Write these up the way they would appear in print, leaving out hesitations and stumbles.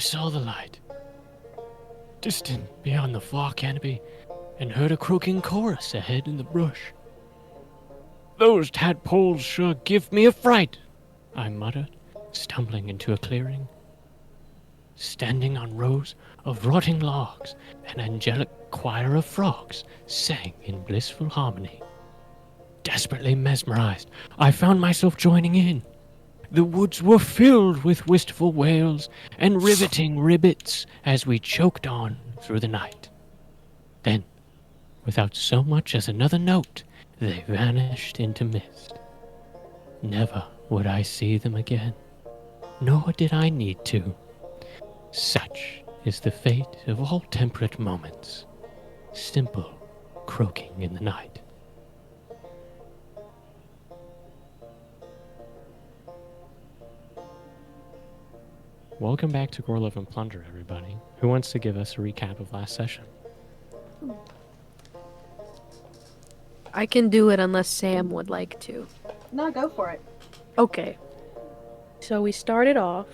saw the light, distant beyond the far canopy, and heard a croaking chorus ahead in the brush. "Those tadpoles sure give me a fright," I muttered, stumbling into a clearing. Standing on rows of rotting logs, an angelic choir of frogs sang in blissful harmony. Desperately mesmerized, I found myself joining in. The woods were filled with wistful wails and riveting ribbits as we choked on through the night. Then, without so much as another note, they vanished into mist. Never would I see them again, nor did I need to. Such is the fate of all temperate moments. Simple croaking in the night. Welcome back to Gore, Love, and Plunder, everybody. Who wants to give us a recap of last session? I can do it unless Sam would like to. No, go for it. Okay. So we started off,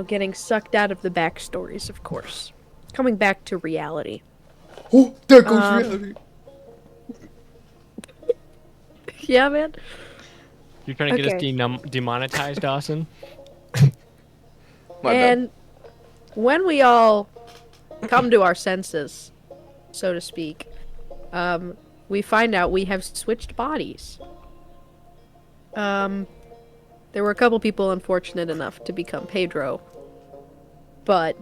getting sucked out of the backstories, of course. Coming back to reality. Oh, there goes reality. Yeah, man. You're trying to get us demonetized, Dawson? My bad. And when we all come to our senses, so to speak, we find out we have switched bodies. There were a couple people unfortunate enough to become Pedro, but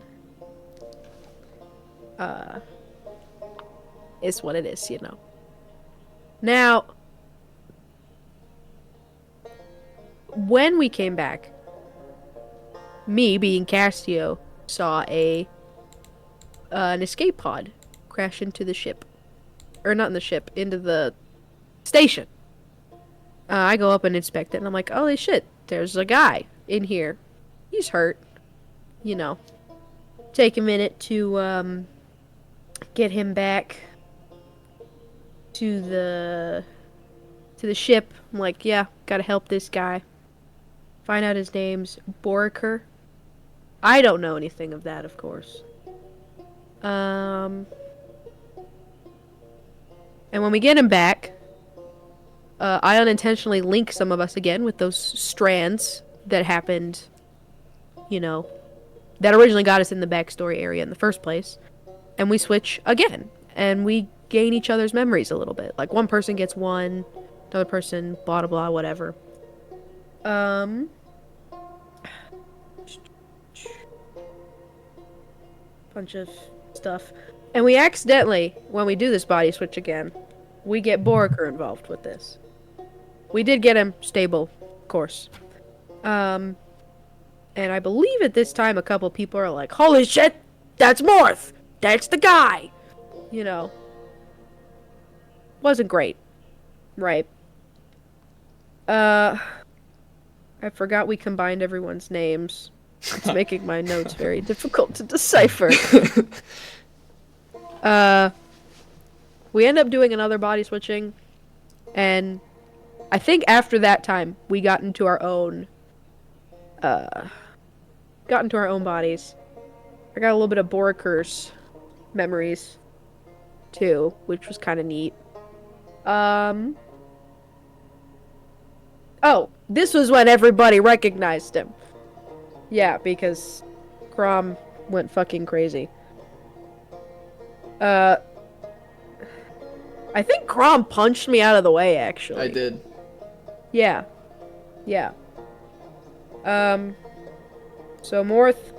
it's what it is, Now, when we came back, me, being Castio, saw an escape pod crash into the ship. Or not in the ship, into the station. I go up and inspect it, and I'm like, holy shit, there's a guy in here. He's hurt. Take a minute to get him back to the ship. I'm like, yeah, gotta help this guy. Find out his name's Boriker. I don't know anything of that, of course. And when we get him back, I unintentionally link some of us again with those strands that happened, that originally got us in the backstory area in the first place. And we switch again, and we gain each other's memories a little bit. Like, one person gets one, another person, blah, blah, blah, whatever. Bunch of stuff. And we accidentally, when we do this body switch again, we get Boriker involved with this. We did get him stable, of course. And I believe at this time a couple people are like, holy shit, that's Morth! That's the guy! Wasn't great. Right. I forgot we combined everyone's names. It's making my notes very difficult to decipher. We end up doing another body switching, and I think after that time we got into our own bodies. I got a little bit of Boriker's memories too, which was kind of neat. Oh, this was when everybody recognized him. Yeah, because Crom went fucking crazy. I think Crom punched me out of the way, actually. I did. Yeah. So Morth,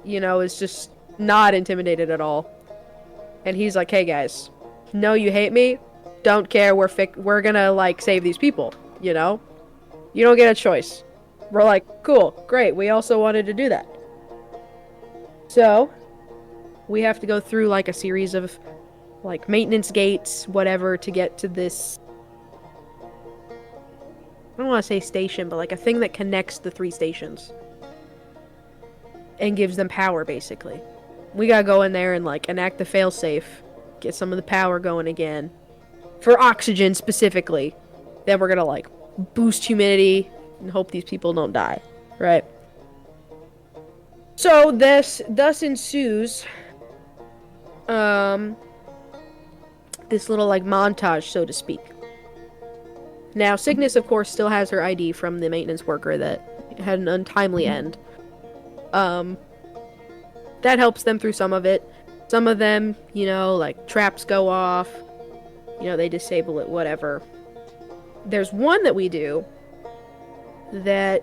is just not intimidated at all. And he's like, hey guys, know you hate me? Don't care, we're gonna, save these people, You don't get a choice. We're like, cool, great, we also wanted to do that. So, we have to go through, a series of, maintenance gates, whatever, to get to this... I don't want to say station, but, a thing that connects the 3 stations. And gives them power, basically. We gotta go in there and, enact the failsafe. Get some of the power going again. For oxygen, specifically. Then we're gonna, boost humidity and hope these people don't die. Right? So thus ensues this little like montage, so to speak. Now, Cygnus, of course, still has her ID from the maintenance worker that had an untimely end. That helps them through some of it. Some of them, like traps go off, they disable it, whatever. There's one that we do that,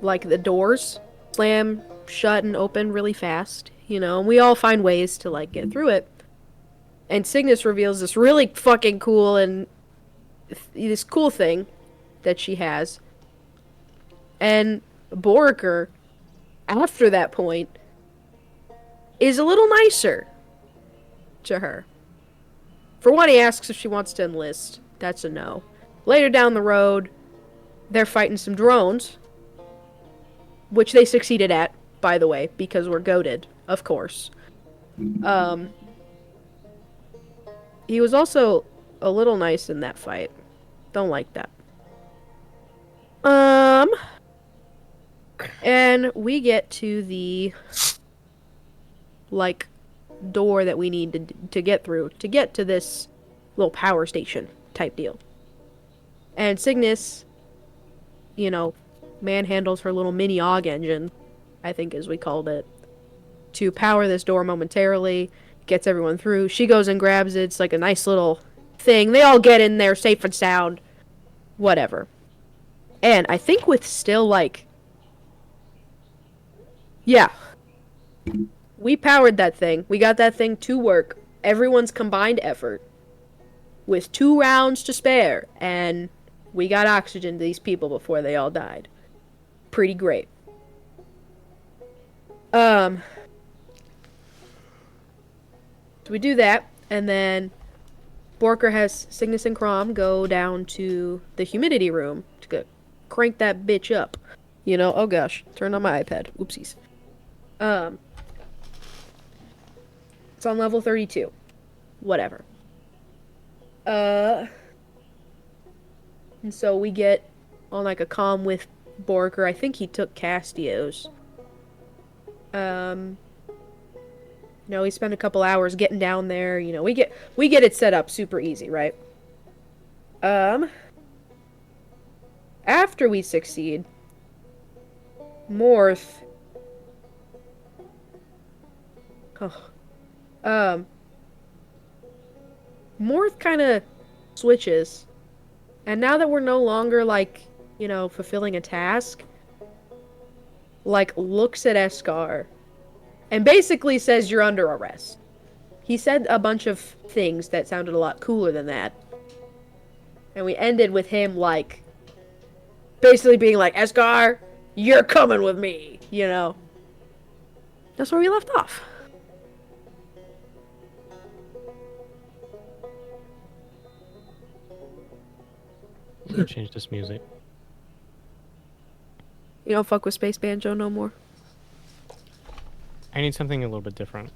like, the doors slam shut and open really fast, and we all find ways to, like, get through it. And Cygnus reveals this really fucking cool and this cool thing that she has. And Boriker, after that point, is a little nicer to her. For one, he asks if she wants to enlist. That's a no. Later down the road, they're fighting some drones, which they succeeded at, by the way, because we're goated, of course. He was also a little nice in that fight. Don't like that. And we get to the, like, door that we need to get through to get to this little power station type deal. And Cygnus, manhandles her little mini AUG engine, I think as we called it, to power this door momentarily, gets everyone through. She goes and grabs it. It's like a nice little thing. They all get in there safe and sound. Whatever. And I think with still, like... Yeah. We powered that thing. We got that thing to work. Everyone's combined effort. With 2 rounds to spare. And we got oxygen to these people before they all died. Pretty great. So we do that, and then Borker has Cygnus and Crom go down to the humidity room to crank that bitch up. Oh gosh, turned on my iPad. Oopsies. It's on level 32. Whatever. And so we get on like a comm with Borker. I think he took Castio's. We spend a couple hours getting down there. We get it set up super easy, right? After we succeed, Morth. Morth kind of switches, and now that we're no longer like, fulfilling a task, like looks at Eskar. And basically says you're under arrest. He said a bunch of things that sounded a lot cooler than that. And we ended with him, like, basically being like, Eskar, you're coming with me, That's where we left off. I'm gonna change this music. You don't fuck with Space Banjo no more? I need something a little bit different.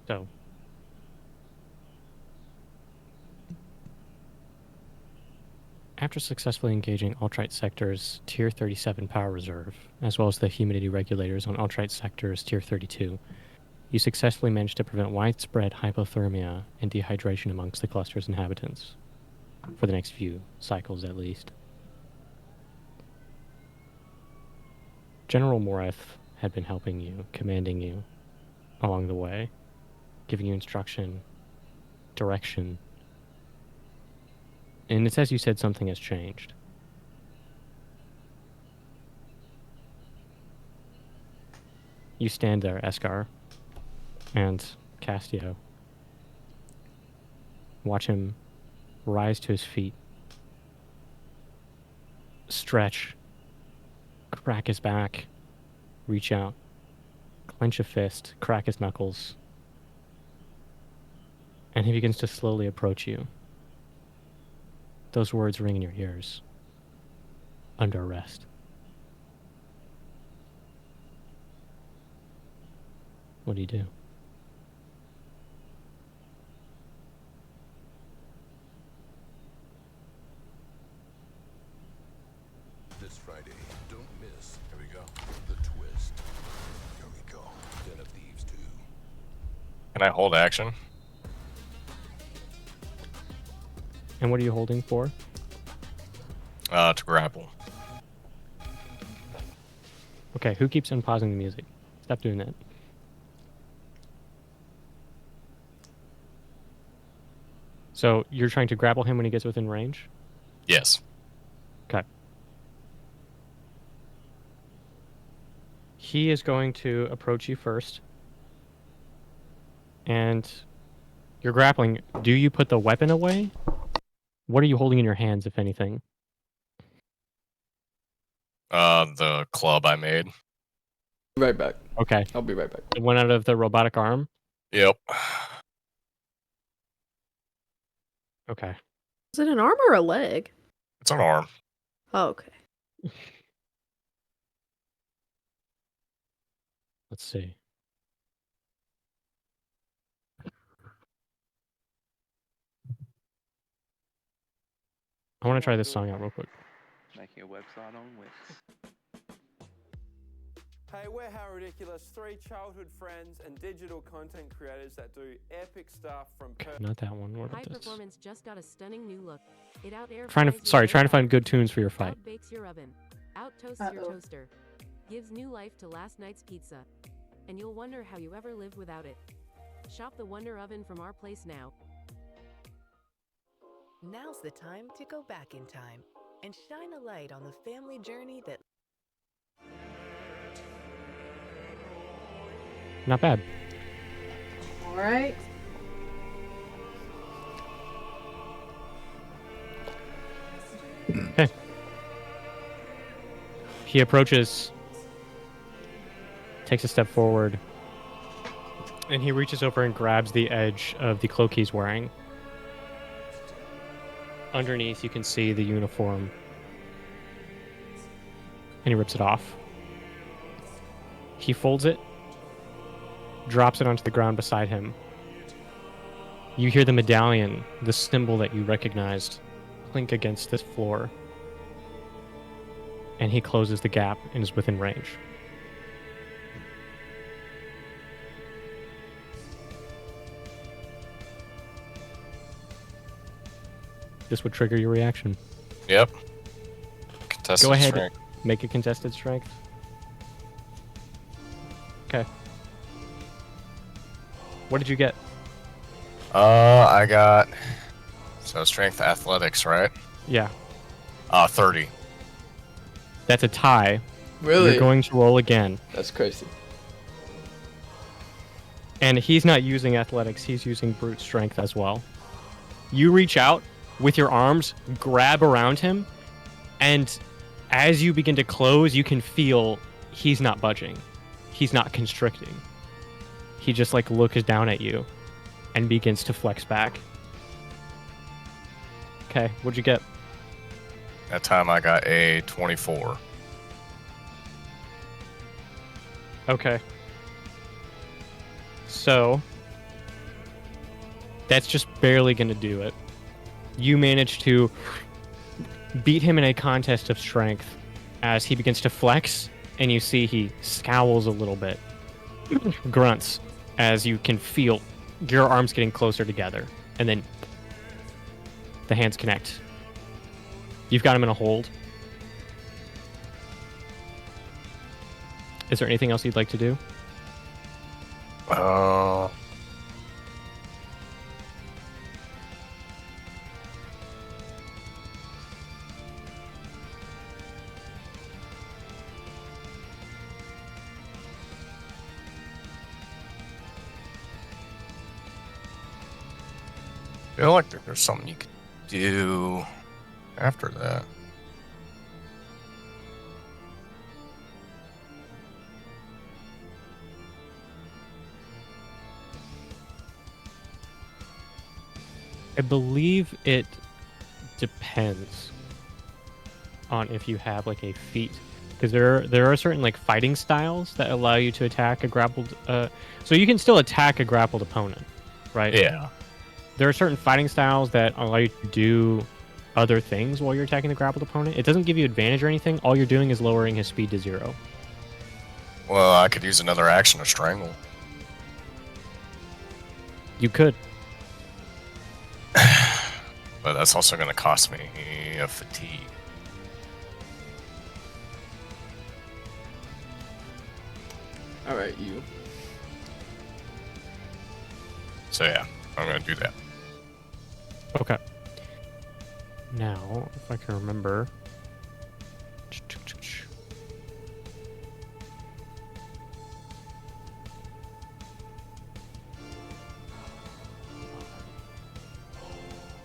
So, after successfully engaging Altrite Sector's Tier 37 power reserve, as well as the humidity regulators on Altrite Sector's Tier 32, you successfully managed to prevent widespread hypothermia and dehydration amongst the cluster's inhabitants, for the next few cycles at least. General Moreth had been helping you, commanding you along the way, giving you instruction, direction, and it's as you said, something has changed. You stand there, Eskar, and Castio. Watch him rise to his feet, stretch, crack his back, reach out, clench a fist, crack his knuckles, and he begins to slowly approach you. Those words ring in your ears. Under arrest. What do you do? This Friday, don't miss. Here we go. The twist. Here we go. Den of Thieves 2. Can I hold action? And what are you holding for? To grapple. Okay, who keeps unpausing the music? Stop doing that. So you're trying to grapple him when he gets within range? Yes. Okay. He is going to approach you first. And you're grappling. Do you put the weapon away? What are you holding in your hands, if anything? The club I made. Be right back. Okay. I'll be right back. It went out of the robotic arm? Yep. Is Okay. it an arm or a leg? It's an arm. Oh, okay. Let's see. I want to try this song out real quick. Making a website on Wix. Hey, we're How Ridiculous, 3 childhood friends and digital content creators that do epic stuff from Not that one. What High about this? Performance just got a stunning new look. It out air Trying to find good tunes for your fight. Out bakes your oven. Out toasts your toaster. Gives new life to last night's pizza. And you'll wonder how you ever lived without it. Shop the Wonder Oven from our place now. Now's the time to go back in time and shine a light on the family journey that Not bad. All right. Okay. He approaches, takes a step forward, and he reaches over and grabs the edge of the cloak he's wearing. Underneath, you can see the uniform, and he rips it off. He folds it, drops it onto the ground beside him. You hear the medallion, the symbol that you recognized, clink against this floor. And he closes the gap and is within range. This would trigger your reaction. Yep. Contested Go ahead, strength. make a contested strength. Okay. What did you get? I got strength athletics, right? Yeah, 30. that's a tie. Really? You're going to roll again. That's crazy. And he's not using athletics, he's using brute strength as well. You reach out with your arms, grab around him, and as you begin to close, you can feel he's not budging. He's not constricting. He just like looks down at you and begins to flex back. Okay, what'd you get? That time I got a 24. Okay. So, that's just barely going to do it. You manage to beat him in a contest of strength as he begins to flex, and you see he scowls a little bit, grunts, as you can feel your arms getting closer together, and then the hands connect. You've got him in a hold. Is there anything else you'd like to do? I feel like there's something you could do after that. I believe it depends on if you have like a feat because there are certain like fighting styles that allow you to attack a grappled. So you can still attack a grappled opponent, right? Yeah. There are certain fighting styles that allow you to do other things while you're attacking the grappled opponent. It doesn't give you advantage or anything. All you're doing is lowering his speed to 0. Well, I could use another action to strangle. You could. But that's also going to cost me a fatigue. All right, you. So yeah, I'm going to do that. Okay. Now, if I can remember.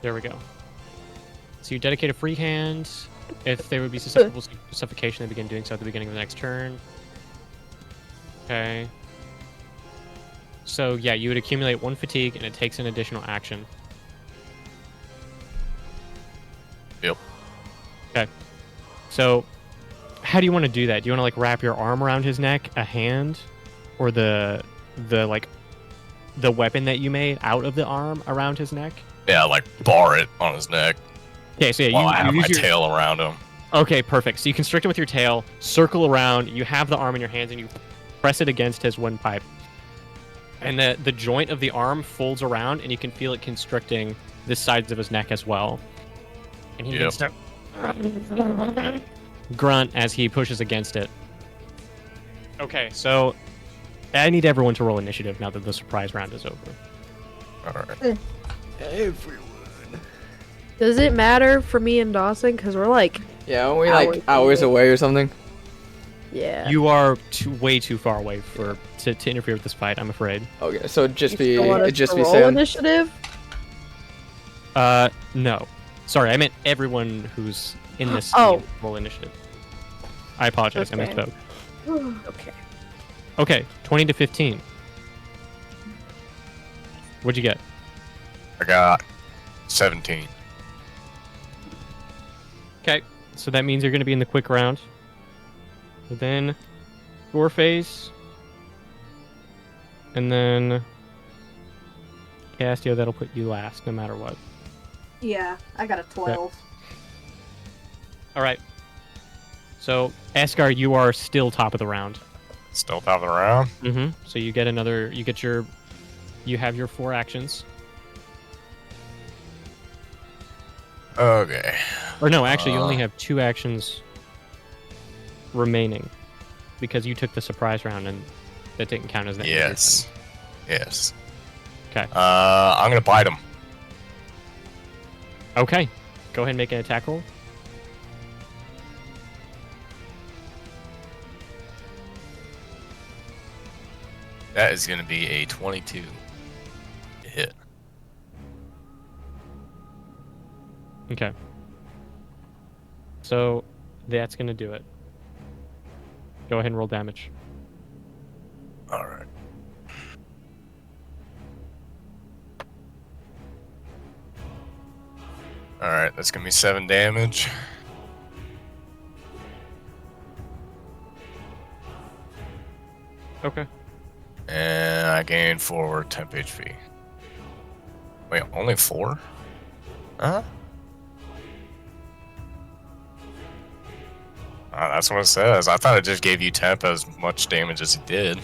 There we go. So you dedicate a free hand. If they would be susceptible to suffocation, they begin doing so at the beginning of the next turn. Okay. So yeah, you would accumulate 1 fatigue, and it takes an additional action. Yep. Okay. So, how do you want to do that? Do you want to like wrap your arm around his neck, a hand, or the weapon that you made out of the arm around his neck? Yeah, like bar it on his neck. Okay, so yeah, while I have my use your tail around him. Okay, perfect. So you constrict it with your tail, circle around. You have the arm in your hands, and you press it against his windpipe. And the joint of the arm folds around, and you can feel it constricting the sides of his neck as well. And he begins to grunt as he pushes against it. Okay, so I need everyone to roll initiative now that the surprise round is over. Alright. Everyone. Does it matter for me and Dawson? Because we're like, Yeah, aren't we like hours away or something? yeah. You are way too far away to interfere with this fight, I'm afraid. Okay, so it'd just You be still want us it'd just to be roll Sam. initiative? No. Sorry, I meant everyone who's in this Oh. scene roll initiative. I apologize, Okay. I misspoke. Okay. Okay, 20 to 15. What'd you get? I got 17. Okay, so that means you're going to be in the quick round. And then Gore phase. And then Castio, that'll put you last no matter what. Yeah, I got a 12. All right. So, Askar, you are still top of the round. Still top of the round? Mm-hmm. So you get another, you have your 4 actions. Okay. Or no, actually, you only have 2 actions remaining. Because you took the surprise round and that didn't count as that. Yes. Yes. Okay. I'm going to bite him. Okay. Go ahead and make an attack roll. That is going to be a 22 to hit. Okay. So that's going to do it. Go ahead and roll damage. Alright. Alright, that's going to be 7 damage. Okay. And I gain forward temp HP. Wait, only 4? Huh? That's what it says. I thought it just gave you temp as much damage as it did.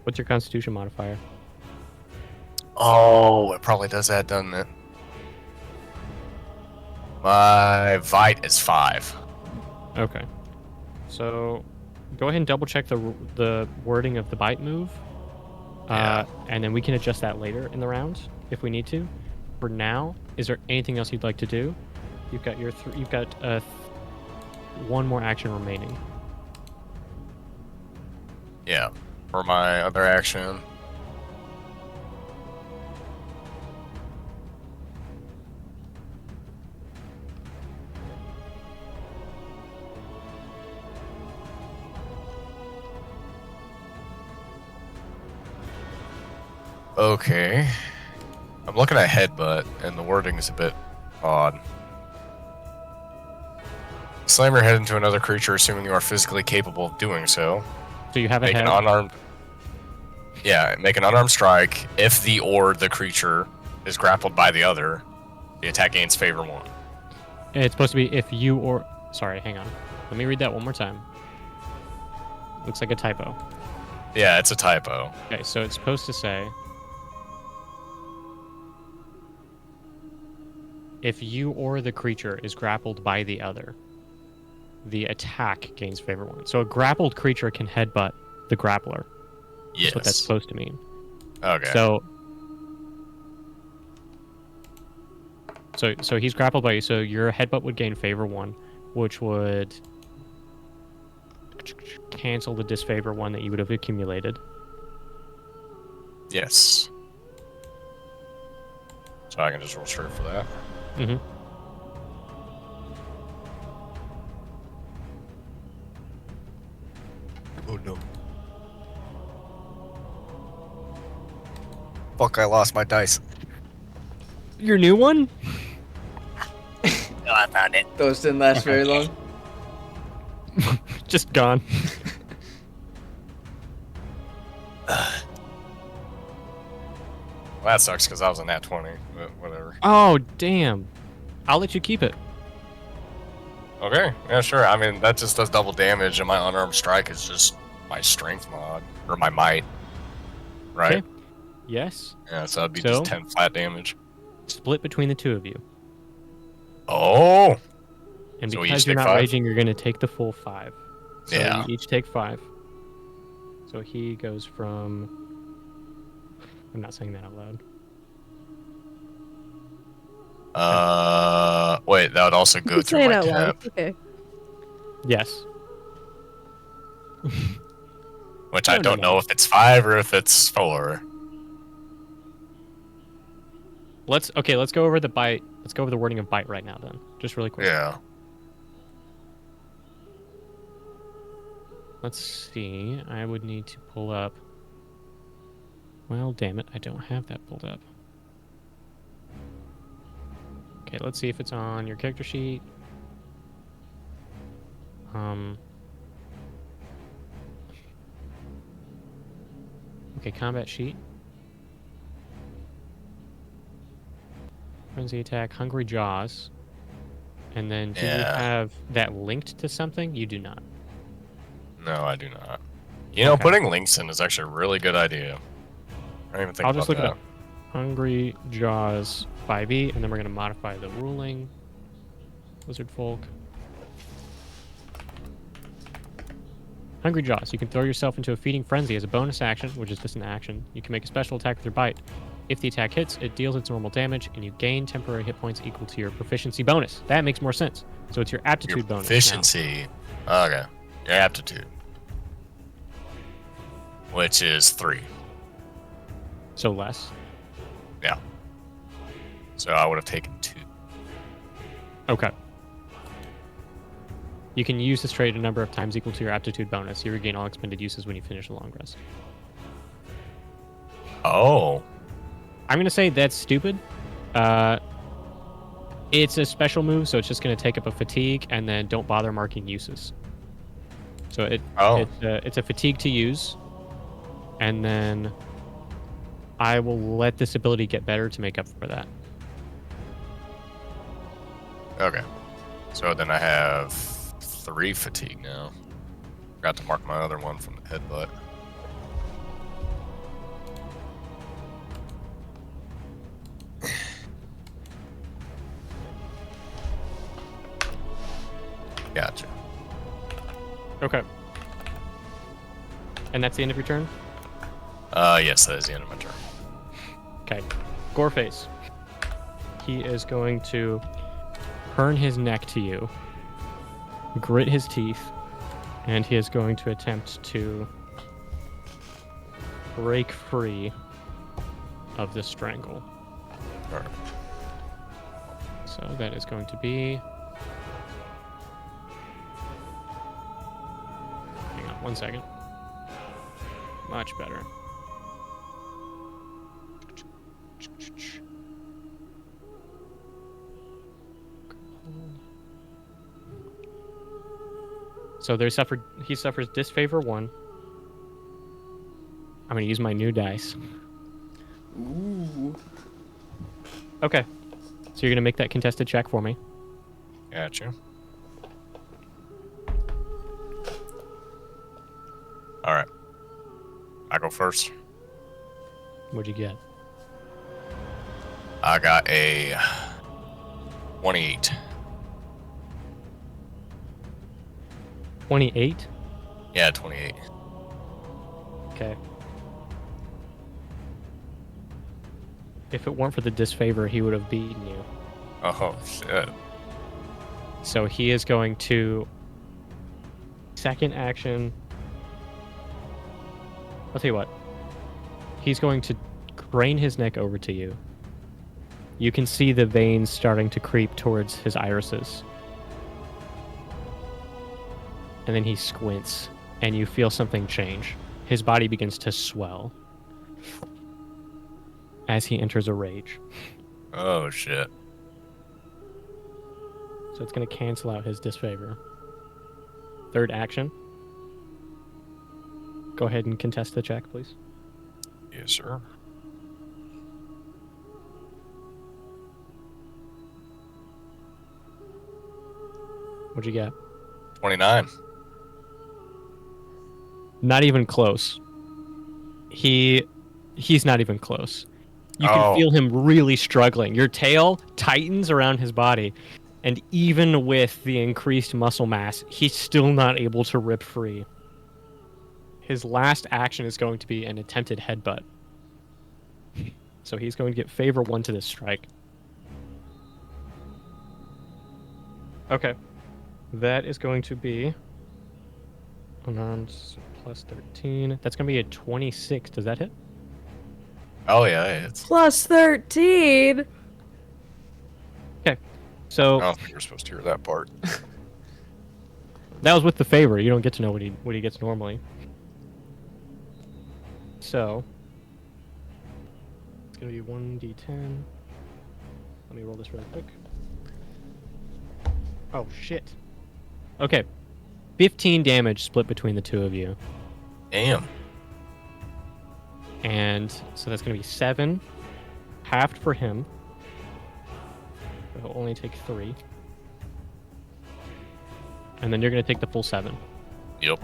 What's your constitution modifier? Oh, it probably does that, doesn't it? My Vite is 5. Okay. So go ahead and double check the wording of the bite move. Yeah. And then we can adjust that later in the round if we need to. For now, is there anything else you'd like to do? You've got one more action remaining. Yeah. For my other action. Okay. I'm looking at headbutt, and the wording is a bit odd. Slam your head into another creature, assuming you are physically capable of doing so. So you have a Make head. an unarmed. Yeah, make an unarmed strike. If the creature is grappled by the other, the attack gains favor 1. It's supposed to be if you or... Sorry, hang on. Let me read that one more time. Looks like a typo. Yeah, it's a typo. Okay, so it's supposed to say... If you or the creature is grappled by the other, the attack gains favor 1. So a grappled creature can headbutt the grappler. Yes. That's what that's supposed to mean. Okay. So he's grappled by you. So your headbutt would gain favor 1, which would cancel the disfavor 1 that you would have accumulated. Yes. So I can just roll straight for that. Mm-hmm. Oh no. Fuck, I lost my dice. Your new one? Oh, I found it. Those didn't last very long. Just gone. Well, that sucks because I was in that 20, but whatever. Oh, damn. I'll let you keep it. Okay, yeah, sure. I mean, that just does double damage, and my unarmed strike is just my strength mod, or my might, right? Okay. Yes. Yeah, so that'd be just 10 flat damage. Split between the two of you. Oh! And So we because each you're take not 5? raging, you're going to take the full 5. So Yeah. you each take 5. So he goes from... I'm not saying that out loud. Wait, that would also go through Say it my out loud. temp, It's okay. Yes. which I don't know if it's 5 or if it's 4. Let's go over the bite. Let's go over the wording of bite right now then. Just really quick. Yeah. Let's see. I would need to pull up... Well, damn it. I don't have that pulled up. Okay, let's see if it's on your character sheet. Okay, combat sheet. Frenzy attack, hungry jaws. And then do you have that linked to something? You do not. No, I do not. You know, putting links in is actually a really good idea. I didn't even think I'll about just look that. it up. Hungry Jaws 5e, and then we're going to modify the ruling. Wizard Folk. Hungry Jaws. You can throw yourself into a feeding frenzy as a bonus action, which is just an action. You can make a special attack with your bite. If the attack hits, it deals its normal damage, and you gain temporary hit points equal to your proficiency bonus. That makes more sense. So it's your aptitude bonus. Proficiency. Okay. Your aptitude. Which is 3. So less. Yeah. So I would have taken 2. Okay. You can use this trait a number of times equal to your aptitude bonus. You regain all expended uses when you finish a long rest. Oh. I'm going to say that's stupid. It's a special move, so it's just going to take up a fatigue, and then don't bother marking uses. So it's a fatigue to use, and then I will let this ability get better to make up for that. Okay. So then I have 3 fatigue now. Forgot to mark my other one from the headbutt. Gotcha. Okay. And that's the end of your turn? Yes, that is the end of my turn. Okay. Goreface. He is going to turn his neck to you, grit his teeth, and he is going to attempt to break free of the strangle. Alright. So that is going to be... Hang on 1 second. Much better. So he suffers disfavor 1. I'm going to use my new dice. Ooh. Okay. So you're going to make that contested check for me. Gotcha. All right. I go first. What'd you get? I got a 28. 28? Yeah, 28. Okay. If it weren't for the disfavor, he would have beaten you. Oh, shit. So he is going to... Second action... I'll tell you what. He's going to crane his neck over to you. You can see the veins starting to creep towards his irises. And then he squints, and you feel something change. His body begins to swell as he enters a rage. Oh, shit. So it's going to cancel out his disfavor. Third action. Go ahead and contest the check, please. Yes, sir. What'd you get? 29. Not even close. He's not even close. You can feel him really struggling. Your tail tightens around his body, and even with the increased muscle mass, he's still not able to rip free. His last action is going to be an attempted headbutt. So he's going to get favor 1 to this strike. Okay. That is going to be unarmed plus 13. That's going to be a 26. Does that hit? Oh, yeah, it's... Plus 13! Okay. So... I don't think you're supposed to hear that part. That was with the favor. You don't get to know what he gets normally. So... It's going to be 1d10. Let me roll this really quick. Oh, shit. Okay. 15 damage split between the two of you. Damn. And so that's going to be 7. Halved for him. He'll only take 3. And then you're going to take the full 7. Yep.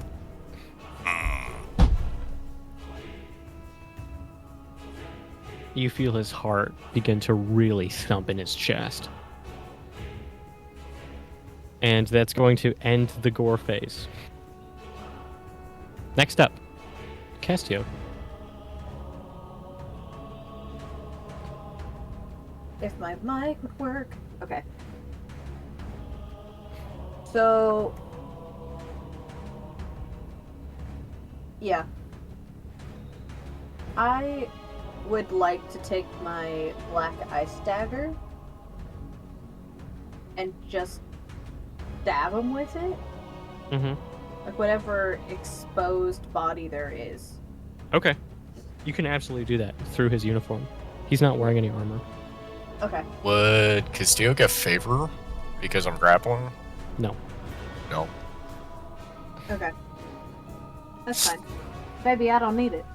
You feel his heart begin to really thump in his chest. And that's going to end the Gore phase. Next up, Castio. If my mic would work. Okay. So... Yeah. I would like to take my black ice dagger and just stab him with it. Mm-hmm. Like whatever exposed body there is. Okay. You can absolutely do that through his uniform. He's not wearing any armor. Okay. Would Castillo get favor because I'm grappling? No. No. Okay. That's fine. Baby, I don't need it.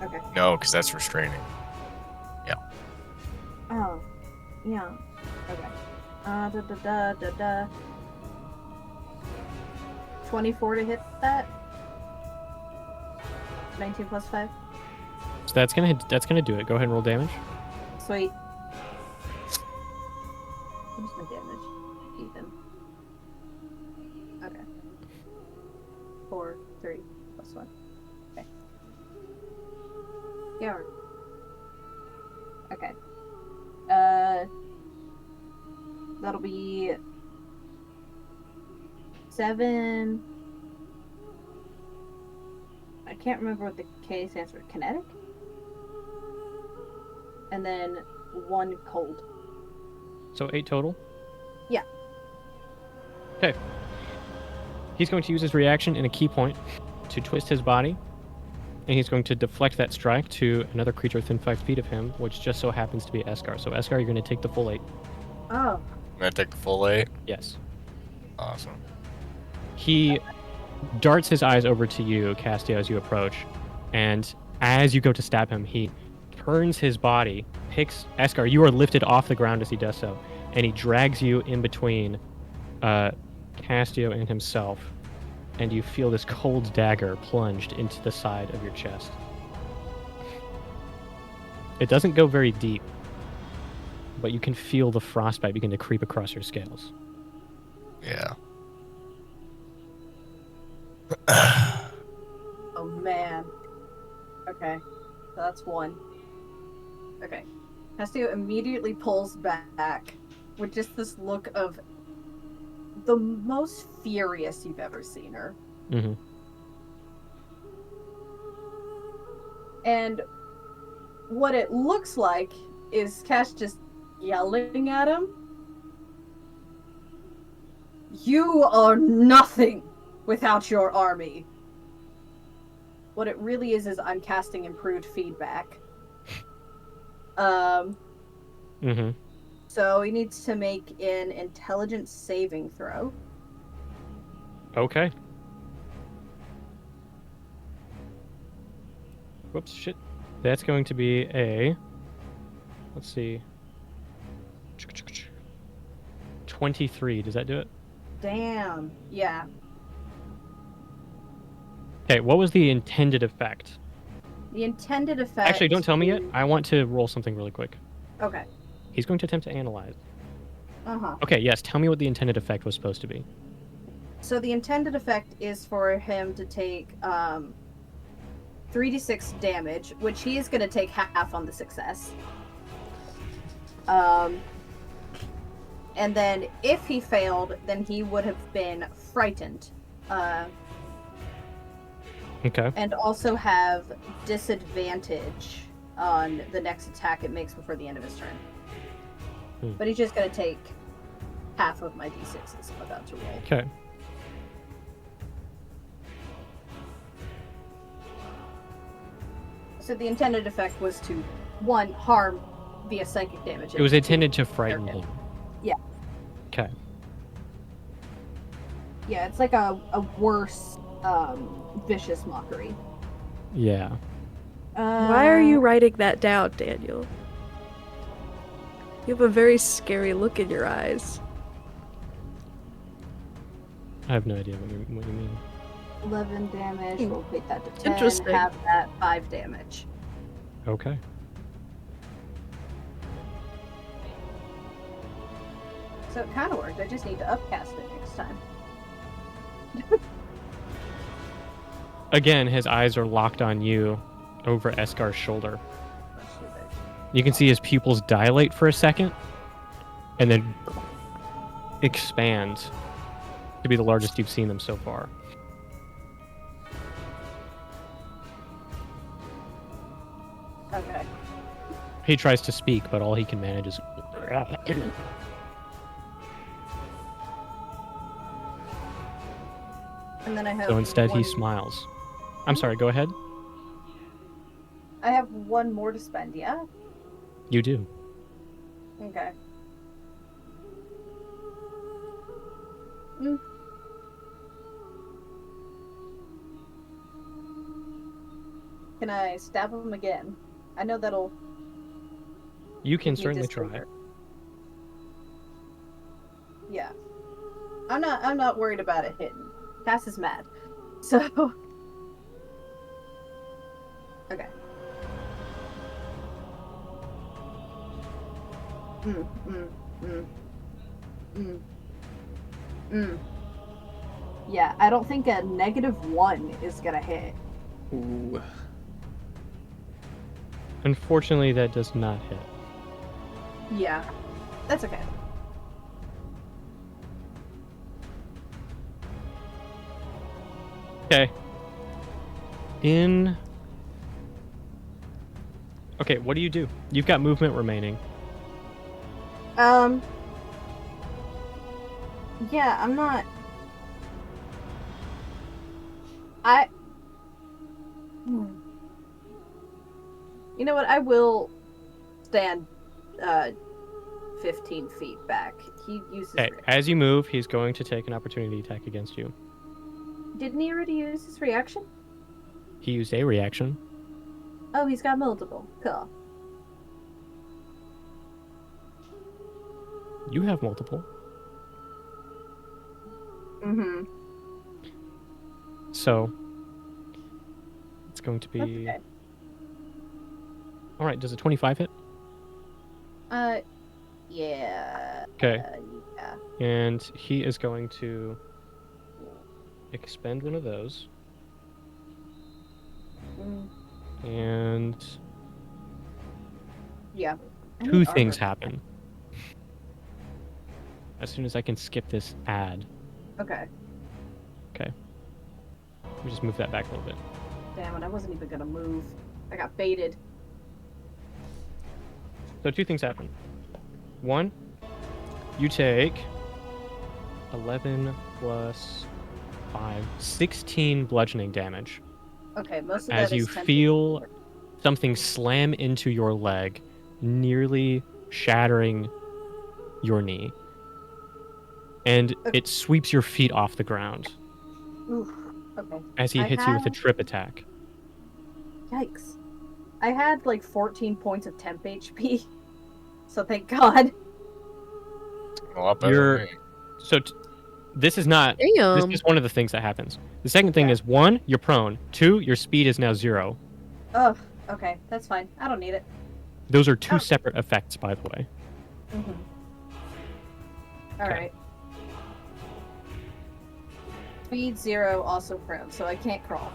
Okay. No, because that's restraining. Yeah. Oh. Yeah. Okay. Da da da da da. 24 to hit that. 19 plus 5. So that's gonna do it. Go ahead and roll damage. Sweet. What's my damage? Ethan. Okay. 4, 3, plus 1. Okay. Gore. Okay. That'll be 7. I can't remember what the K stands for. Kinetic? And then 1 cold. So 8 total? Yeah. Okay. He's going to use his reaction in a key point to twist his body, and he's going to deflect that strike to another creature within 5 feet of him, which just so happens to be Eskar. So Eskar, you're going to take the full 8. Oh. I'm gonna take the full 8. Yes. Awesome. He darts his eyes over to you, Castio, as you approach, and as you go to stab him, he turns his body, picks Eskar. You are lifted off the ground as he does so, and he drags you in between Castio and himself, and you feel this cold dagger plunged into the side of your chest. It doesn't go very deep, but you can feel the frostbite begin to creep across your scales. Yeah. Oh man. Okay. So that's one. Okay. Castio immediately pulls back with just this look of the most furious you've ever seen her. Mm-hmm. And what it looks like is Cash just yelling at him. You are nothing without your army. What it really is I'm casting improved feedback. Mm-hmm. So he needs to make an intelligence saving throw. Okay. Whoops, shit. That's going to be a... Let's see. 23. Does that do it? Damn. Yeah. Okay, what was the intended effect? The intended effect... Actually, don't tell me yet. I want to roll something really quick. Okay. He's going to attempt to analyze. Uh-huh. Okay, yes. Tell me what the intended effect was supposed to be. So the intended effect is for him to take 3d6 damage, which he is going to take half on the success. And then if he failed, then he would have been frightened. Okay. And also have disadvantage on the next attack it makes before the end of his turn. But he's just going to take half of my d6s I'm about to roll. Okay. So the intended effect was to, one, harm via psychic damage. It was intended to frighten him. Yeah. Okay. Yeah, it's like a worse vicious mockery. Yeah. Why are you writing that down, Daniel? You have a very scary look in your eyes. I have no idea what you mean. 11 damage, we'll take that to 10, Interesting. have that 5 damage. Okay. So it kind of worked, I just need to upcast it next time. Again, his eyes are locked on you over Eskar's shoulder. You can see his pupils dilate for a second and then expand to be the largest you've seen them so far. Okay. He tries to speak, but all he can manage is... And then I have So instead he one... smiles. I'm sorry, go ahead. I have one more to spend, yeah? You do. Okay. Can I stab him again? I know that'll... You can give me certainly try. discomfort. Yeah. I'm not worried about it hitting. Cass is mad. So... Okay. Yeah, I don't think a -1 is gonna hit. Ooh. Unfortunately, that does not hit. Yeah, that's okay. Okay. Okay, what do you do? You've got movement remaining. Yeah, I'm not... You know what, I will stand, 15 feet back. He uses. Okay, as you move, he's going to take an opportunity attack against you. Didn't he already use his reaction? He used a reaction. Oh, he's got multiple. Cool. You have multiple. Mm-hmm. So it's going to be. Okay. All right. Does a 25 hit? Yeah. Okay. Yeah. And he is going to expend one of those. And Yeah. two things happen. As soon as I can skip this ad. Okay. Okay. Let me just move that back a little bit. Damn it, I wasn't even gonna move. I got baited. So two things happen. One, you take 11 plus 5, 16 bludgeoning damage. Okay, most of that as is you 10 feel something slam into your leg, nearly shattering your knee. And it sweeps your feet off the ground. Oof. Okay. As he hits you with a trip attack. Yikes. I had like 14 points of temp HP. So thank God. A lot better than me. So this is not... Damn. This is one of the things that happens. The second thing is, 1, you're prone. 2, your speed is now 0. Oh, okay. That's fine. I don't need it. Those are two separate effects, by the way. Mm-hmm. Alright. Speed 0, also prone, so I can't crawl.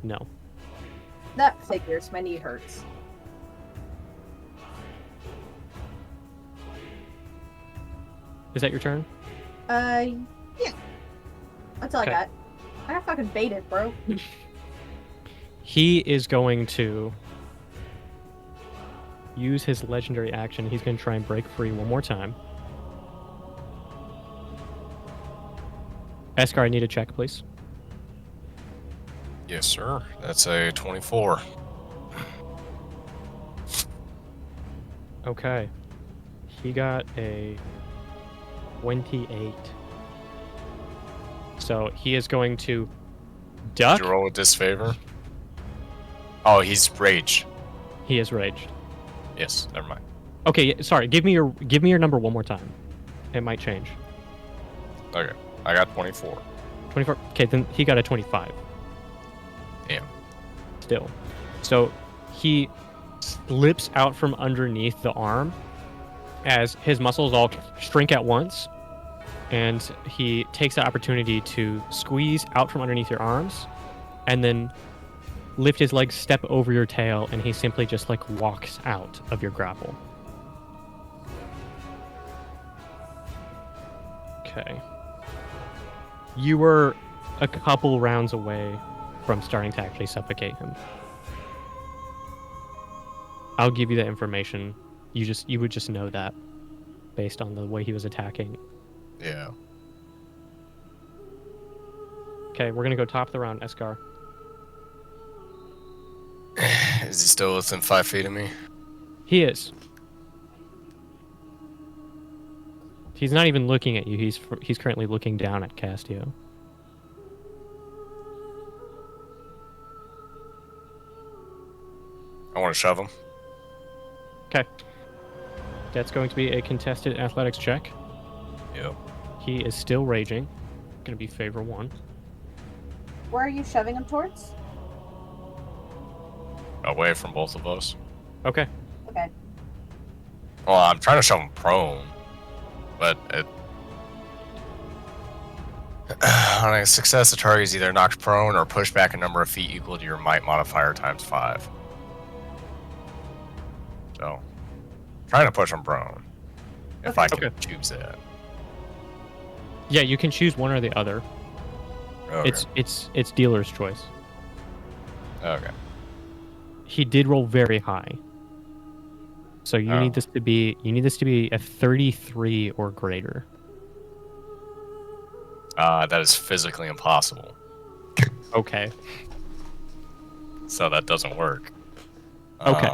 No. That figures. My knee hurts. Is that your turn? Yeah. That's all Okay. I got. I got fucking baited, bro. He is going to use his legendary action. He's going to try and break free one more time. Eskar, I need a check, please. Yes, sir. That's a 24. Okay. He got a 28. So he is going to duck. Did you roll with disfavor? Oh, he's raged. He is raged. Yes, never mind. Okay, sorry. Give me your number one more time. It might change. Okay, I got 24. 24. Okay, then he got a 25. Damn. Still. So he slips out from underneath the arm as his muscles all shrink at once, and he takes the opportunity to squeeze out from underneath your arms and then lift his legs, step over your tail, and he simply just like walks out of your grapple. Okay. You were a couple rounds away from starting to actually suffocate him. I'll give you that information. You would just know that based on the way he was attacking. Yeah. Okay, we're gonna go top of the round, Eskar. Is he still within 5 feet of me? He is. He's not even looking at you. He's currently looking down at Castio. I want to shove him. Okay. That's going to be a contested athletics check. Yep. He is still raging. Going to be favor 1. Where are you shoving him towards? Away from both of us. Okay. Okay. Well, I'm trying to shove him prone, but on a success, the target is either knocked prone or pushed back a number of feet equal to your might modifier times 5. So, trying to push him prone. If I can choose that. Yeah, you can choose one or the other. Okay. It's dealer's choice. Okay. He did roll very high. So you need this to be a 33 or greater. That is physically impossible. Okay. So that doesn't work. Okay.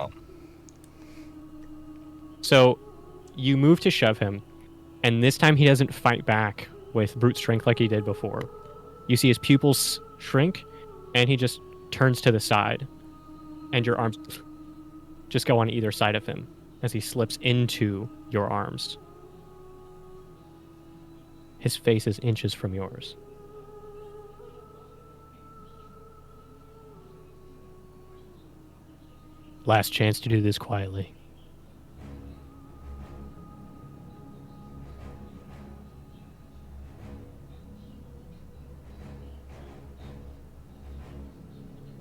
So you move to shove him, and this time he doesn't fight back with brute strength like he did before. You see his pupils shrink, and he just turns to the side, and your arms just go on either side of him as he slips into your arms. His face is inches from yours. Last chance to do this quietly.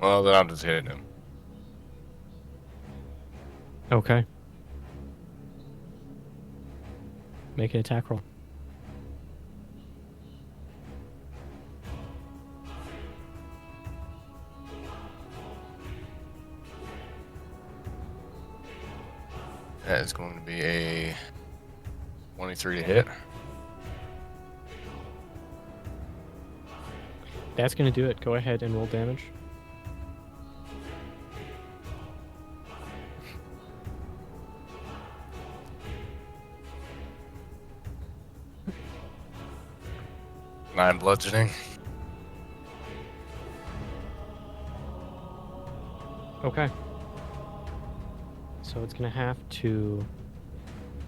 Well, then I'm just hitting him. Okay. Make an attack roll. That is going to be a 23 to hit. That's going to do it. Go ahead and roll damage. Nine bludgeoning. Okay. So it's going to have to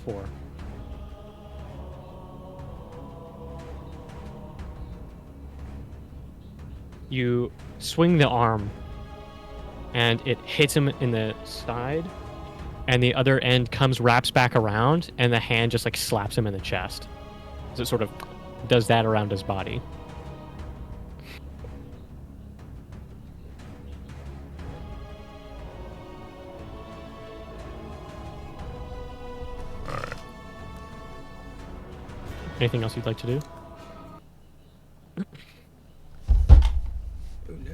4. You swing the arm, and it hits him in the side, and the other end wraps back around, and the hand just like slaps him in the chest. So it sort of does that around his body. Anything else you'd like to do? Oh no.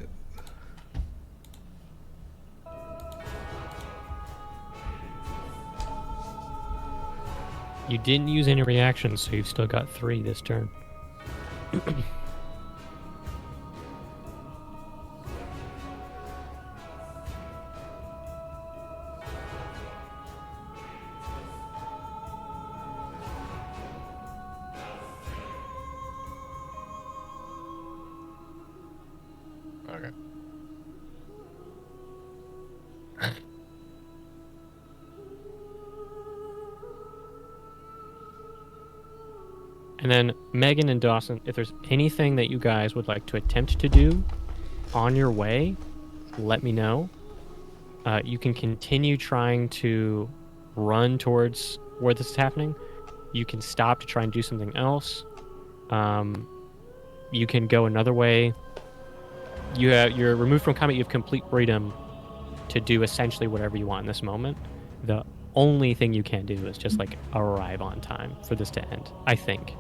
You didn't use any reactions, so you've still got 3 this turn. Okay. And then Megan and Dawson, if there's anything that you guys would like to attempt to do on your way, let me know. You can continue trying to run towards where this is happening. You can stop to try and do something else. You can go another way. You're removed from combat. You have complete freedom to do essentially whatever you want in this moment. The only thing you can do is just like arrive on time for this to end, I think.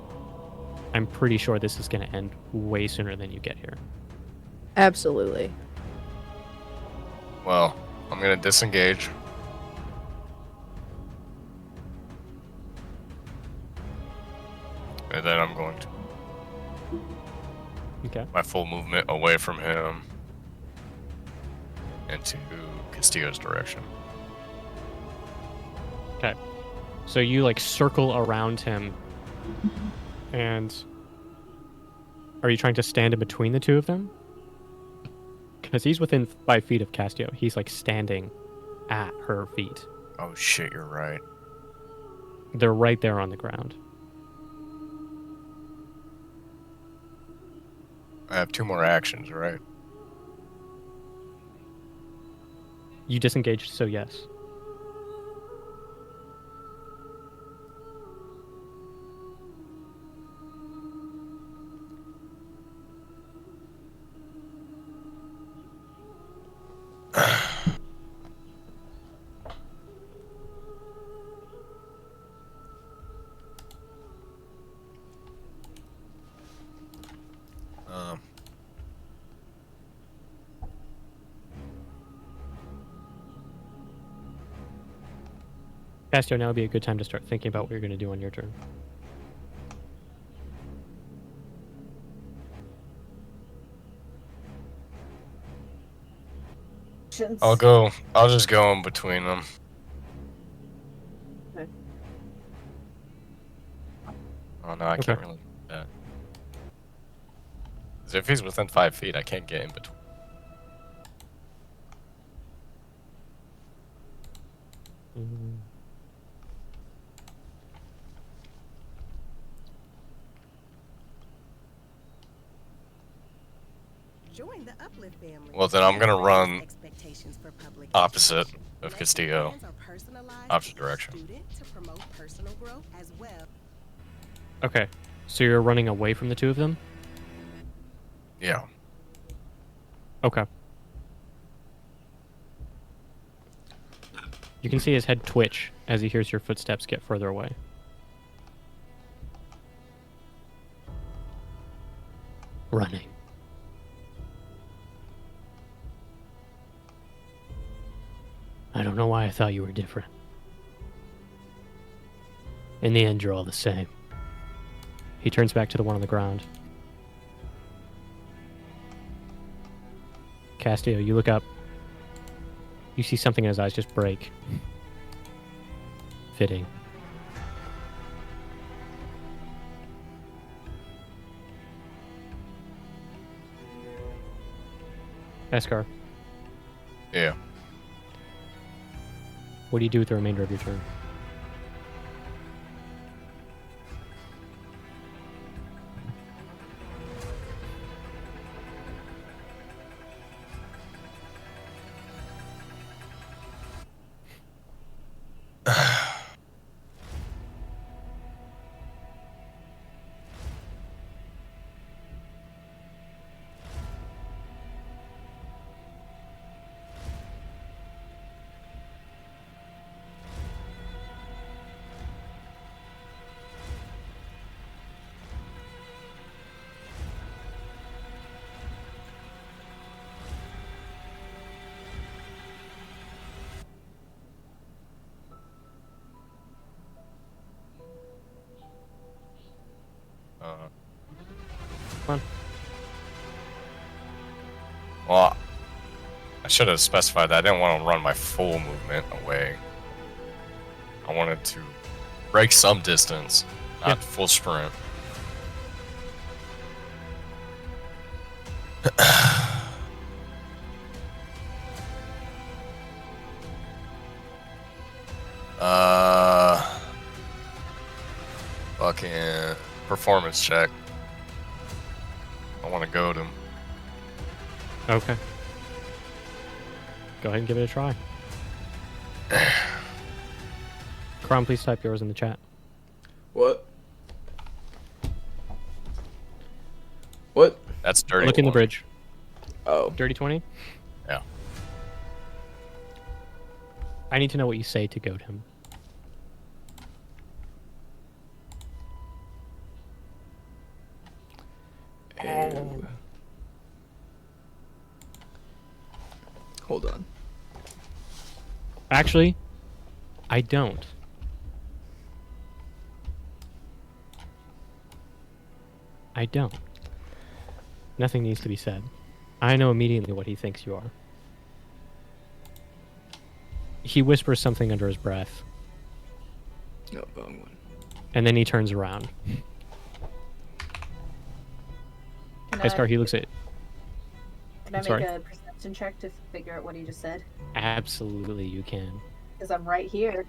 I'm pretty sure this is going to end way sooner than you get here. Absolutely. Well, I'm going to disengage. And then I'm going to my full movement away from him into Castillo's direction. Okay. So you like circle around him, and are you trying to stand in between the two of them? Because he's within 5 feet of Castillo. He's like standing at her feet. Oh shit, you're right. They're right there on the ground. I have 2 more actions, right? You disengaged, so yes. Castillo, now would be a good time to start thinking about what you're going to do on your turn. I'll just go in between them. Okay. No, I can't really do that. 'Cause if he's within 5 feet, I can't get in between. Join the Uplift family. Well, then I'm gonna run opposite of Castillo. Opposite direction. Okay, so you're running away from the two of them? Yeah. Okay. You can see his head twitch as he hears your footsteps get further away. Running. I don't know why I thought you were different. In the end, you're all the same. He turns back to the one on the ground. Castillo, you look up. You see something in his eyes just break. Fitting. Eskar, Yeah. what do you do with the remainder of your turn? Come on. Well, I should have specified that I didn't want to run my full movement away. I wanted to break some distance, not full sprint. Fucking performance check. I want to goad him. Okay. Go ahead and give it a try. Crom, please type yours in the chat. What? What? That's dirty. Look in the 20. bridge. Oh. Dirty 20? Yeah. I need to know what you say to goad him. Hold on. Actually, I don't. I don't. Nothing needs to be said. I know immediately what he thinks you are. He whispers something under his breath. No, wrong one. And then he turns around. Eskar, he looks at... Can I I'm sorry? make a perception check to figure out what he just said? Absolutely, you can. Because I'm right here.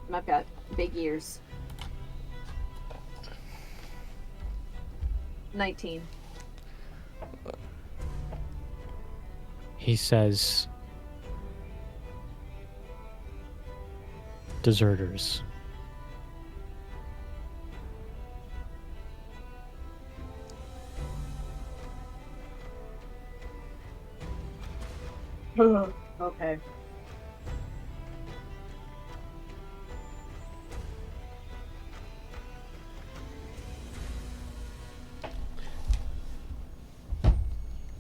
And I've got big ears. 19. He says... Deserters. Okay.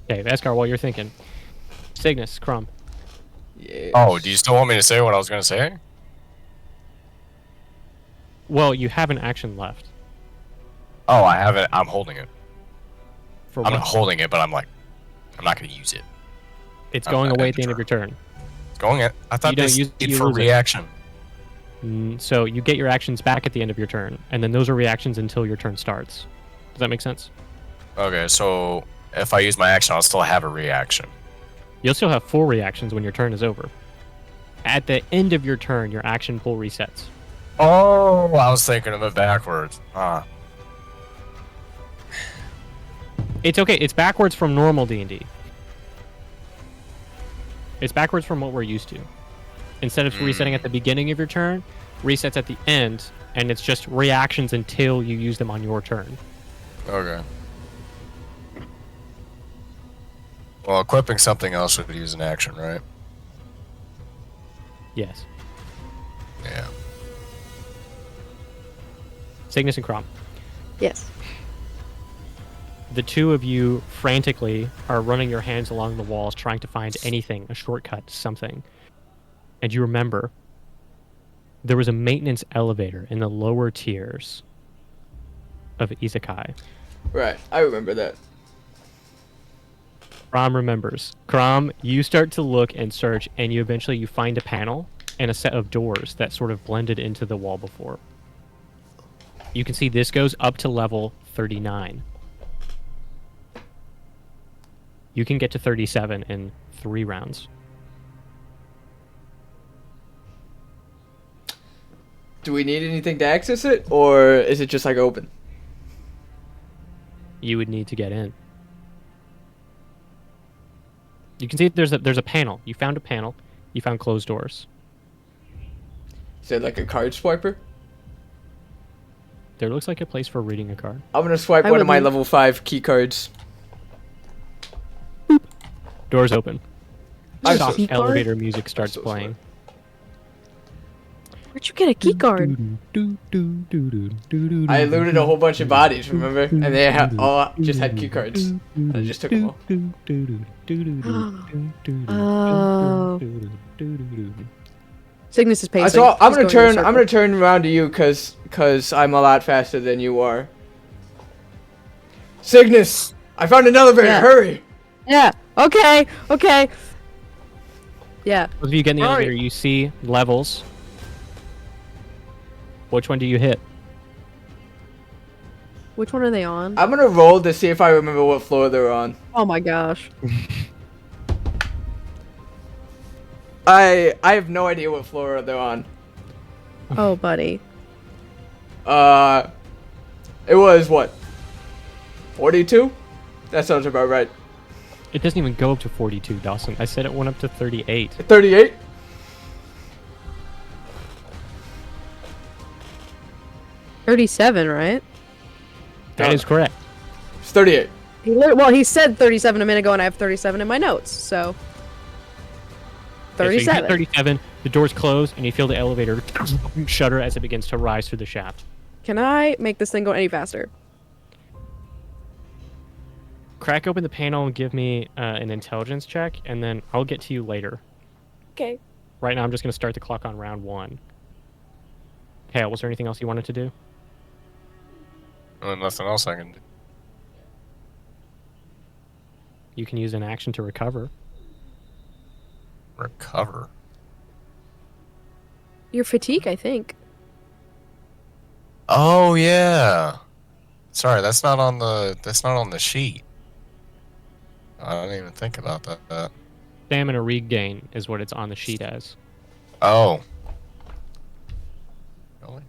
Okay, Eskar, while you're thinking. Cygnus, Crom. Yeah. Oh, do you still want me to say what I was going to say? Well, you have an action left. Oh, I have it. I'm holding it. For I'm what? not holding it, but I'm like, I'm not going to use it. It's going away at the end of your turn. It's going at. I thought You don't this use- need you for lose it. reaction. So you get your actions back at the end of your turn, and then those are reactions until your turn starts. Does that make sense? Okay, so if I use my action, I'll still have a reaction. You'll still have 4 reactions when your turn is over. At the end of your turn, your action pool resets. Oh, I was thinking of it backwards. It's okay. It's backwards from normal D&D. It's backwards from what we're used to. Instead of resetting at the beginning of your turn, resets at the end, and it's just reactions until you use them on your turn. Okay. Well, equipping something else would use an action, right? Yes. Yeah. Cygnus and Crom. Yes. The two of you frantically are running your hands along the walls trying to find anything, a shortcut, something. And you remember there was a maintenance elevator in the lower tiers of Izakai. Right, I remember that. Crom remembers. Crom, you start to look and search, and you eventually find a panel and a set of doors that sort of blended into the wall before. You can see this goes up to level 39. You can get to 37 in 3 rounds. Do we need anything to access it, or is it just like open? You would need to get in. You can see there's a panel. You found a panel. You found closed doors. Is it like a card swiper? There looks like a place for reading a card. I'm gonna swipe one of my level 5 key cards. Doors open. I'm Soft key card? elevator music starts playing. Where'd you get a key card? I looted a whole bunch of bodies, remember? And they all just had key cards. I just took them all. Oh. Cygnus is pacing. So I'm He's gonna going in a turn. I'm gonna turn around to you because I'm a lot faster than you are. Cygnus, I found an elevator. Yeah. Hurry! Yeah. Okay. Okay. Yeah. If you get in the Hurry. elevator, you see levels. Which one do you hit? Which one are they on? I'm gonna roll to see if I remember what floor they're on. Oh my gosh. I have no idea what floor they're on. Oh, buddy. It was what? 42? That sounds about right. It doesn't even go up to 42, Dawson. I said it went up to 38. 38? $37, right? That is correct. It's 38. Well, he said 37 a minute ago, and I have 37 in my notes, so... Okay, so you 37. hit 37, the doors close, and you feel the elevator shudder as it begins to rise through the shaft. Can I make this thing go any faster? Crack open the panel and give me an intelligence check, and then I'll get to you later. Okay. Right now, I'm just going to start the clock on round 1. Hale, was there anything else you wanted to do? Nothing else I can do. You can use an action to recover. Recover? Your fatigue, I think. Oh yeah. Sorry, that's not on the sheet. I didn't even think about that. Stamina regain is what it's on the sheet as. Oh. Really?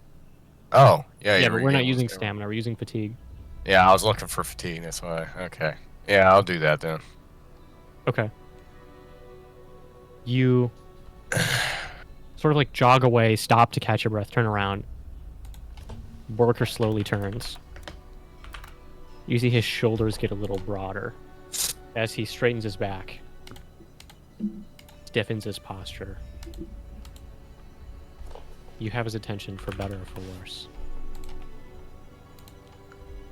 Oh, yeah. Yeah, but we're not using stamina. We're using fatigue. Yeah, I was looking for fatigue. That's why. Okay. Yeah, I'll do that then. Okay. You sort of like jog away, stop to catch your breath, turn around. Worker slowly turns. You see his shoulders get a little broader as he straightens his back, stiffens his posture. You have his attention for better or for worse.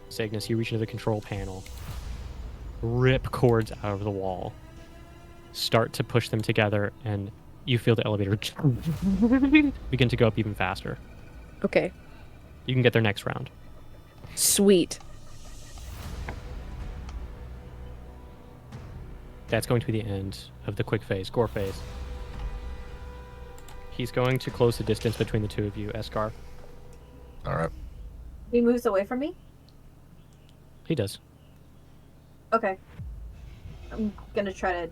Cygnus, you reach into the control panel, rip cords out of the wall, start to push them together, and you feel the elevator begin to go up even faster. Okay. You can get there next round. Sweet. That's going to be the end of the quick phase, Gore phase. He's going to close the distance between the two of you, Eskar. Alright. He moves away from me? He does. Okay. I'm gonna try to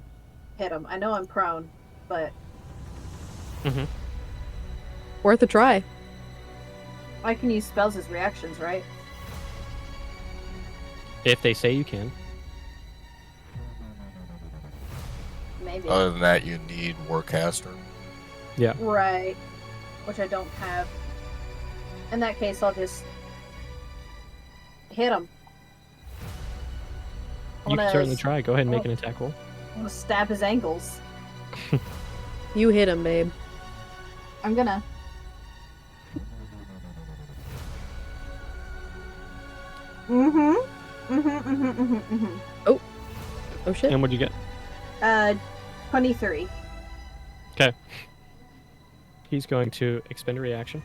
hit him. I know I'm prone, but Mm-hmm. Worth a try. I can use spells as reactions, right? If they say you can. Maybe. Other than that, you need Warcaster. Yeah. Right. Which I don't have. In that case, I'll just hit him. You can certainly try. Go ahead and make an attack roll. I'm gonna stab his ankles. You hit him, babe. I'm gonna. Oh. Oh shit. And what'd you get? 23. Okay. He's going to expend a reaction.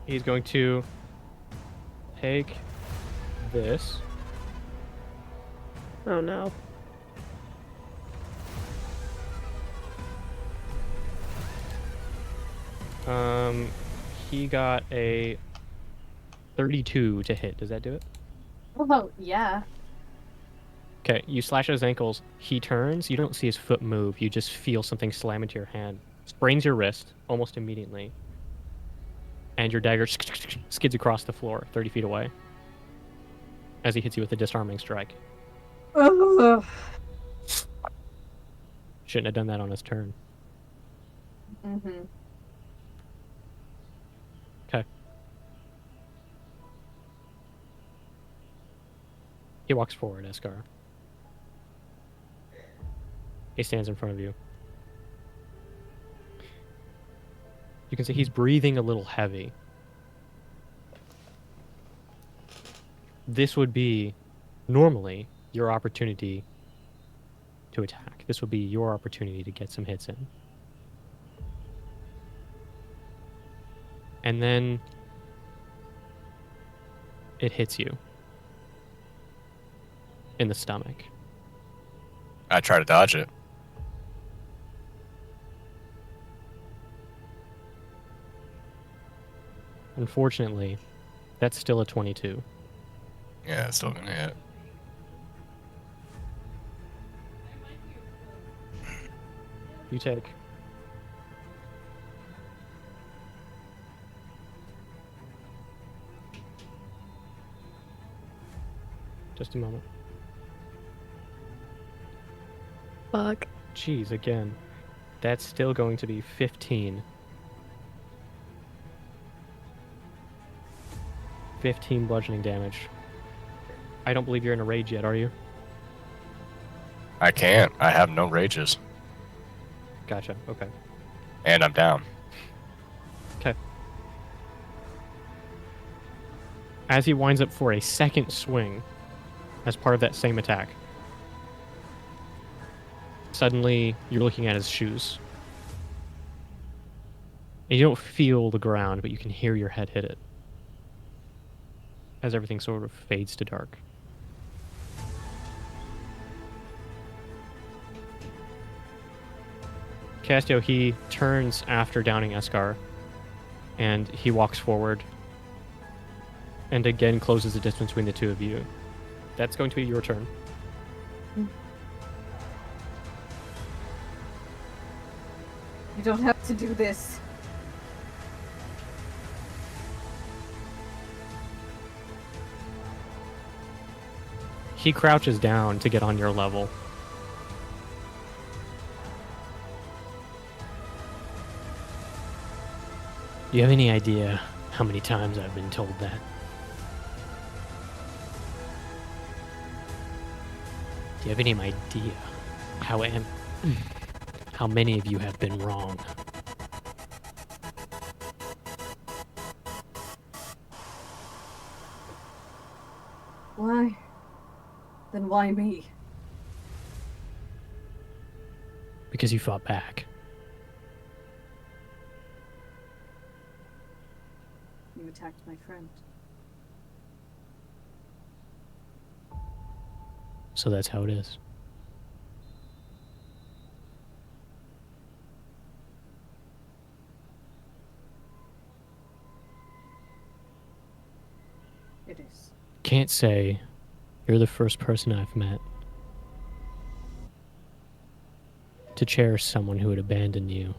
He's going to take this. Oh no. He got a 32 to hit. Does that do it? Oh, yeah. Okay, you slash at his ankles. He turns. You don't see his foot move. You just feel something slam into your hand. Sprains your wrist almost immediately. And your dagger skids across the floor 30 feet away as he hits you with a disarming strike. Ugh. Shouldn't have done that on his turn. Mm-hmm. Okay. He walks forward, Eskar. He stands in front of you. You can see he's breathing a little heavy. This would be, normally, your opportunity to attack. This would be your opportunity to get some hits in. And then it hits you in the stomach. I try to dodge it. Unfortunately, that's still a 22. Yeah, it's still gonna hit. You take just a moment. Fuck. Jeez, again. That's still going to be 15. 15 bludgeoning damage. I don't believe you're in a rage yet, are you? I can't. I have no rages. Gotcha, okay. And I'm down. Okay. As he winds up for a second swing, as part of that same attack, suddenly you're looking at his shoes. And you don't feel the ground, but you can hear your head hit it. As everything sort of fades to dark. Castio, he turns after downing Eskar, and he walks forward, and again closes the distance between the two of you. That's going to be your turn. You don't have to do this. He crouches down to get on your level. Do you have any idea how many times I've been told that? Do you have any idea how many of you have been wrong? Why? Then why me? Because you fought back. You attacked my friend. So that's how it is. can't say you're the first person I've met to cherish someone who would abandon you.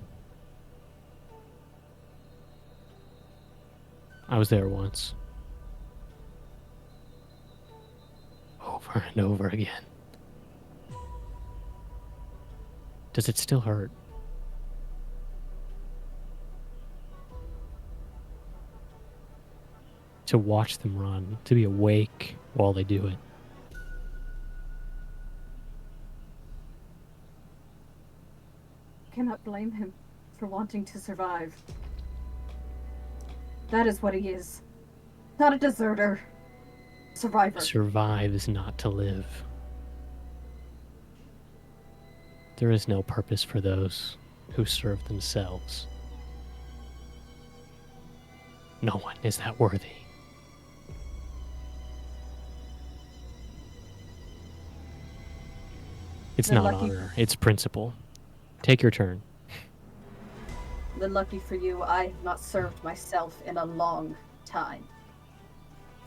I was there once. Over and over again. Does it still hurt? To watch them run, to be awake while they do it. Cannot blame him for wanting to survive. That is what he is. Not a deserter. Survivor. Survive is not to live. There is no purpose for those who serve themselves. No one is that worthy. It's Then not lucky- honor, it's principle. Take your turn. Then lucky for you, I have not served myself in a long time.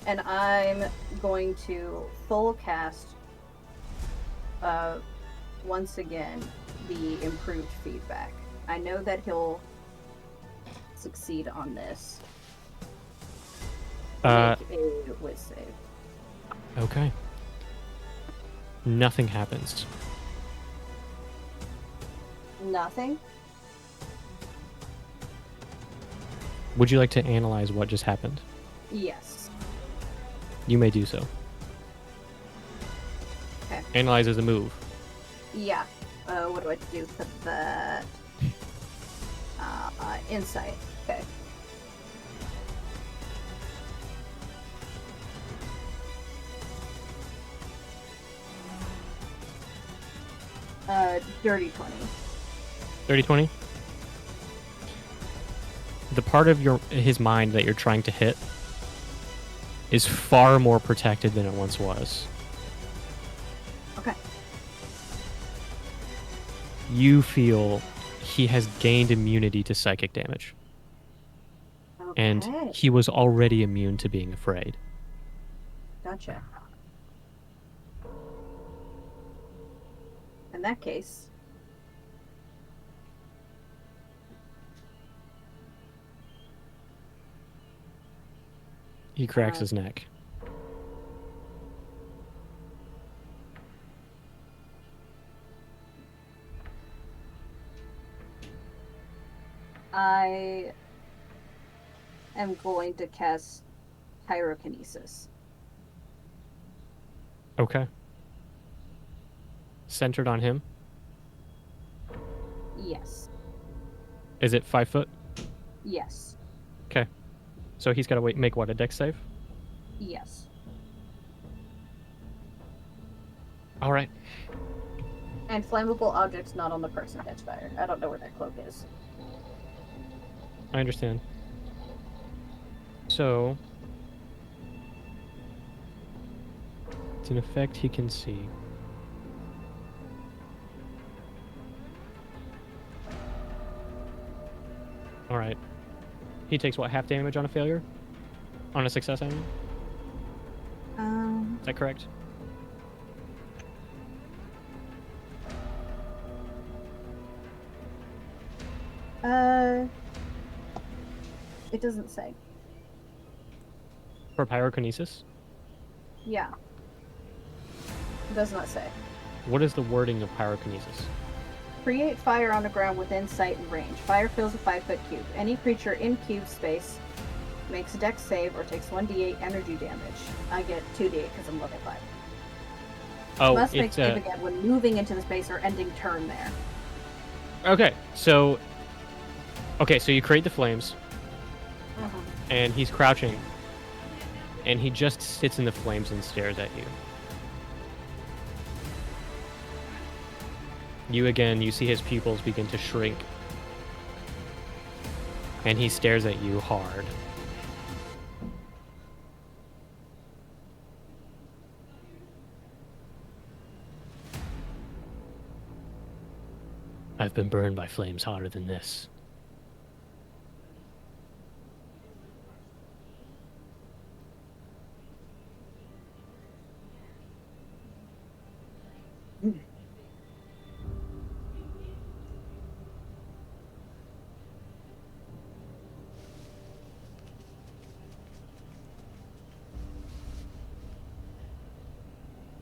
And I'm going to full cast, once again, the improved feedback. I know that he'll succeed on this. Make a whiz save. Okay. Nothing happens. Nothing? Would you like to analyze what just happened? Yes. You may do so. Okay. Analyze as a move. Yeah. What do I do for that? Insight. Okay. Dirty 20. 30-20? The part of his mind that you're trying to hit is far more protected than it once was. Okay. You feel he has gained immunity to psychic damage. And Okay. he was already immune to being afraid. Gotcha. In that case, He cracks his neck. I am going to cast pyrokinesis. Okay. Centered on him. Yes. Is it 5 foot? Yes. Okay. So he's got to make what, a dex save? Yes. All right. And flammable objects not on the person catch fire. I don't know where that cloak is. I understand. So, it's an effect he can see. Alright. He takes what, half damage on a failure? On a success, I mean? Is that correct? It doesn't say. For pyrokinesis? Yeah. It does not say. What is the wording of pyrokinesis? Create fire on the ground within sight and range. Fire fills a 5-foot cube. Any creature in cube space makes a dex save or takes 1d8 energy damage. I get 2d8 because I'm level 5. Oh, Must make it's save again when moving into the space or ending turn there. Okay, so you create the flames, and he's crouching, and he just sits in the flames and stares at you. You see his pupils begin to shrink, and he stares at you hard. I've been burned by flames hotter than this.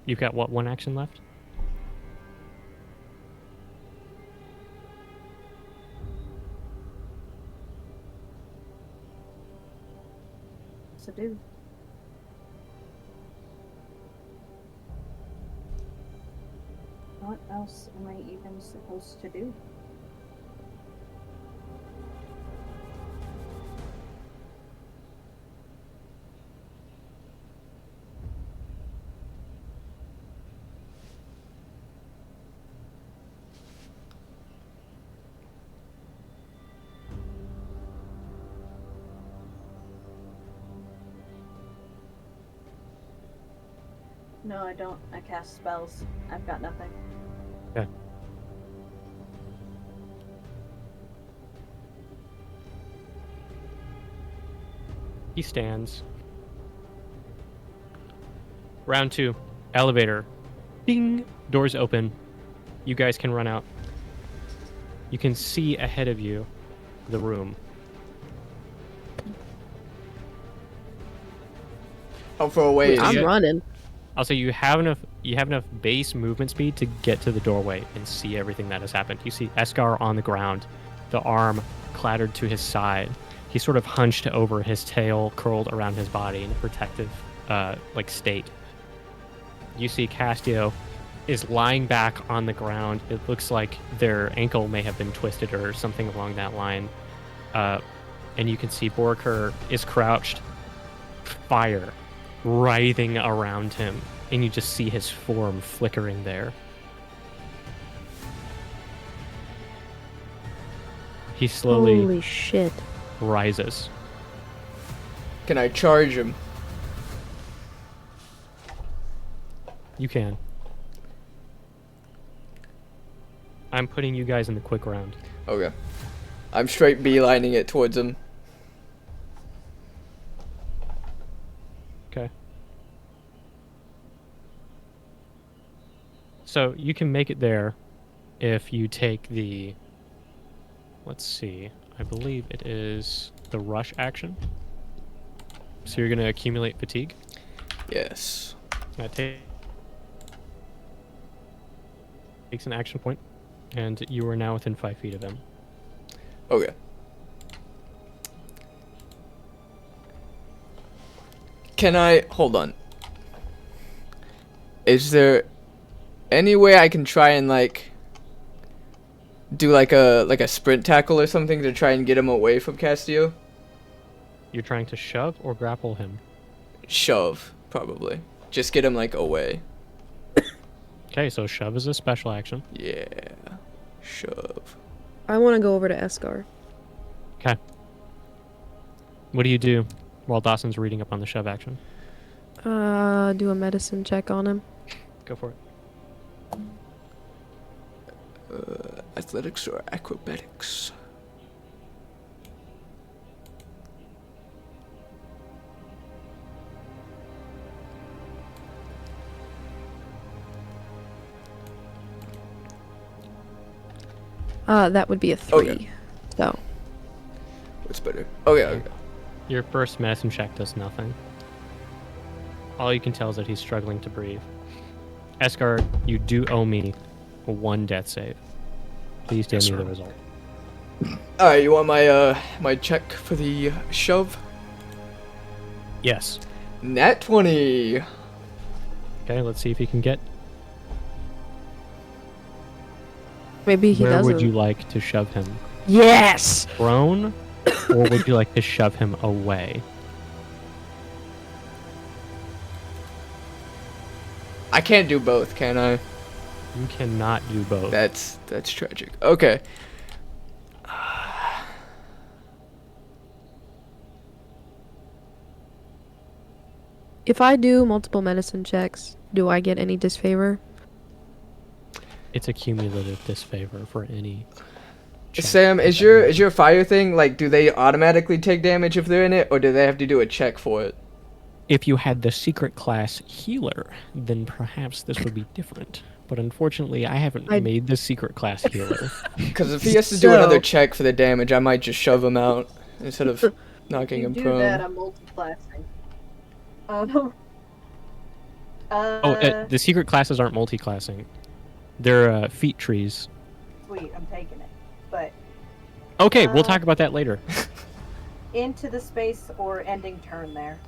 You've got what, one action left? To do. What else am I even supposed to do? No, I don't. I cast spells. I've got nothing. Okay. He stands. Round 2. Elevator. Ding! Doors open. You guys can run out. You can see ahead of you the room. How far away is I'm it? running. I'll say you have enough base movement speed to get to the doorway and see everything that has happened. You see Eskar on the ground, the arm clattered to his side. He's sort of hunched over, his tail curled around his body in a protective state. You see Castio is lying back on the ground. It looks like their ankle may have been twisted or something along that line. And you can see Borker is crouched, fire writhing around him, and you just see his form flickering there. He slowly Holy shit. rises. Can I charge him? You can. I'm putting you guys in the quick round. Okay. I'm straight beelining it towards him. Okay. So you can make it there if you take the, let's see, I believe it is the rush action. So you're going to accumulate fatigue. Yes. That takes an action point, and you are now within 5 feet of him. Okay. Can I hold on? Is there any way I can try and do like a sprint tackle or something to try and get him away from Castillo? You're trying to shove or grapple him? Shove, probably. Just get him away. Okay, so shove is a special action. Yeah. Shove. I want to go over to Eskar. Okay. What do you do while Dawson's reading up on the shove action? Do a medicine check on him. Go for it. Athletics or acrobatics? That would be a 3. Okay. So. What's better? Okay. Your first medicine check does nothing. All you can tell is that he's struggling to breathe. Eskar, you do owe me 1 death save. Please tell me the result. Alright, you want my check for the shove? Yes. Nat 20. Okay, let's see if he can get. Maybe he Where doesn't. would you like to shove him? Yes! Prone? Or would you like to shove him away? I can't do both, can I? You cannot do both. That's tragic. Okay. If I do multiple medicine checks, do I get any disfavor? It's a cumulative disfavor for any. check. Sam, is your fire thing do they automatically take damage if they're in it, or do they have to do a check for it? If you had the secret class healer, then perhaps this would be different. but unfortunately, I haven't made the secret class healer. Because if he has to do another check for the damage, I might just shove him out instead of knocking him do prone. that, I'm multi-classing. The secret classes aren't multi-classing. They're feat trees. Sweet, I'm taking it. But okay, we'll talk about that later. Into the space or ending turn there.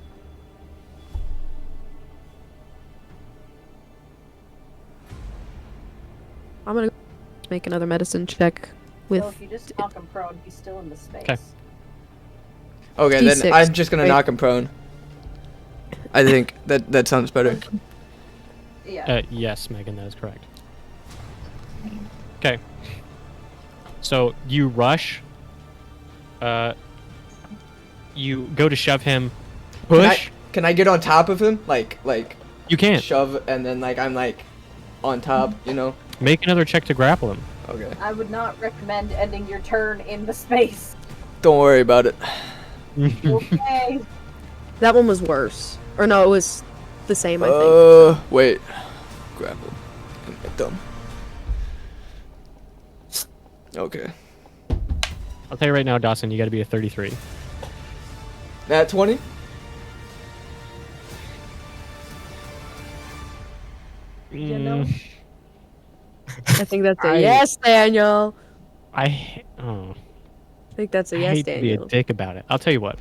I'm gonna make another medicine check with. Well, if you just knock him prone, he's still in the space. Okay, D6, then I'm just gonna right? knock him prone. I think that sounds better. Yeah. Yes, Megan, that is correct. Okay. So you rush. You go to shove him. Push. Can I get on top of him? Like you can't shove and then I'm on top, you know? Make another check to grapple him. Okay. I would not recommend ending your turn in the space. Don't worry about it. Okay. That one was worse. Or no, it was the same, I think. Wait. Grapple. My thumb. Okay. I'll tell you right now, Dawson, you gotta be a 33. Nat 20? know? I think that's a yes, Daniel. I think that's a I yes, hate Daniel. to be a dick about it. I'll tell you what.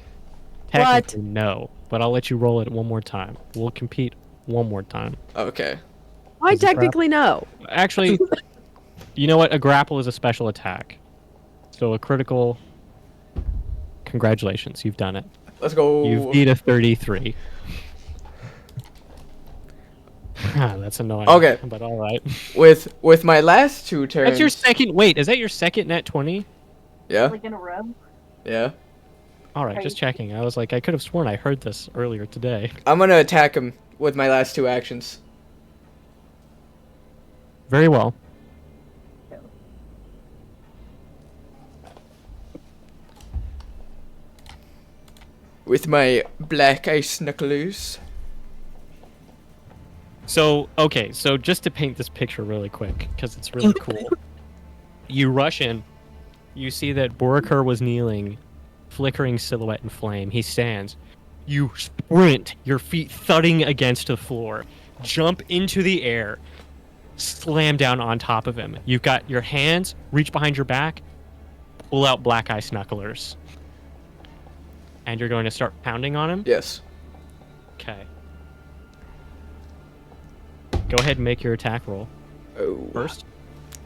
Technically, no. But I'll let you roll it one more time. We'll compete one more time. Okay. Why technically no? Actually, you know what? A grapple is a special attack. So a critical... Congratulations, you've done it. Let's go. You've beat a 33. That's annoying. Okay. But alright. With my last two turns... That's your second... Wait, is that your second net 20? Yeah. Like in a row? Yeah. Alright, just checking. I was like, I could have sworn I heard this earlier today. I'm gonna attack him with my last two actions. Very well. With my black ice knuckles. So, okay, so just to paint this picture really quick, because it's really cool. You rush in, you see that Borokur was kneeling, flickering silhouette in flame. He stands. You sprint, your feet thudding against the floor, jump into the air, slam down on top of him. You've got your hands, reach behind your back, pull out black ice knucklers. And you're going to start pounding on him? Yes. Okay. Go ahead and make your attack roll. Oh. First.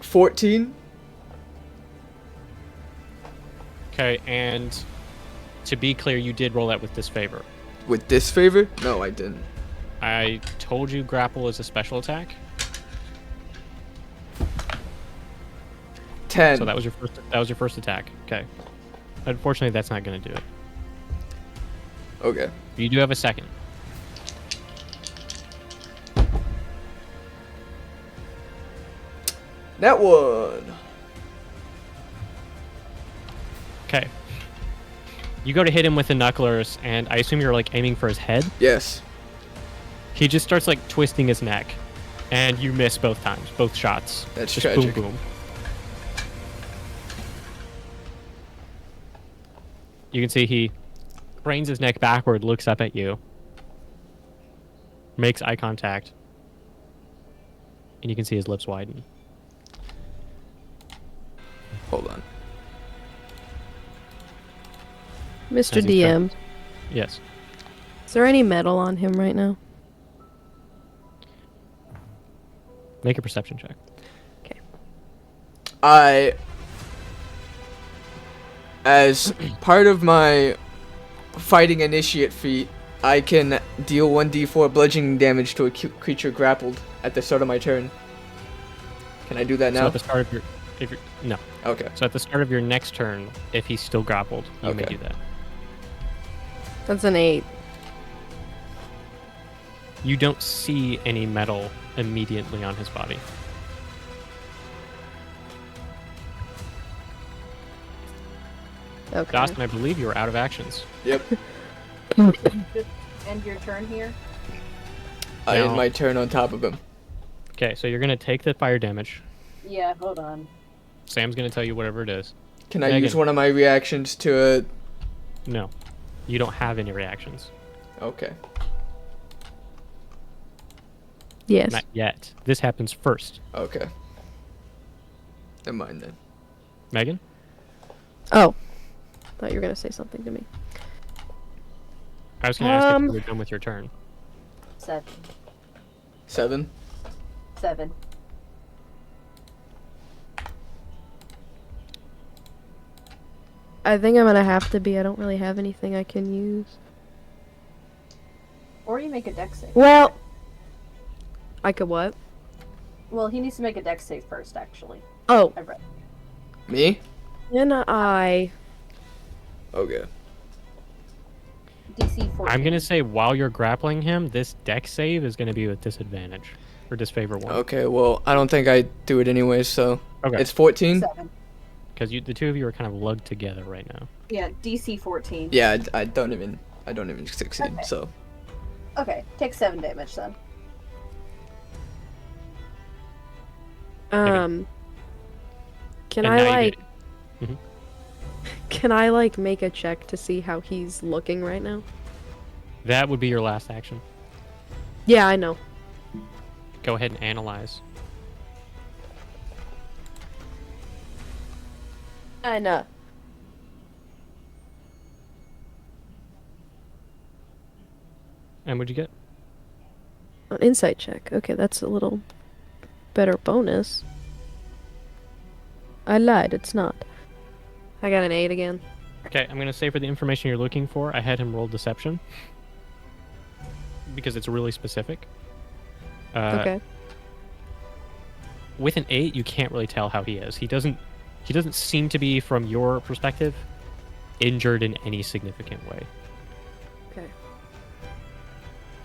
14. Okay, and to be clear, you did roll that with disfavor. With disfavor? No, I didn't. I told you grapple is a special attack. 10. So that was your first attack. Okay. Unfortunately, that's not going to do it. Okay. You do have a second. That one. Okay. You go to hit him with the knucklers, and I assume you're like aiming for his head? Yes. He just starts like twisting his neck, and you miss both times, both shots. That's just tragic. Boom, boom. You can see he cranes his neck backward, looks up at you, makes eye contact, and you can see his lips widen. Hold on. Mr. As he DM, Yes. is there any metal on him right now? Make a perception check. As part of my fighting initiate feat, I can deal 1d4 bludgeoning damage to a creature grappled at the start of my turn. Can I do that now? So at the start of your... No. Okay. So at the start of your next turn, if he's still grappled, you may Okay. do that. That's an 8. You don't see any metal immediately on his body. Okay. Dawson, I believe you were out of actions. Yep. Just end your turn here. I end No. my turn on top of him. Okay, so you're gonna take the fire damage. Yeah, hold on. Sam's gonna tell you whatever it is. Can I Megan. use one of my reactions to No, you don't have any reactions. Okay. Yes. Not yet. This happens first. Okay. Never mind then. Megan? Oh. Thought you were gonna say something to me. I was gonna ask if you were done with your turn. 7. 7? 7. I think I'm gonna have to be. I don't really have anything I can use. Or you make a dex save. Well, I could what? Well, he needs to make a dex save first, actually. Oh. I've read. Me? Then I. Okay. DC 14. I'm gonna say while you're grappling him, this deck save is gonna be with disadvantage. Or disfavor 1. Okay, well, I don't think I do it anyway, so... Okay. It's 14? 7. Because the two of you are kind of lugged together right now. Yeah, DC 14. Yeah, I don't even succeed, Okay. so... Okay, take 7 damage then. Can And I now you like? get- Mhm. Can I like make a check to see how he's looking right now? That would be your last action. Yeah, I know. Go ahead and analyze. I know. And what'd you get? An insight check. Okay, that's a little better bonus. I lied. It's not. I got an 8 again. Okay, I'm gonna say for the information you're looking for, I had him roll deception. Because it's really specific. Okay. With an 8, you can't really tell how he is. He doesn't seem to be, from your perspective, injured in any significant way. Okay.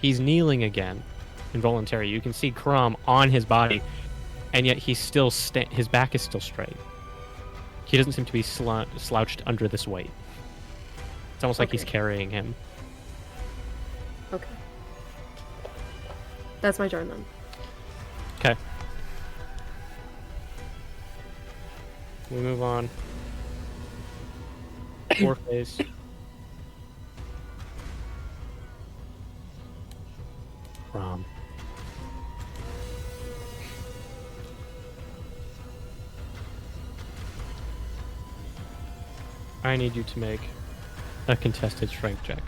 He's kneeling again, involuntary. You can see Crumb on his body, and yet he's still his back is still straight. He doesn't seem to be slouched under this weight. It's almost like he's carrying him. Okay. That's my turn then. Okay. We move on. Warface. Rom. I need you to make a contested strength check.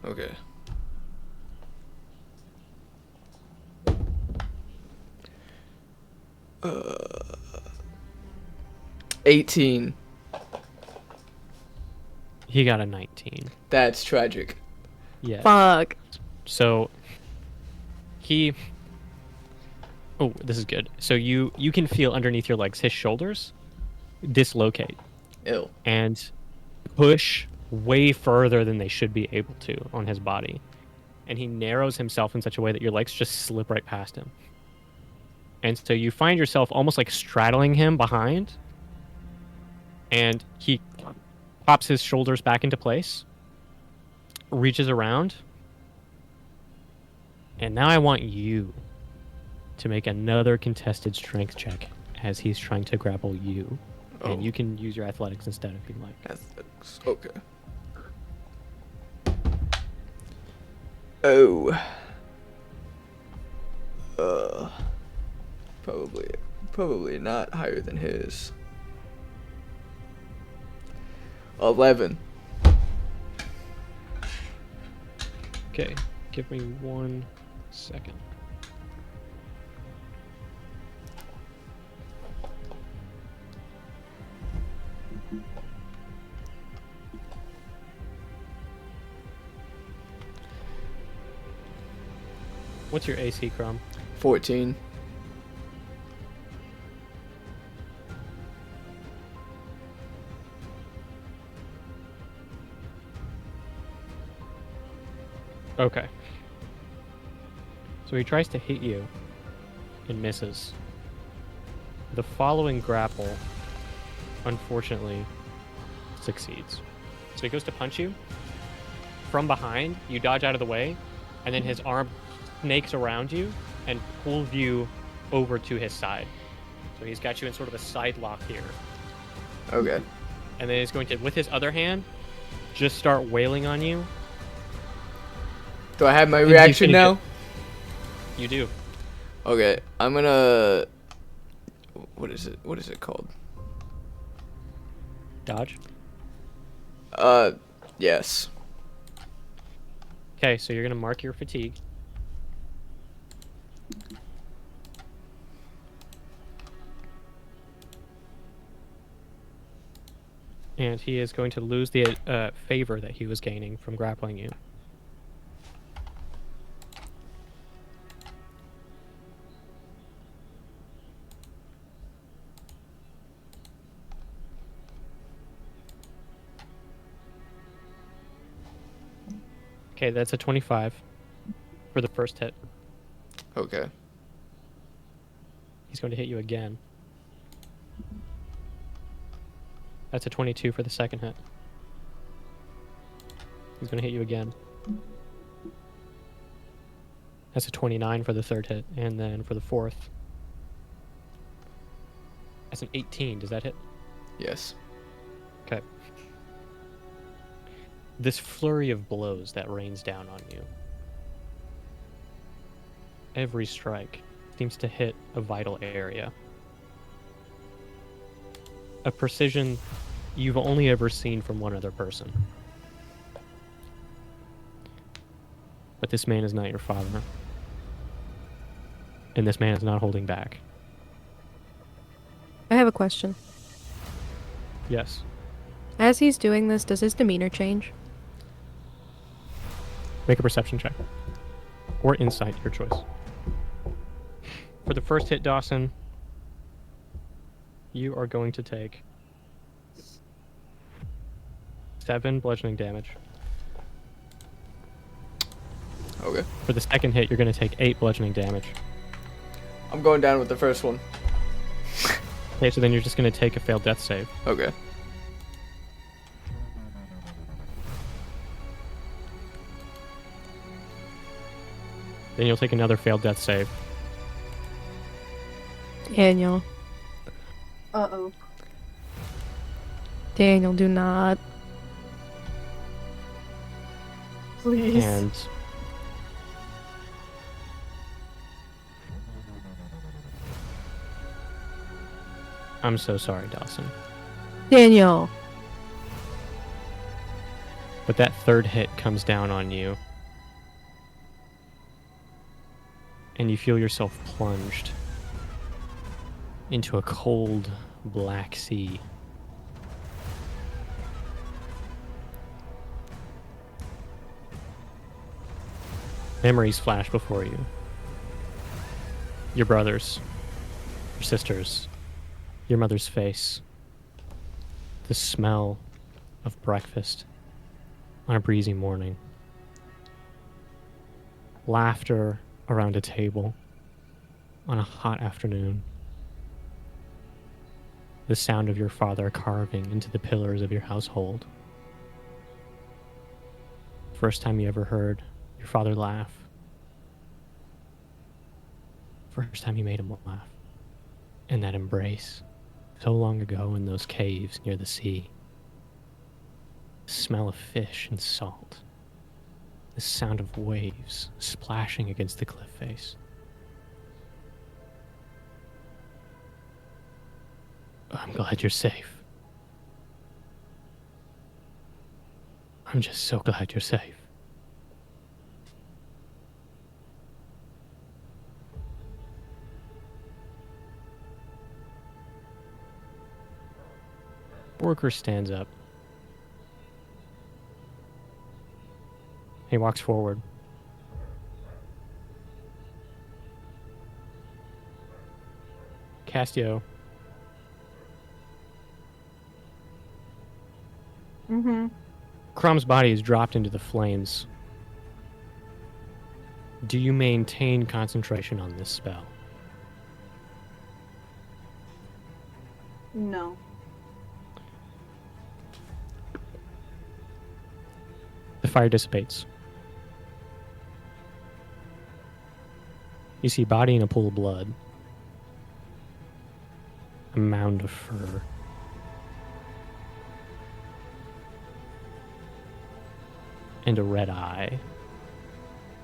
Okay. Uh, 18. He got a 19. That's tragic. Yeah. Fuck. So he. Oh, this is good. So you can feel underneath your legs his shoulders dislocate. Ill. And push way further than they should be able to on his body. And he narrows himself in such a way that your legs just slip right past him. And so you find yourself almost like straddling him behind. And he pops his shoulders back into place, reaches around. And now I want you to make another contested strength check as he's trying to grapple you. Oh. And you can use your athletics instead if you like. Athletics. Okay. Oh. Probably not higher than his. 11. Okay, give me 1 second. What's your AC, Crom? 14. Okay. So he tries to hit you and misses. The following grapple, unfortunately, succeeds. So he goes to punch you. From behind, you dodge out of the way, and then his arm snakes around you and pulls you over to his side. So he's got you in sort of a side lock here. Okay. And then he's going to, with his other hand, just start wailing on you. Do I have my And he's reaction gonna now? You do. Okay, I'm gonna... What is it? What is it called? Dodge? Yes. Okay, so you're going to mark your fatigue. And he is going to lose the favor that he was gaining from grappling you. Okay, that's a 25 for the first hit. Okay. He's going to hit you again. That's a 22 for the second hit. He's going to hit you again. That's a 29 for the third hit. And then for the fourth, that's an 18. Does that hit? Yes. Okay. This flurry of blows that rains down on you. Every strike seems to hit a vital area. A precision you've only ever seen from one other person. But this man is not your father. And this man is not holding back. I have a question. Yes. As he's doing this, does his demeanor change? Make a perception check. Or insight, your choice. For the first hit, Dawson, you are going to take 7 bludgeoning damage. Okay. For the second hit, you're going to take 8 bludgeoning damage. I'm going down with the first one. Okay, so then you're just going to take a failed death save. Okay. Then you'll take another failed death save. Daniel. Uh-oh. Daniel, do not. Please. And I'm so sorry, Dawson. Daniel. But that third hit comes down on you. And you feel yourself plunged into a cold, black sea. Memories flash before you. Your brothers, your sisters, your mother's face, the smell of breakfast on a breezy morning, laughter around a table on a hot afternoon, the sound of your father carving into the pillars of your household. First time you ever heard your father laugh. First time you made him laugh. In that embrace, so long ago in those caves near the sea. The smell of fish and salt. The sound of waves splashing against the cliff face. I'm glad you're safe. I'm just so glad you're safe. Worker stands up. He walks forward. Castio. Mm-hmm. Crumb's body is dropped into the flames. Do you maintain concentration on this spell? No. The fire dissipates. You see body in a pool of blood. A mound of fur. And a red eye.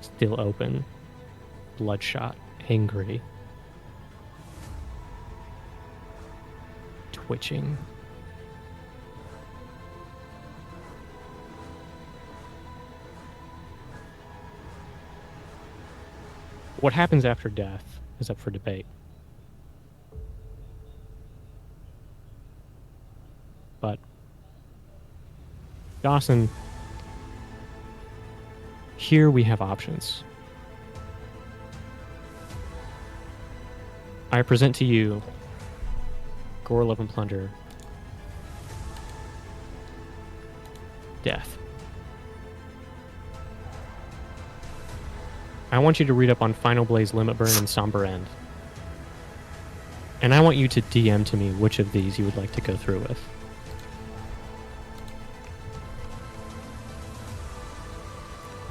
Still open. Bloodshot. Angry. Twitching. What happens after death is up for debate. But Dawson, here we have options. I present to you Gore, Love, and Plunder. Death. I want you to read up on Final Blaze, Limit Burn, and Somber End. And I want you to DM to me which of these you would like to go through with.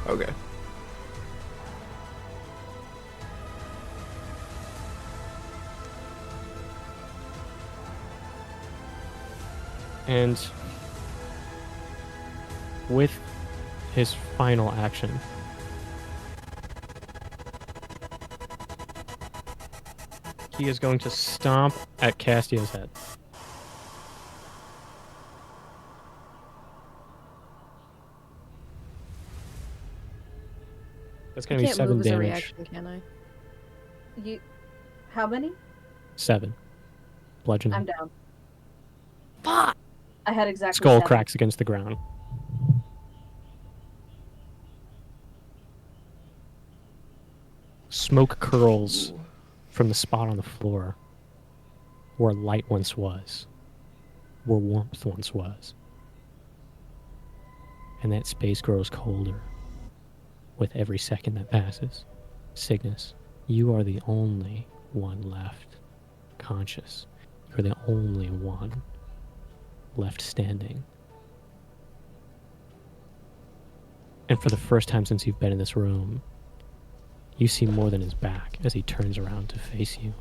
Okay. And with his final action, he is going to stomp at Castio's head. That's going to be Can't 7 move as a damage. reaction, can I? You, how many? 7. Bludgeoning. I'm down. Fuck! I had exactly Skull 7. cracks against the ground. Smoke curls from the spot on the floor where light once was, where warmth once was. And that space grows colder with every second that passes. Cygnus, you are the only one left conscious. You're the only one left standing. And for the first time since you've been in this room, you see more than his back as he turns around to face you.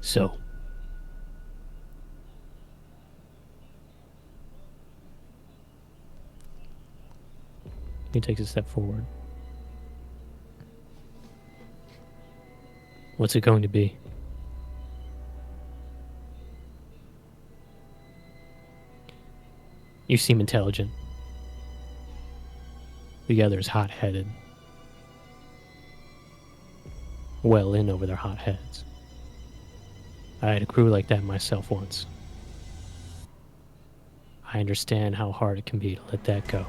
So, he takes a step forward. What's it going to be? You seem intelligent. The other's hot-headed. Well in over their hot heads. I had a crew like that myself once. I understand how hard it can be to let that go.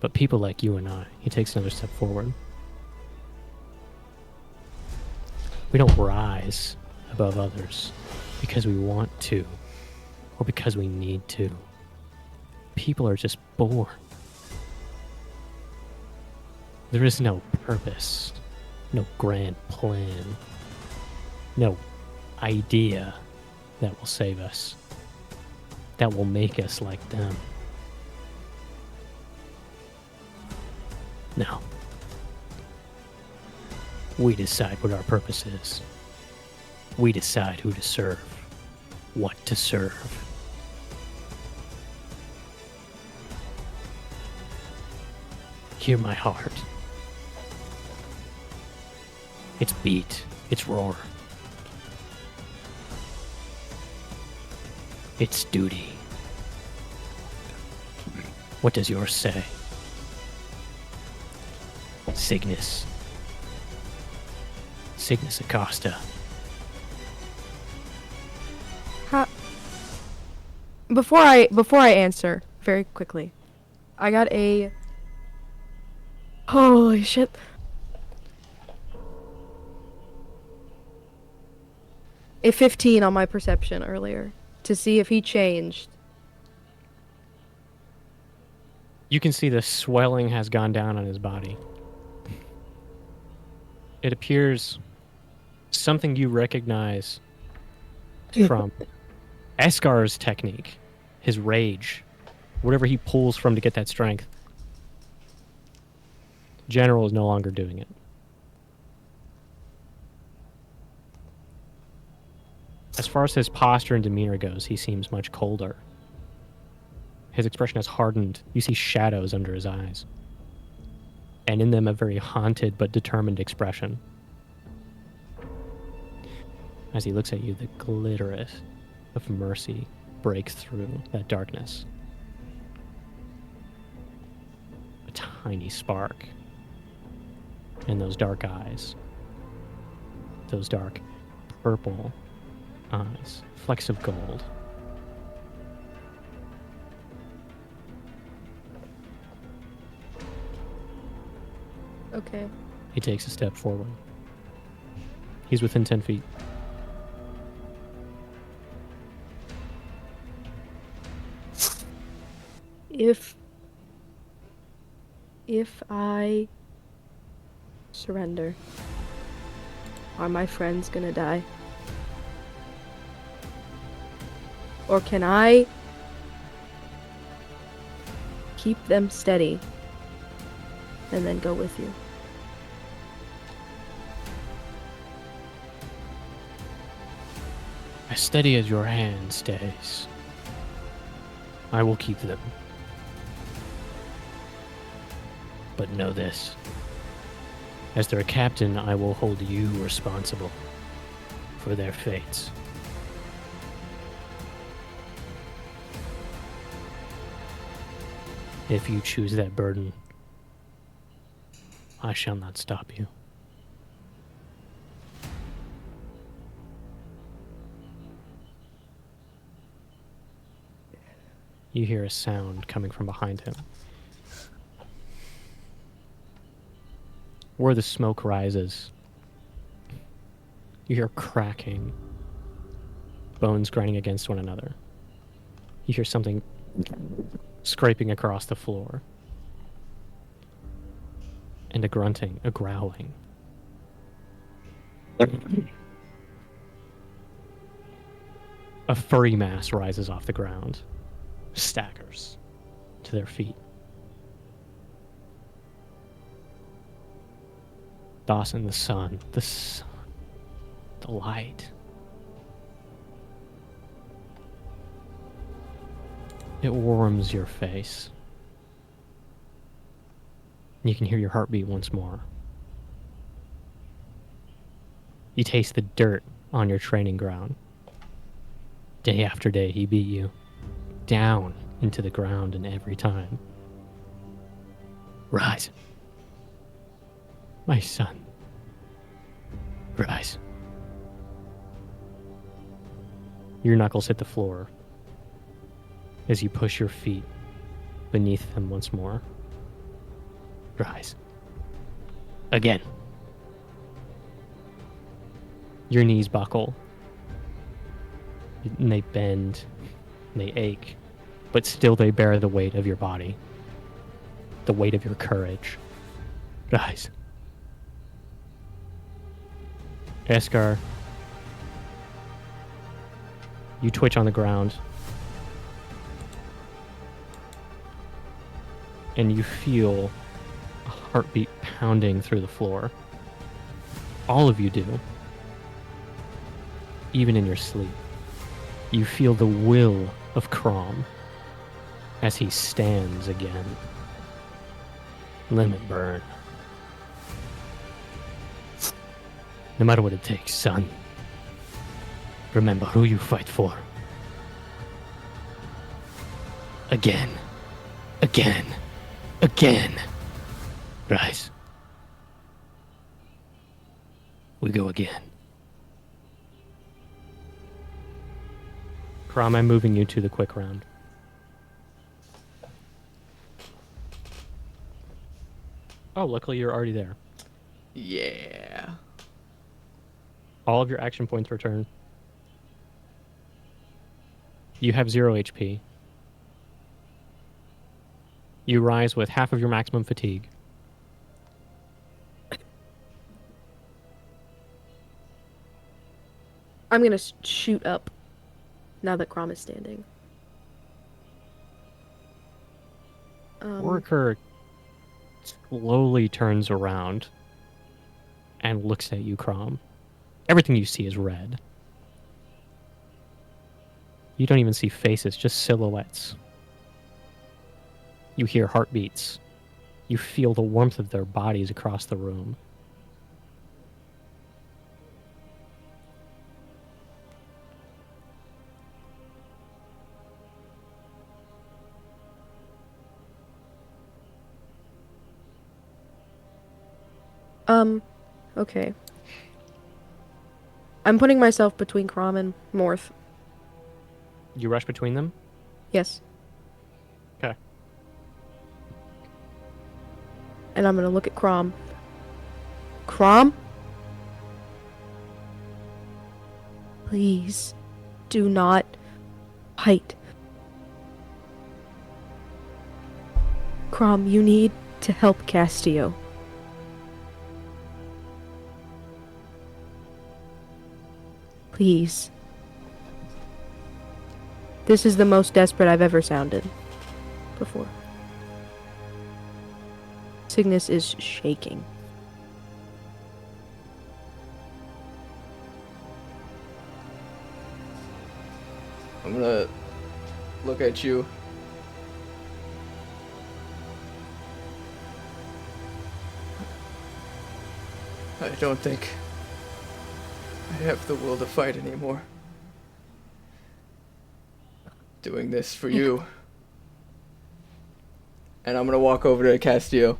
But people like you and I, he takes another step forward. We don't rise above others because we want to, or because we need to. People are just born. There is no purpose, no grand plan, no idea that will save us, that will make us like them. No. We decide what our purpose is. We decide who to serve, what to serve. Hear my heart. Its beat, its roar. Its duty. What does yours say? Cygnus. Cygnus Acosta. Before I answer, very quickly, I got a holy shit. A 15 on my perception earlier to see if he changed. You can see the swelling has gone down on his body. It appears something you recognize from Eskar's technique, his rage, whatever he pulls from to get that strength, General is no longer doing it. As far as his posture and demeanor goes, he seems much colder. His expression has hardened. You see shadows under his eyes. And in them a very haunted but determined expression. As he looks at you, the glitter of mercy breaks through that darkness. A tiny spark in those dark eyes. Those dark purple eyes. Flecks of gold. Okay. He takes a step forward. He's within 10 feet. If I surrender, are my friends gonna die? Or can I keep them steady and then go with you? As steady as your hand stays, I will keep them. But know this. As their captain, I will hold you responsible for their fates. If you choose that burden, I shall not stop you. You hear a sound coming from behind him. Where the smoke rises, you hear cracking, bones grinding against one another. You hear something scraping across the floor. And a grunting, a growling. A furry mass rises off the ground, staggers to their feet. Dawson, the sun, the light. It warms your face. You can hear your heartbeat once more. You taste the dirt on your training ground. Day after day, he beat you down into the ground, and every time. Rise. My son. Rise. Your knuckles hit the floor as you push your feet beneath them once more. Rise. Again. Your knees buckle. And they bend. And they ache. But still they bear the weight of your body. The weight of your courage. Rise. Eskar, you twitch on the ground. And you feel a heartbeat pounding through the floor. All of you do. Even in your sleep. You feel the will of Crom as he stands again. Let it burn. No matter what it takes, son. Remember who you fight for. Again. Again. Again. Rise. We go again. Crom, I'm moving you to the quick round. Oh, luckily you're already there. Yeah. All of your action points return. You have 0 HP. You rise with half of your maximum fatigue. I'm gonna shoot up. now that Crom is standing. Worker slowly turns around and looks at you, Crom. Everything you see is red. You don't even see faces, just silhouettes. You hear heartbeats. You feel the warmth of their bodies across the room. Okay. I'm putting myself between Crom and Morth. You rush between them? Yes. Okay. And I'm gonna look at Crom. Crom? Please, do not fight. Crom, you need to help Castio. Please. This is the most desperate I've ever sounded before. Cygnus is shaking. I'm gonna look at you. I don't think I have the will to fight anymore. Doing this for you. And I'm gonna walk over to Castillo.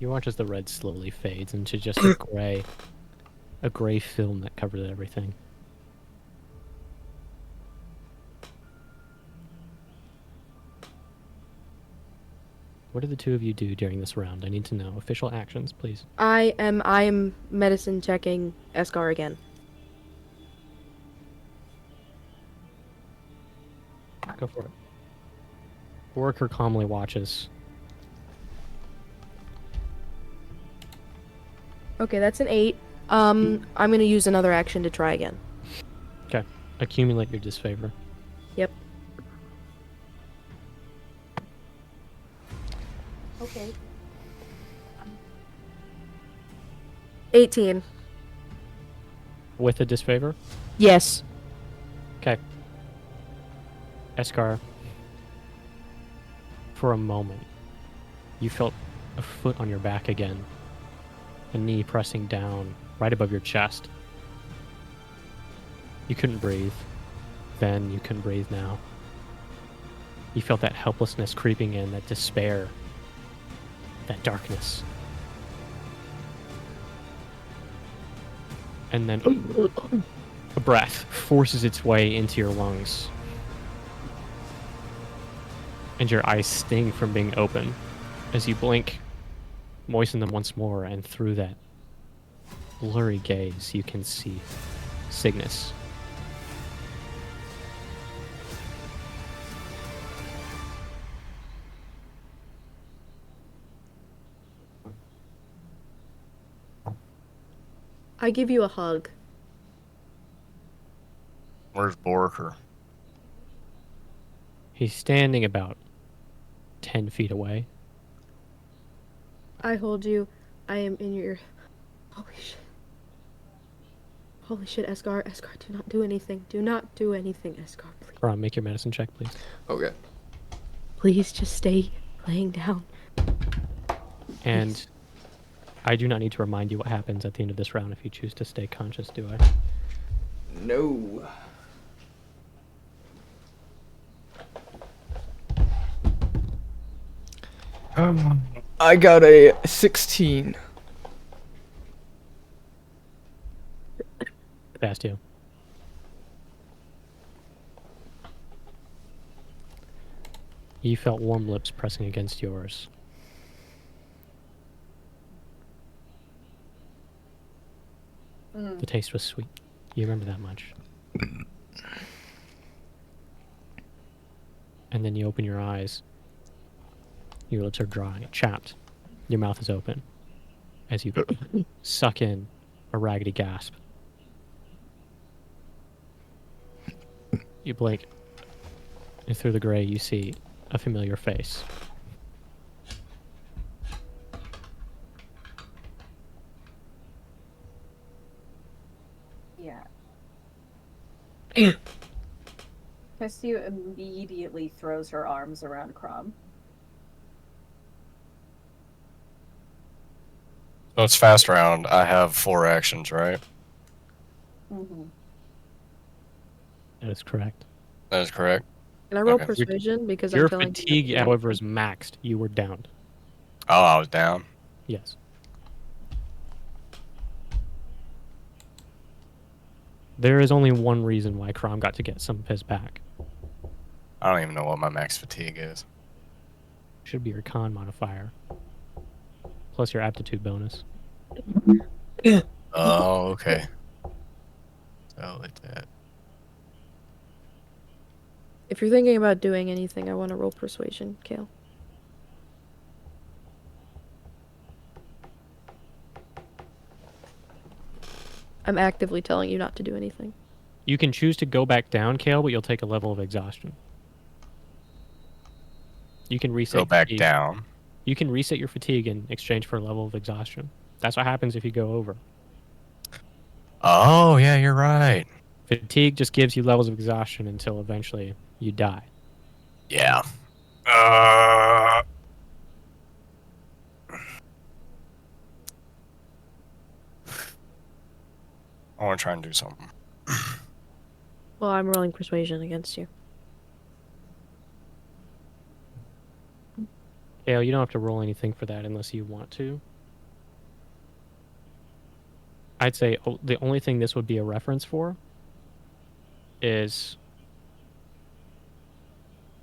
You watch as the red slowly fades into just a gray film that covers everything. What did the two of you do during this round? I need to know. Official actions, please. I am medicine checking Escar again. Go for it. Worker calmly watches. Okay, that's an 8. I'm gonna use another action to try again. Okay. Accumulate your disfavor. Yep. Okay. 18. With a disfavor? Yes. Okay. Escar, for a moment, you felt a foot on your back again, a knee pressing down right above your chest. You couldn't breathe. Then you couldn't breathe now. You felt that helplessness creeping in, that despair, that darkness. And then a breath forces its way into your lungs. And your eyes sting from being open. As you blink, moisten them once more, and through that blurry gaze, you can see Cygnus. I give you a hug. Where's Borker? He's standing about 10 feet away. I hold you. I am in your... Holy shit. Holy shit, Escar. Escar, do not do anything. Do not do anything, Escar, please. Ron, make your medicine check, please. Okay. Please just stay laying down. And Please. I do not need to remind you what happens at the end of this round if you choose to stay conscious, do I? No. I got a 16. Bastio. You felt warm lips pressing against yours. The taste was sweet. You remember that much. And then you open your eyes. Your lips are dry, chapped. Your mouth is open. as you suck in a raggedy gasp. You blink, and through the gray, you see a familiar face. Yeah. Festia immediately throws her arms around Crom. So it's fast round. I have 4 actions, right? Mm-hmm. That is correct. That is correct. Can I roll Okay. persuasion because I'm Your telling you not to fatigue, do however, is anything? maxed. You were downed. Oh, I was down. Yes. There is only one reason why Crom got to get some of his back. I don't even know what my max fatigue is. Should be your con modifier. Plus your aptitude bonus. Oh, okay. So like that. If you're thinking about doing anything, I want to roll persuasion, Kale. I'm actively telling you not to do anything. You can choose to go back down, Kale, but you'll take a level of exhaustion. You can reset. Go back fatigue. down. You can reset your fatigue in exchange for a level of exhaustion. That's what happens if you go over. Oh, yeah, you're right. Fatigue just gives you levels of exhaustion until eventually you die. Yeah. I want to try and do something. Well, I'm rolling persuasion against you. Kale, you don't have to roll anything for that unless you want to. I'd say the only thing this would be a reference for is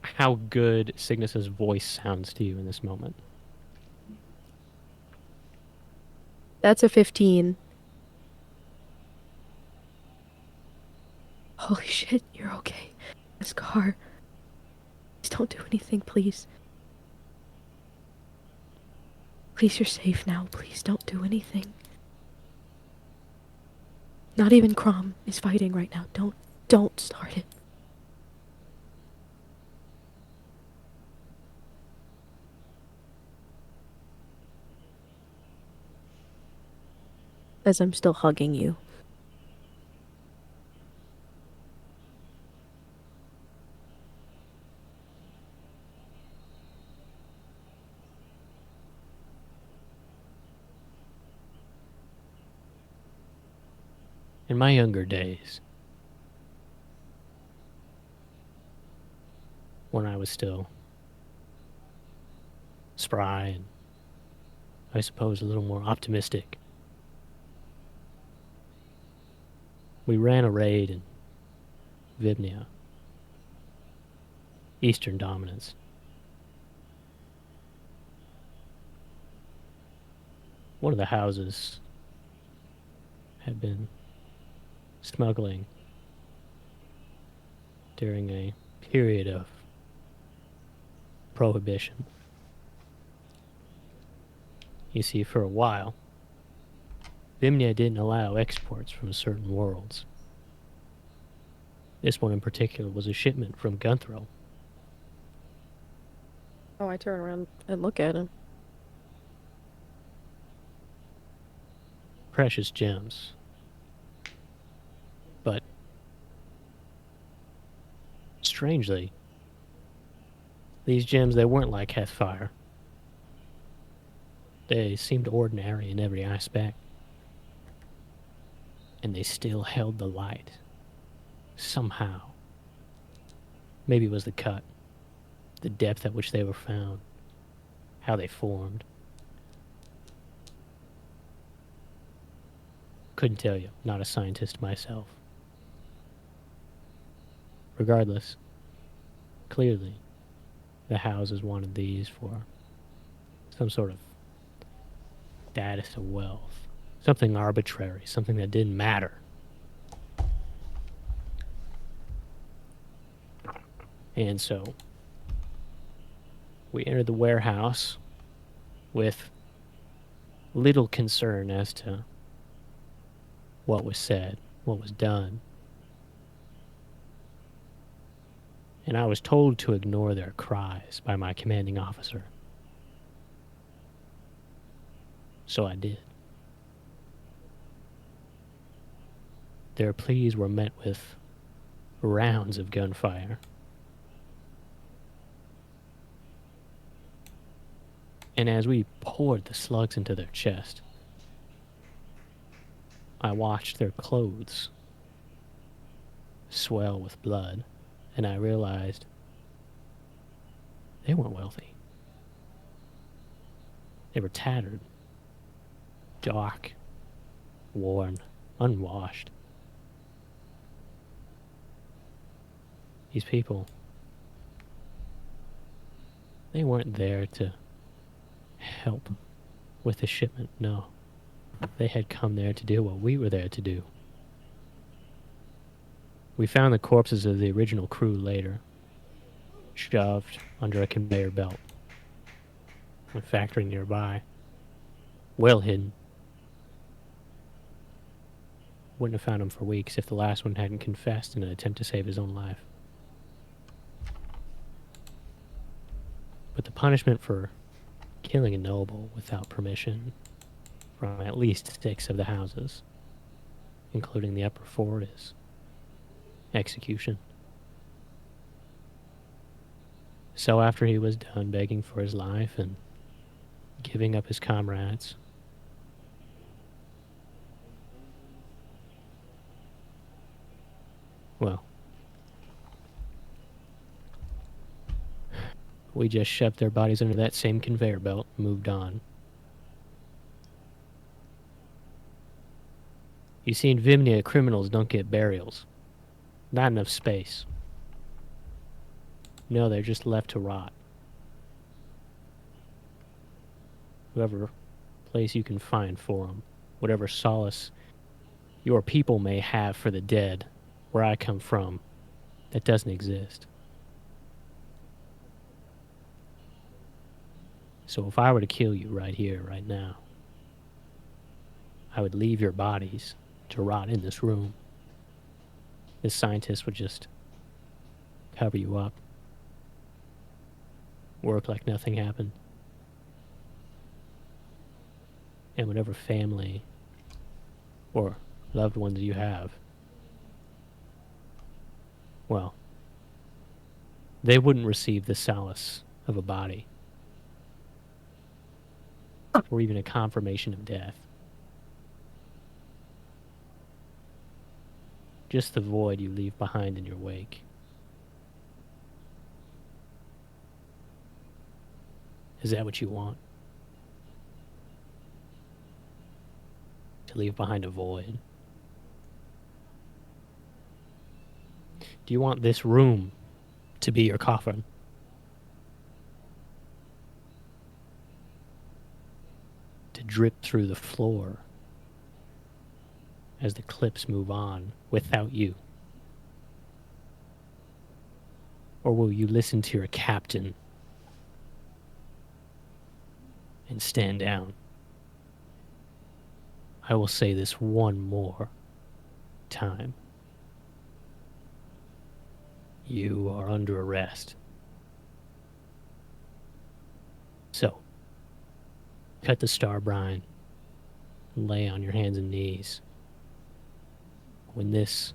how good Cygnus's voice sounds to you in this moment. That's a 15. Holy shit, you're okay. This car. Please don't do anything, please. Please, you're safe now. Please don't do anything. Not even Crom is fighting right now. Don't start it. As I'm still hugging you. In my younger days, when I was still spry and I suppose a little more optimistic, we ran a raid in Vibnia, Eastern Dominance. One of the houses had been smuggling during a period of prohibition. You see, for a while, Vimnia didn't allow exports from certain worlds. This one in particular was a shipment from Gunthro. Oh, I turn around and look at him. Precious gems. But strangely, these gems, they weren't like Hethfire. They seemed ordinary in every aspect. And they still held the light. Somehow. Maybe it was the cut, the depth at which they were found, how they formed. Couldn't tell you, not a scientist myself. Regardless, clearly, the houses wanted these for some sort of status of wealth. Something arbitrary, something that didn't matter. And so, we entered the warehouse with little concern as to what was said, what was done. And I was told to ignore their cries by my commanding officer. So I did. Their pleas were met with rounds of gunfire. And as we poured the slugs into their chest, I watched their clothes swell with blood, and I realized they weren't wealthy. They were tattered, dark, worn, unwashed. These people, they weren't there to help with the shipment, no. They had come there to do what we were there to do. We found the corpses of the original crew later, shoved under a conveyor belt. A factory nearby, well hidden. Wouldn't have found him for weeks if the last one hadn't confessed in an attempt to save his own life. But the punishment for killing a noble without permission from at least 6 of the houses, including the upper 4, is execution. So after he was done begging for his life and giving up his comrades, well, we just shoved their bodies under that same conveyor belt and moved on. You see, in Vimnia, criminals don't get burials. Not enough space. No, they're just left to rot. Whatever place you can find for them, whatever solace your people may have for the dead, where I come from, that doesn't exist. So if I were to kill you right here, right now, I would leave your bodies to rot in this room. This scientist would just cover you up, work like nothing happened. And whatever family or loved ones you have, well, they wouldn't receive the solace of a body or even a confirmation of death. Just the void you leave behind in your wake. Is that what you want? To leave behind a void? Do you want this room to be your coffin? To drip through the floor as the clips move on without you? Or will you listen to your captain and stand down? I will say this one more time. You are under arrest. So, cut the star brine and lay on your hands and knees. When this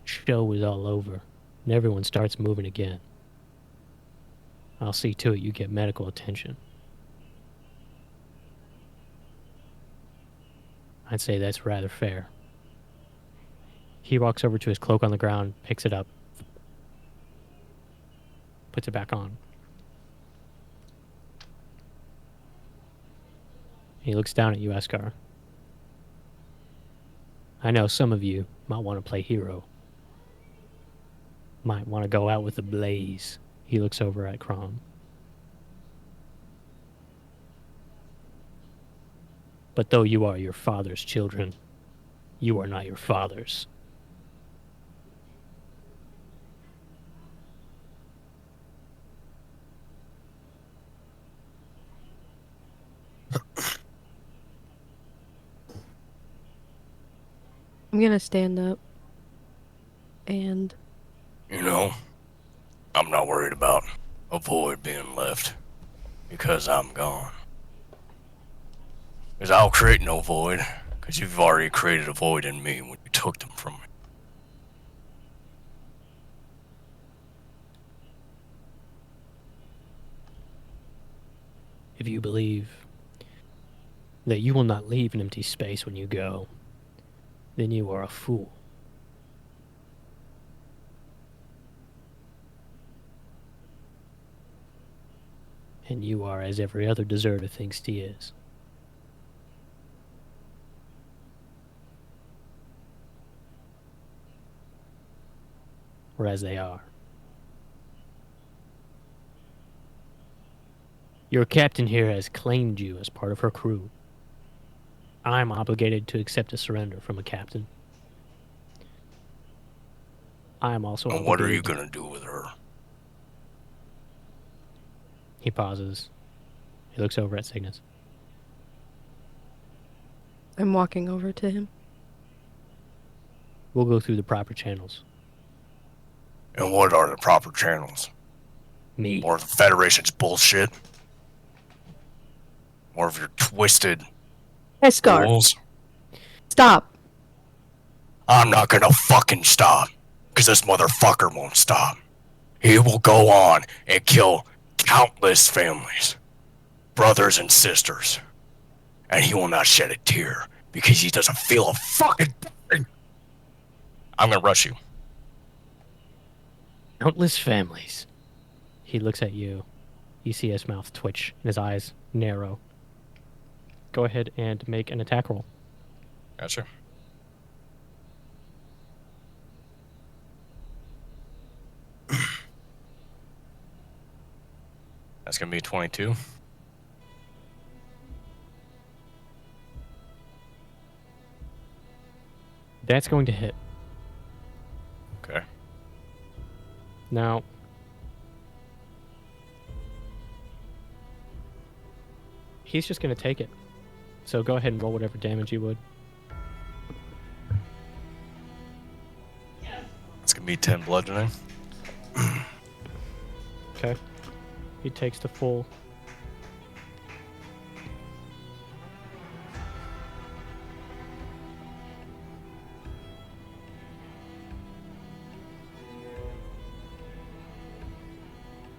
show is all over and everyone starts moving again, I'll see to it you get medical attention. I'd say that's rather fair. He walks over to his cloak on the ground, picks it up, puts it back on. He looks down at you, Eskar. I know some of you might want to play hero. Might want to go out with a blaze. He looks over at Crom. But though you are your father's children, you are not your father's. I'm gonna stand up. And You know, I'm not worried about a void being left because I'm gone. Because I'll create no void, because you've already created a void in me when you took them from me. If you believe that you will not leave an empty space when you go, then you are a fool. And you are as every other deserter thinks he is. Or as they are. Your captain here has claimed you as part of her crew. I'm obligated to accept a surrender from a captain. I am also And obligated... what are you gonna do with her? He pauses. He looks over at Cygnus. I'm walking over to him. We'll go through the proper channels. And what are the proper channels? Me. More of the Federation's bullshit? More of your twisted Escar. rules? Stop. I'm not gonna fucking stop. Because this motherfucker won't stop. He will go on and kill countless families, brothers and sisters. And he will not shed a tear because he doesn't feel a fucking thing. I'm gonna rush you. Countless families. He looks at you. You see his mouth twitch and his eyes narrow. Go ahead and make an attack roll. Gotcha. That's gonna be 22. That's going to hit. Okay. Now, he's just going to take it. So go ahead and roll whatever damage you would. It's gonna be 10 bludgeoning. Okay. He takes the full.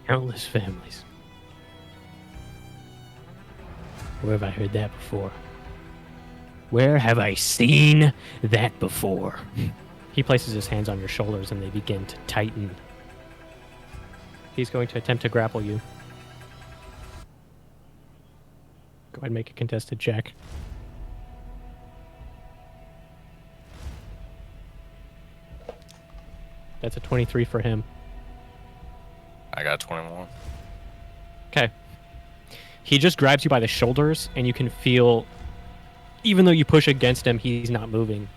Countless families. Where have I heard that before? Where have I seen that before? He places his hands on your shoulders and they begin to tighten. He's going to attempt to grapple you. Go ahead and make a contested check. That's a 23 for him. I got 21. Okay. He just grabs you by the shoulders, and you can feel, even though you push against him, he's not moving.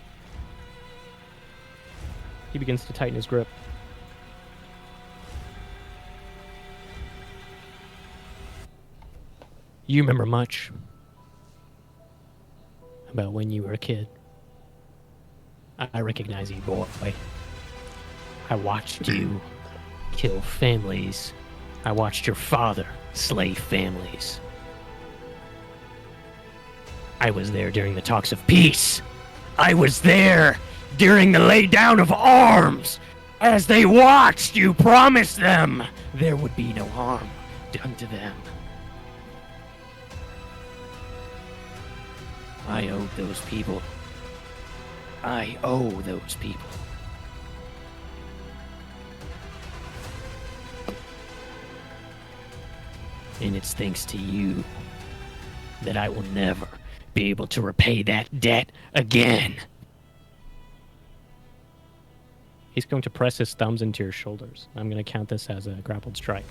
He begins to tighten his grip. You remember much about when you were a kid. I recognize you, boy. I watched you kill families. I watched your father slay families. I was there during the talks of peace. I was there during the lay down of arms. As they watched you promise them there would be no harm done to them. I owed those people. I owe those people. And it's thanks to you that I will never be able to repay that debt again. He's going to press his thumbs into your shoulders. I'm going to count this as a grappled strike.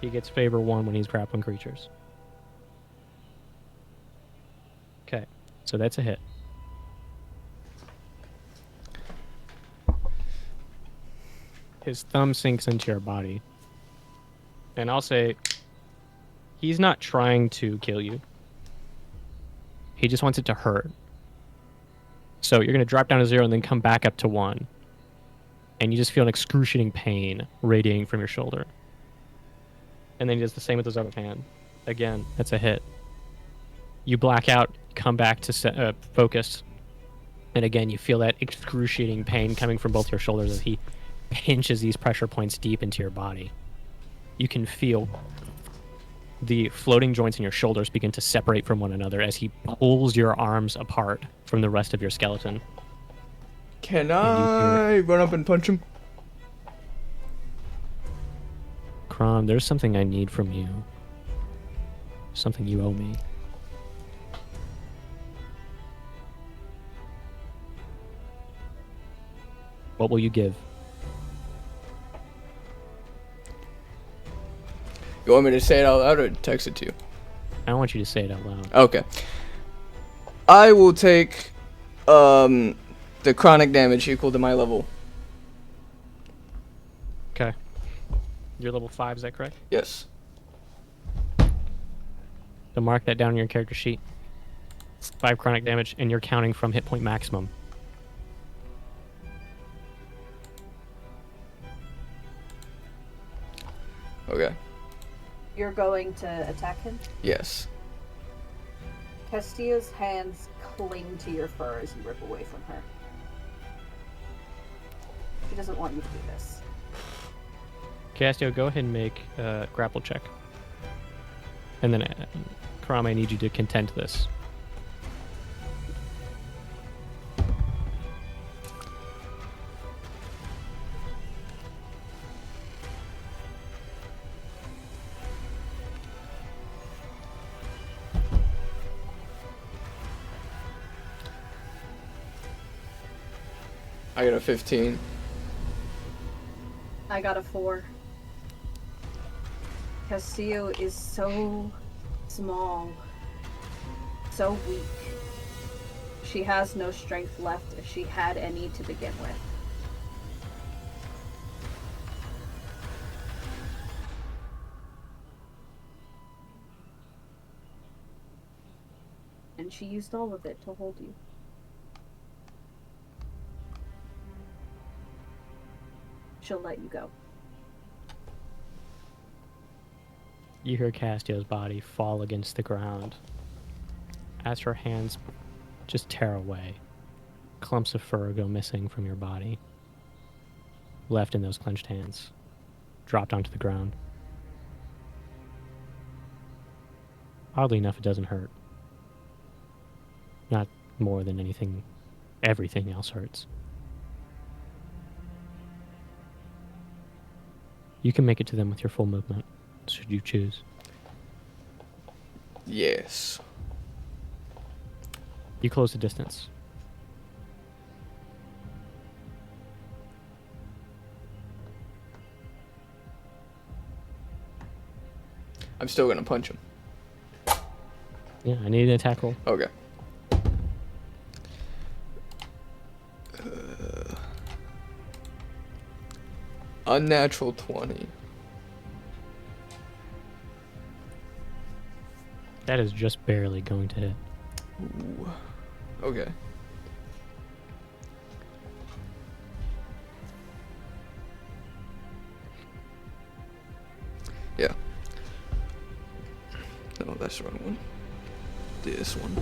He gets favor 1 when he's grappling creatures. Okay, so that's a hit. His thumb sinks into your body. And I'll say, he's not trying to kill you. He just wants it to hurt. So you're going to drop down to 0 and then come back up to 1. And you just feel an excruciating pain radiating from your shoulder. And then he does the same with his other hand. Again, that's a hit. You black out, come back to focus. And again, you feel that excruciating pain coming from both your shoulders as he pinches these pressure points deep into your body. You can feel the floating joints in your shoulders begin to separate from one another as he pulls your arms apart from the rest of your skeleton. Can I run up and punch him? Kron, there's something I need from you. Something you owe me. What will you give? You want me to say it out loud or text it to you? I want you to say it out loud. Okay. I will take the chronic damage equal to my level. Okay. You're level 5, is that correct? Yes. So mark that down on your character sheet. 5 chronic damage, and you're counting from hit point maximum. Okay. You're going to attack him? Yes. Castillo's hands cling to your fur as you rip away from her. She doesn't want you to do this. Castillo, go ahead and make a grapple check. And then, Karame, I need you to contend this. I got a 15. I got a 4. Castillo is so small, so weak. She has no strength left if she had any to begin with. And she used all of it to hold you. She'll let you go. You hear Castillo's body fall against the ground as her hands just tear away. Clumps of fur go missing from your body, left in those clenched hands, dropped onto the ground. Oddly enough, it doesn't hurt. Not more than anything, everything else hurts. You can make it to them with your full movement, should you choose. Yes. You close the distance. I'm still gonna punch him. Yeah, I need an attack roll. Okay. Unnatural 20. That is just barely going to hit. Ooh. Okay. Yeah. No, that's the wrong one. This one.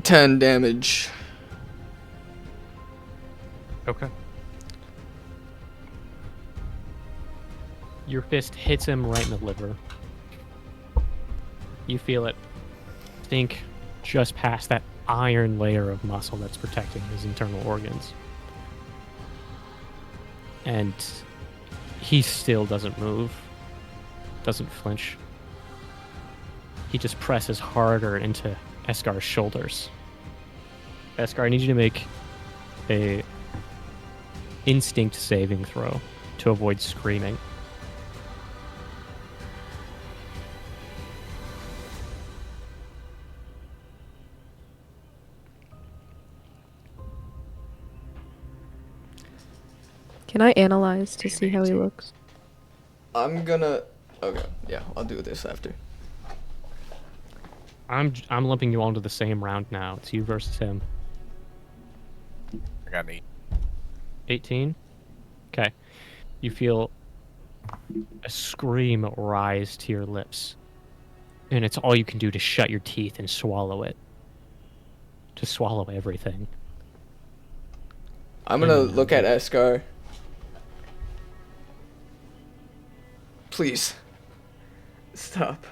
10 damage. Okay. Your fist hits him right in the liver. You feel it sink just past that iron layer of muscle that's protecting his internal organs. And he still doesn't move, doesn't flinch. He just presses harder into Escar's shoulders. Escar, I need you to make a instinct saving throw to avoid screaming. Can I analyze to see how he looks? I'm gonna... Okay, yeah, I'll do this after. I'm lumping you all into the same round now. It's you versus him. I got an 8. 18? Okay. You feel a scream rise to your lips. And it's all you can do to shut your teeth and swallow it. To swallow everything. I'm gonna look at Eskar. Please. Stop.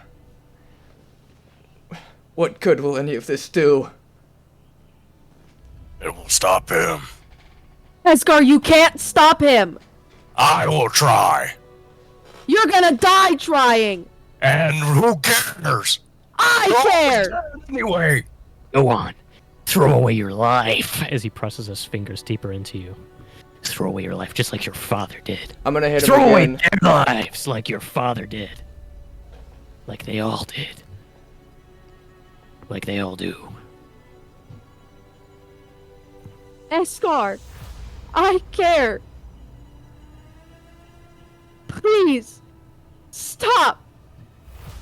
What good will any of this do? It will stop him. Eskar, you can't stop him! I will try. You're gonna die trying! And who cares? I care! Anyway. Go on. Throw away your life. As he presses his fingers deeper into you. Throw away your life just like your father did. I'm gonna hit him Throw away again. their lives like your father did. Like they all did. Like they all do. Eskar, I care. Please, stop.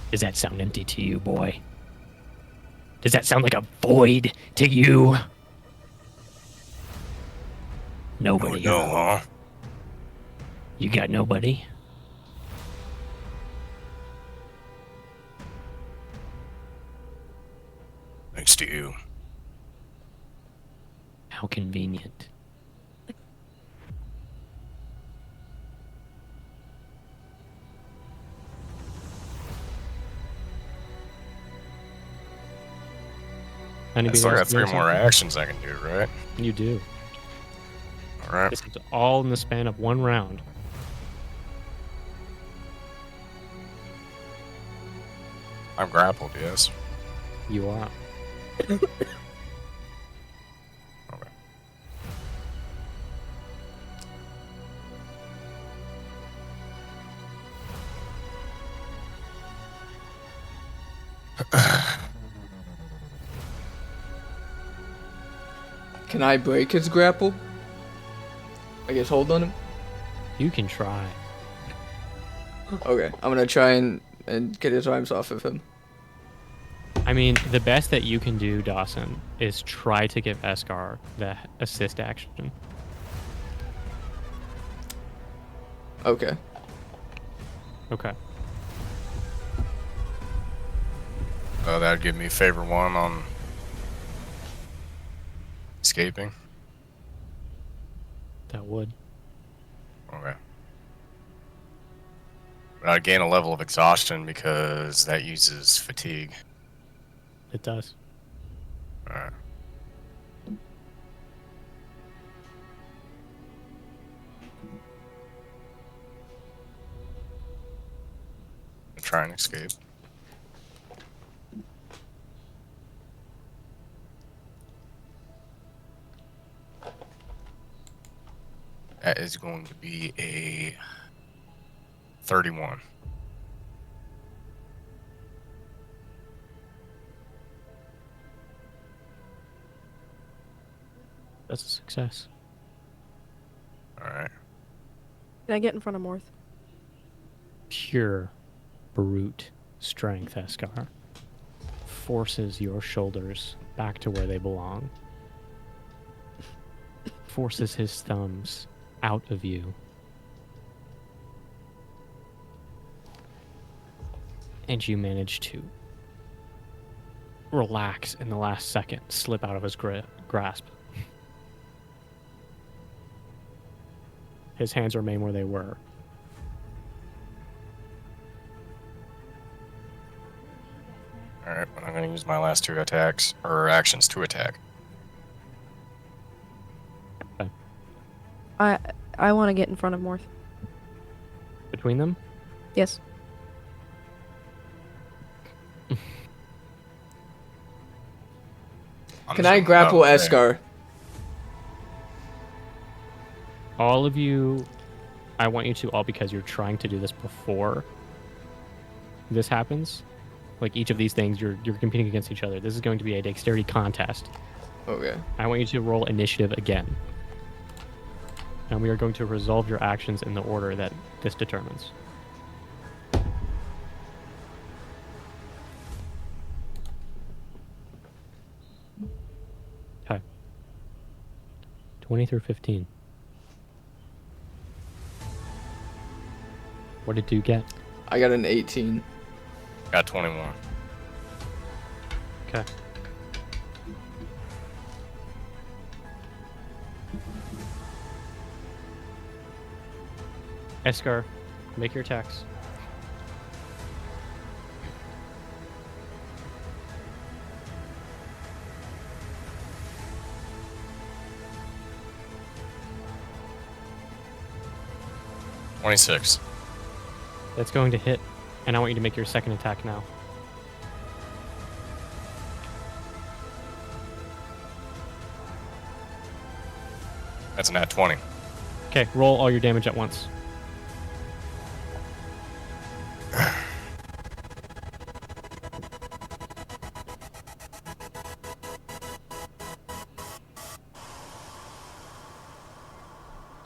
Does that sound empty to you, boy? Does that sound like a void to you? Nobody. No, huh? You got nobody? Thanks to you. How convenient. I Anybody still got else 3 doing more something? actions I can do, right? You do. Alright. This is all in the span of 1 round. I'm grappled, yes. You are. Okay. Can I break his grapple? I guess hold on him? You can try. Okay, I'm gonna try and get his arms off of him. I mean, the best that you can do, Dawson, is try to give Eskar the assist action. Okay. Okay. That'd give me favor 1 on escaping. That would. Okay. But I'd gain a level of exhaustion because that uses fatigue. It does. Alright. Try and escape. That is going to be a 31. That's a success. Alright. Can I get in front of Morth? Pure brute strength, Eskar, forces your shoulders back to where they belong. Forces his thumbs out of you. And you manage to relax in the last second, slip out of his grasp. His hands remain where they were. Alright, but I'm going to use my last 2 attacks, or actions to attack. Okay. I want to get in front of Morth. Between them? Yes. Can I grapple Eskar? All of you, I want you to all, because you're trying to do this before this happens. Like each of these things, you're competing against each other. This is going to be a dexterity contest. Okay. I want you to roll initiative again. And we are going to resolve your actions in the order that this determines. 20 through 15. What did you get? I got an 18. Got 21. Okay. Eskar, make your attacks. $26. That's going to hit, and I want you to make your second attack now. That's an at 20. Okay, roll all your damage at once.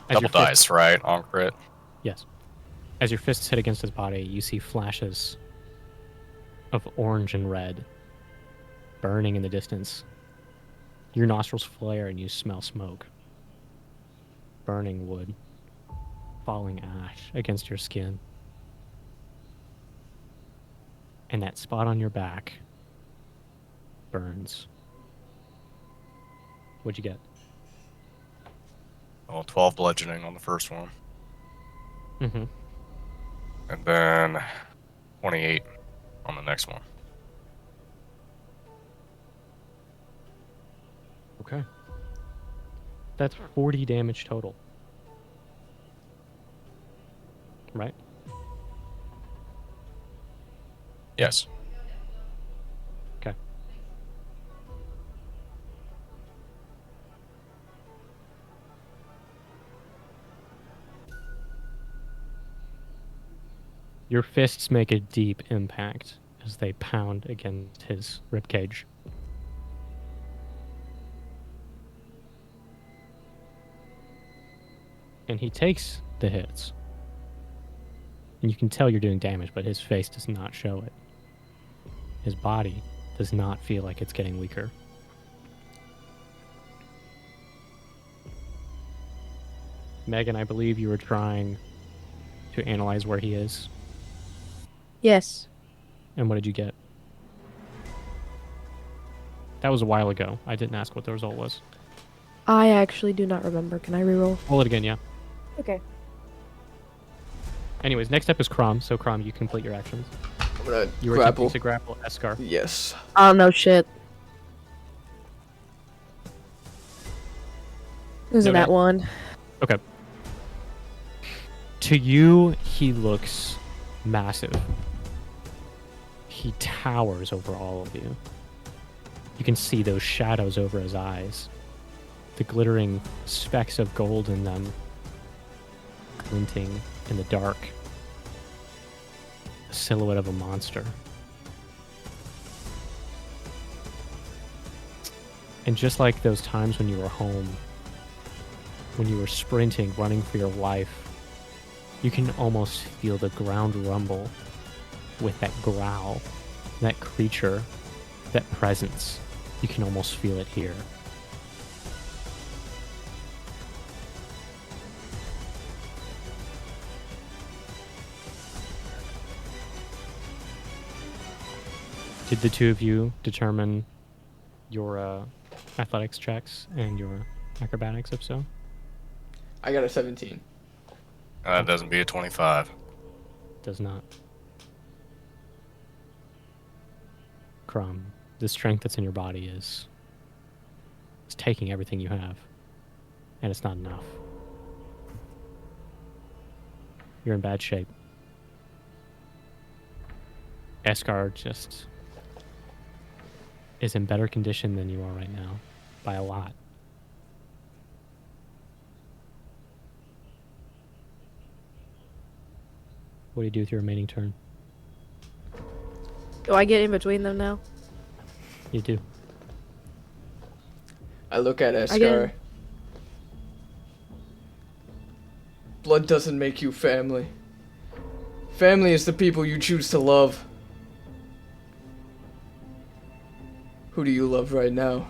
Double dice, right? On crit. Yes. As your fists hit against his body, you see flashes of orange and red burning in the distance. Your nostrils flare and you smell smoke. Burning wood. Falling ash against your skin. And that spot on your back burns. What'd you get? Well, 12 bludgeoning on the first one. Mm-hmm. And then 28 on the next one. Okay. That's 40 damage total. Right? Yes. Okay. Your fists make a deep impact as they pound against his ribcage. And he takes the hits. And you can tell you're doing damage, but his face does not show it. His body does not feel like it's getting weaker. Megan, I believe you were trying to analyze where he is. Yes. And what did you get? That was a while ago. I didn't ask what the result was. I actually do not remember. Can I reroll? Roll it again, yeah. Okay. Anyways, next up is Crom. So Crom, you complete your actions. I'm gonna You were grapple. attempting to grapple Eskar. Yes. Oh, no shit. Isn't No, that one? Okay. To you, he looks massive. He towers over all of you. You can see those shadows over his eyes. The glittering specks of gold in them glinting in the dark. The silhouette of a monster. And just like those times when you were home, when you were sprinting, running for your life, you can almost feel the ground rumble with that growl, that creature, that presence. You can almost feel it here. Did the two of you determine your athletics checks and your acrobatics, if so? I got a 17. That doesn't be a 25. Does not. Crom, the strength that's in your body is taking everything you have, and it's not enough. You're in bad shape. Eskar just is in better condition than you are right now, by a lot. What do you do with your remaining turn? Do I get in between them now? You do. I look at I Eskar. get- Blood doesn't make you family. Family is the people you choose to love. Who do you love right now?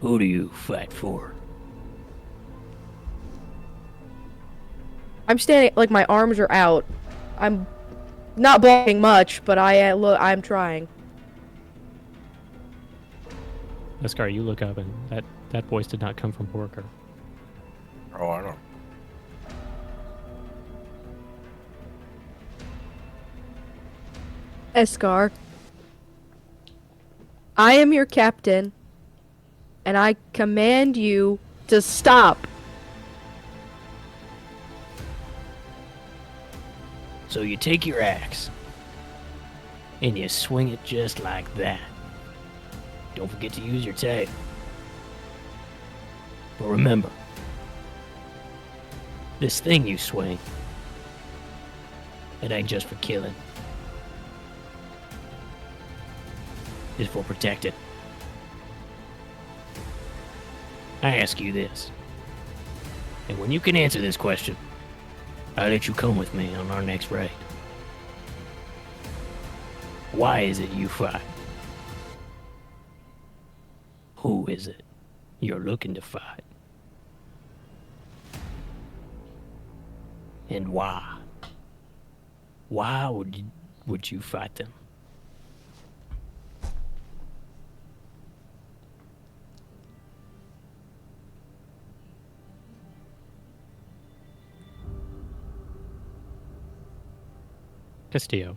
Who do you fight for? I'm standing, like, my arms are out. I'm not blocking much, but I'm trying. Iskar, you look up, and that voice did not come from Porker. Oh, I know. Eskar, I am your captain, and I command you to stop. So you take your axe, and you swing it just like that. Don't forget to use your tail. But remember, this thing you swing, it ain't just for killing. It's for protecting. I ask you this, and when you can answer this question, I'll let you come with me on our next raid. Why is it you fight? Who is it you're looking to fight? And why? Why would you fight them? Castillo.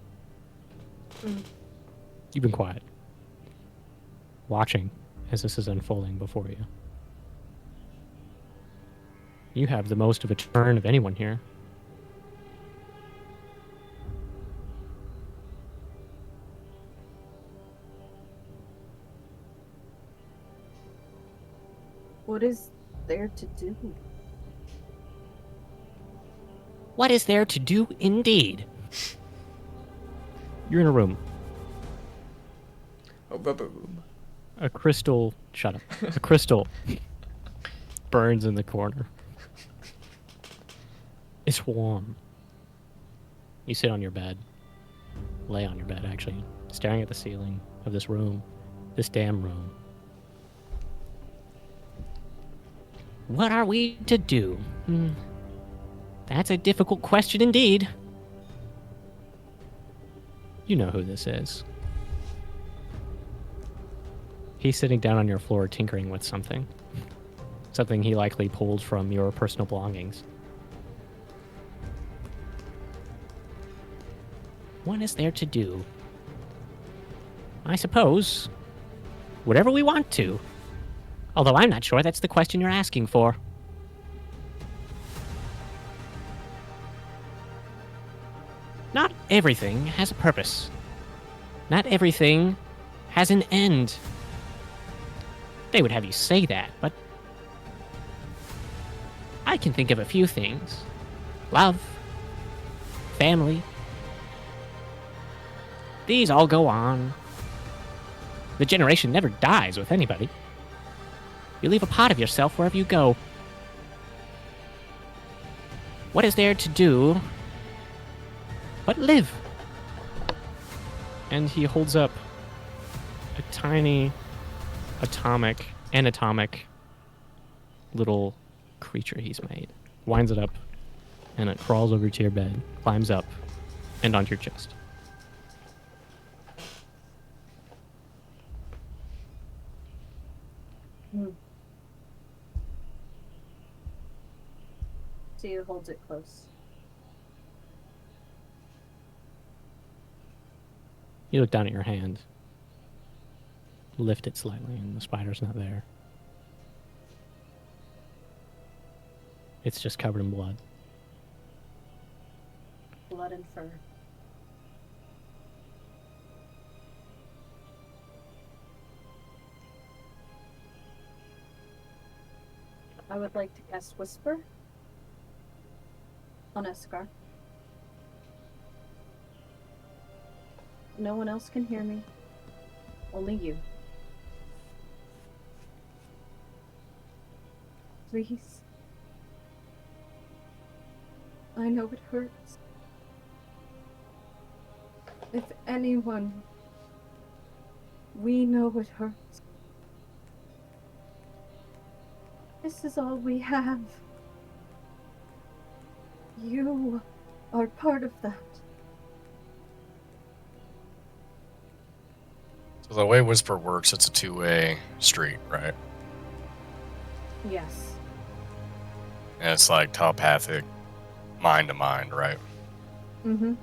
You've been quiet, watching as this is unfolding before you. You have the most of a turn of anyone here. What is there to do? What is there to do indeed? You're in a room. A rubber room. A crystal... Shut up. A crystal burns in the corner. It's warm. You sit on your bed. Lay on your bed, actually. Staring at the ceiling of this room. This damn room. What are we to do? That's a difficult question indeed. You know who this is. He's sitting down on your floor tinkering with something. Something he likely pulled from your personal belongings. What is there to do? I suppose, whatever we want to. Although I'm not sure that's the question you're asking for. Not everything has a purpose. Not everything has an end. They would have you say that, but I can think of a few things. Love, family. These all go on. The generation never dies with anybody. You leave a part of yourself wherever you go. What is there to do but live? And he holds up a tiny, anatomic little creature he's made. Winds it up, and it crawls over to your bed, climbs up, and onto your chest. Tia holds it close. You look down at your hand, lift it slightly, and the spider's not there. It's just covered in blood. Blood and fur. I would like to cast Whisper on Eskar. No one else can hear me. Only you. Please. I know it hurts. If anyone, we know it hurts. This is all we have. You are part of that. So the way Whisper works, it's a two-way street, right? Yes. And it's like telepathic, mind to mind, right? Mm-hmm.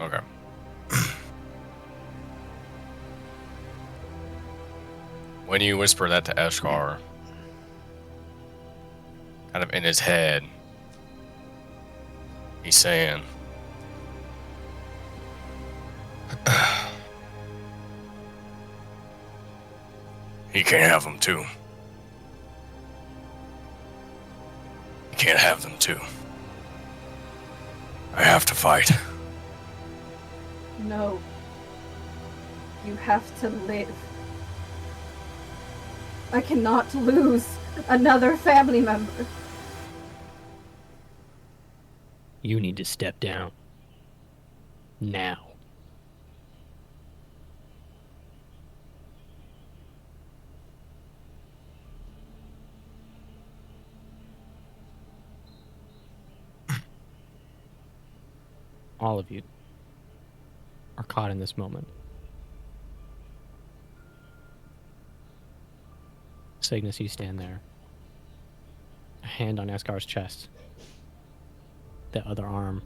Okay. When you whisper that to Eshkar, kind of in his head, he's saying, he can't have them too. He can't have them too. I have to fight. No. You have to live. I cannot lose another family member. You need to step down. Now. All of you are caught in this moment. Cygnus, you stand there. A hand on Eskar's chest. The other arm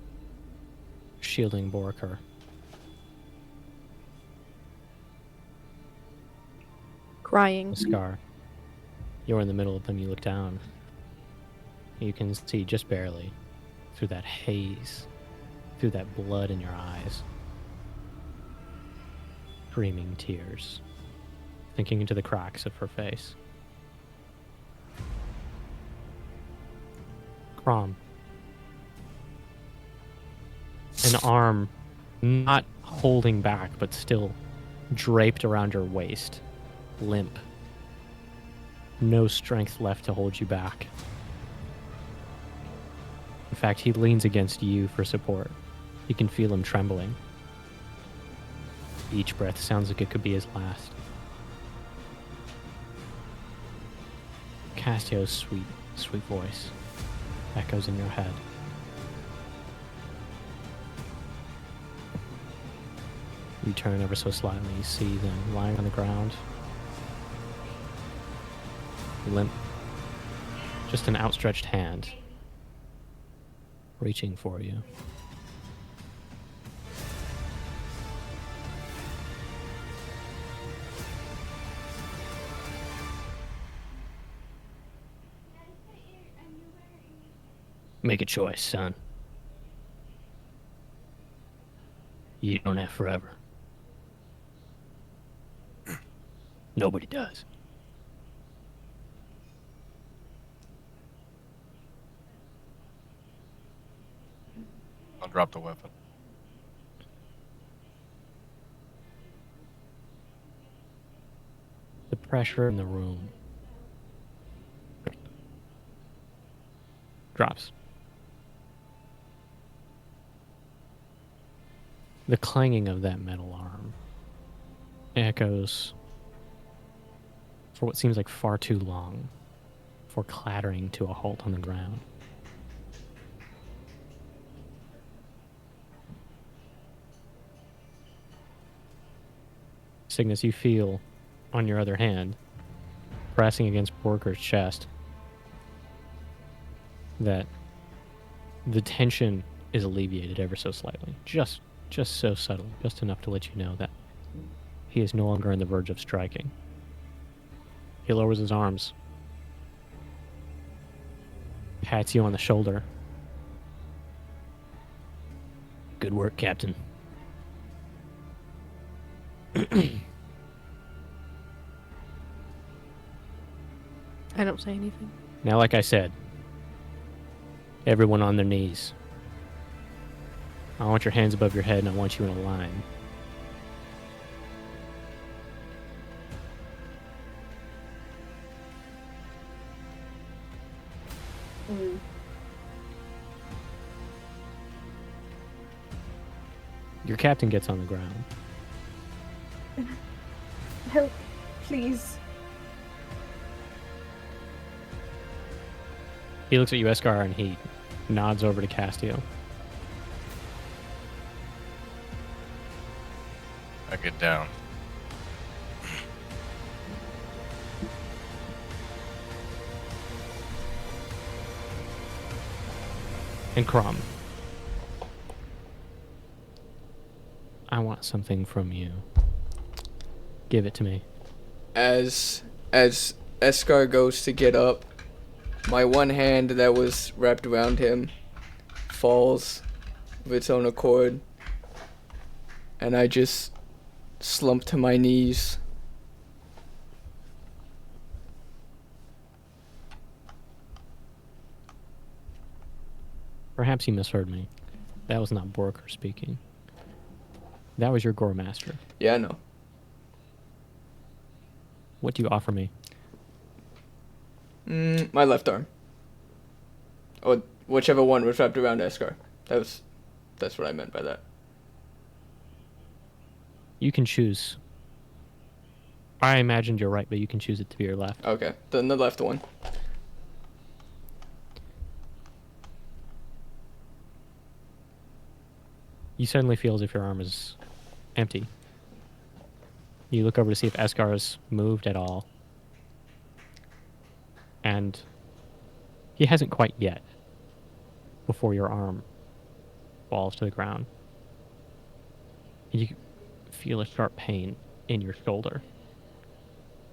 shielding Boriker. Crying. Eskar, you're in the middle of them. You look down. You can see just barely through that haze, through that blood in your eyes. Streaming tears, sinking into the cracks of her face. Crom. An arm not holding back, but still draped around your waist. Limp. No strength left to hold you back. In fact, he leans against you for support. You can feel him trembling. Each breath sounds like it could be his last. Castio's sweet, sweet voice echoes in your head. You turn ever so slightly, you see them lying on the ground. Limp. Just an outstretched hand. Reaching for you. Make a choice, son. You don't have forever. Nobody does. I'll drop the weapon. The pressure in the room drops. The clanging of that metal arm echoes for what seems like far too long before clattering to a halt on the ground. Cygnus, you feel, on your other hand, pressing against Borker's chest, that the tension is alleviated ever so slightly. Just so subtle, just enough to let you know that he is no longer on the verge of striking. He lowers his arms, pats you on the shoulder. Good work, Captain. I don't say anything. Now, like I said, everyone on their knees. I want your hands above your head and I want you in a line. Mm. Your captain gets on the ground. Help, please. He looks at you, Eskar, and he nods over to Castio. I get down. And Crom. I want something from you. Give it to me. As Eskar goes to get up, my one hand that was wrapped around him falls of its own accord, and I just slump to my knees. Perhaps you misheard me. That was not Borker speaking. That was your Gore Master. Yeah, I know. What do you offer me? My left arm. Or whichever one was wrapped around Eskar. That's what I meant by that. You can choose. I imagined you're right, but you can choose it to be your left. Okay, then the left one. You suddenly feel as if your arm is empty. You look over to see if Eskar has moved at all. And he hasn't quite yet, before your arm falls to the ground. You feel a sharp pain in your shoulder.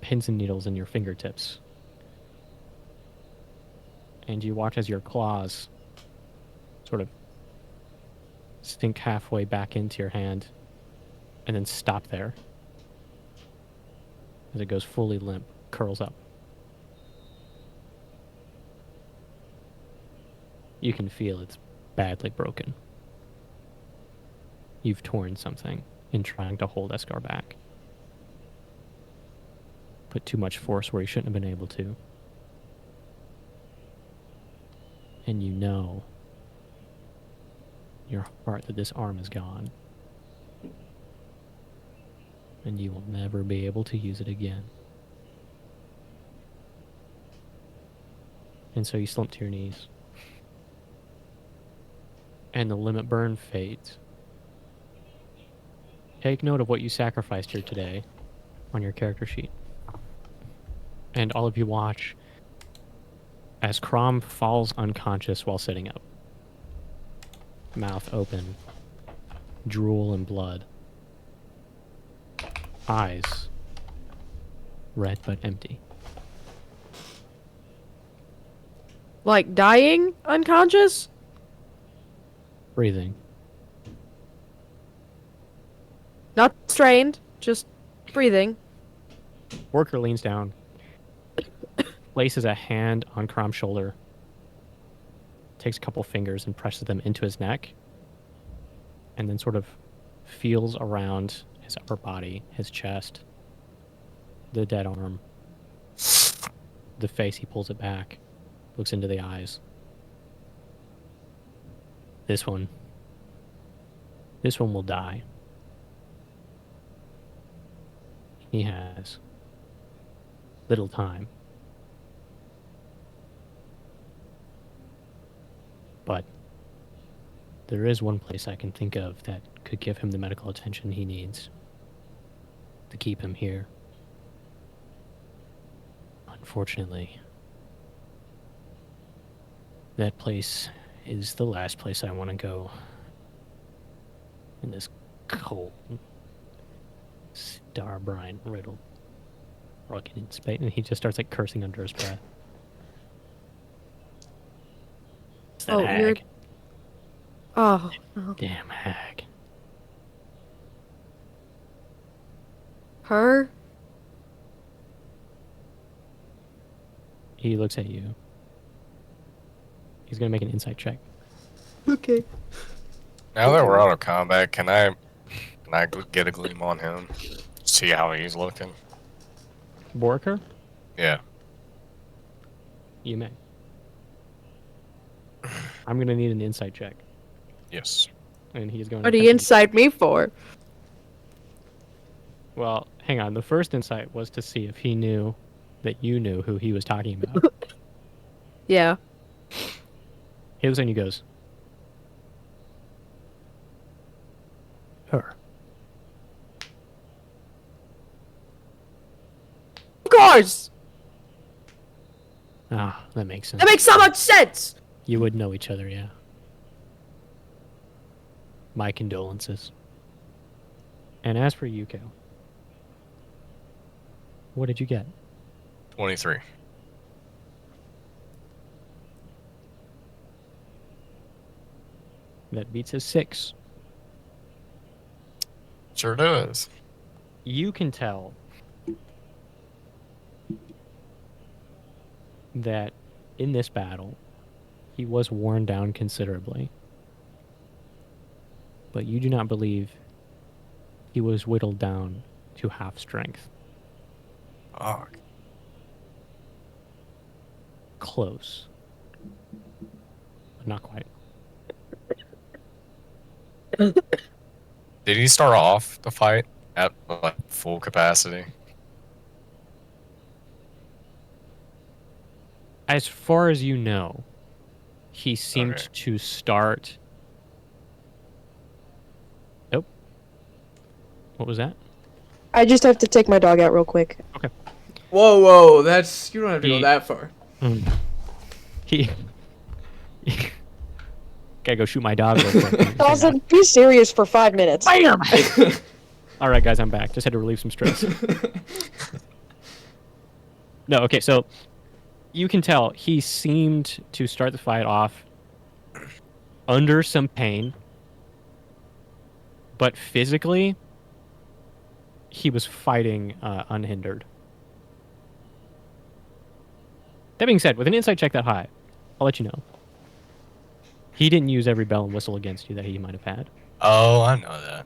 Pins and needles in your fingertips. And you watch as your claws sort of sink halfway back into your hand and then stop there. As it goes fully limp, curls up. You can feel it's badly broken. You've torn something in trying to hold Eskar back. Put too much force where you shouldn't have been able to. And you know in your heart that this arm is gone. And you will never be able to use it again. And so you slump to your knees. And the limit burn fades. Take note of what you sacrificed here today on your character sheet. And all of you watch as Crom falls unconscious while sitting up. Mouth open. Drool and blood. Eyes. Red but empty. Like dying unconscious? Breathing. Not strained, just breathing. Worker leans down, places a hand on Crom's shoulder, takes a couple fingers and presses them into his neck, and then sort of feels around his upper body, his chest, the dead arm, the face. He pulls it back, looks into the eyes. This one will die. He has little time. But there is one place I can think of that could give him the medical attention he needs to keep him here. Unfortunately, that place is the last place I want to go in this cold, star brine riddled, rugged in space. And he just starts like cursing under his breath. It's that hag. Oh, no. Damn hag. Her? He looks at you. He's gonna make an insight check. Okay. Now that we're out of combat, can I get a gleam on him? See how he's looking? Borker? Yeah. You may. I'm gonna need an insight check. Yes. And he's going What to do you incite me for? Well, hang on. The first insight was to see if he knew that you knew who he was talking about. Yeah. He looks and he goes, her. Of course! Ah, that makes sense. That makes so much sense! You would know each other, yeah. My condolences. And as for you, Kale, what did you get? 23. That beats his 6. Sure does. You can tell that in this battle, he was worn down considerably. But you do not believe he was whittled down to half strength. Fuck. Close. But not quite. Did he start off the fight at like full capacity? As far as you know, he seemed Okay. to start... Nope. What was that? I just have to take my dog out real quick. Okay. Whoa, that's... You don't have to go that far. He... Gotta go shoot my dog real quick. Dawson, be serious for 5 minutes. Bam! Alright, guys, I'm back. Just had to relieve some stress. No, okay, so... You can tell he seemed to start the fight off under some pain, but physically, he was fighting unhindered. That being said, with an insight check that high, I'll let you know. He didn't use every bell and whistle against you that he might have had. Oh, I know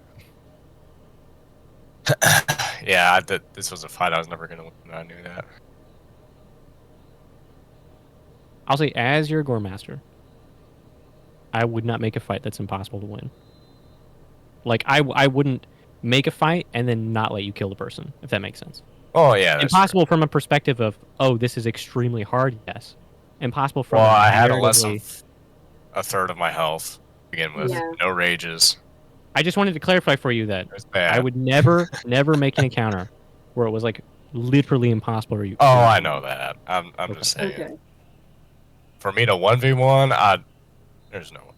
that. Yeah, this was a fight I was never going to win. I knew that. I'll say, as your Gore Master, I would not make a fight that's impossible to win. Like, I wouldn't make a fight and then not let you kill the person, if that makes sense. Oh, yeah. That's impossible from a perspective of, oh, this is extremely hard, yes. Impossible from Well, a I had less narratively- of a third of my health to begin with. Yeah. No rages. I just wanted to clarify for you that It's bad. I would never make an encounter where it was like literally impossible for you. Oh, I know that. I'm just saying. Okay. For me to 1v1, there's no way.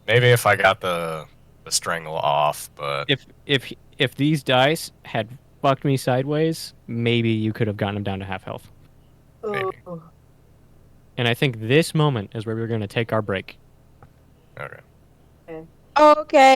Maybe if I got the strangle off, but If these dice had fucked me sideways, maybe you could have gotten him down to half health. maybe. And I think this moment is where we're going to take our break. Okay. Okay.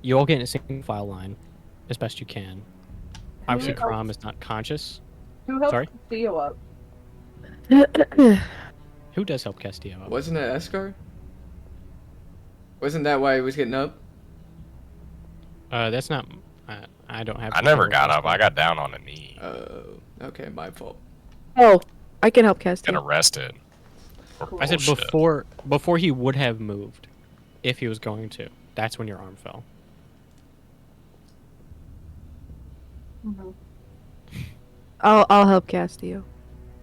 You all get in a single file line as best you can. Obviously, helps- Crom is not conscious. Who helped Sorry? Theo up? Who does help Castillo up? Wasn't it Escar? Wasn't that why he was getting up? That's not. I don't have. I never control got of up. that. I got down on a knee. Okay, my fault. Oh, I can help Get Castillo. arrested. I said Bullshit. before he would have moved, if he was going to. That's when your arm fell. Mm-hmm. I'll help Castillo.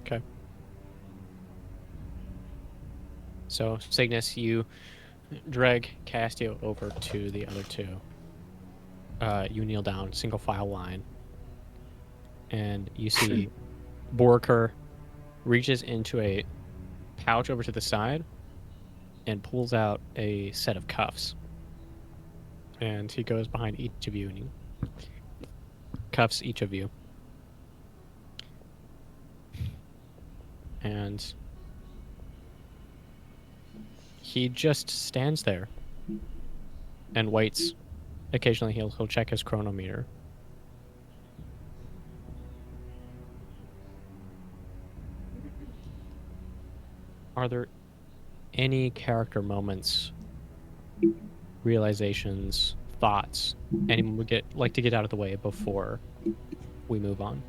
Okay. So Cygnus, you drag Castillo over to the other two. You kneel down, single file line, and you see Borker reaches into a pouch over to the side and pulls out a set of cuffs. And he goes behind each of you and he cuffs each of you. And he just stands there and waits. Occasionally he'll check his chronometer. Are there any character moments, realizations, thoughts anyone would like to get out of the way before we move on?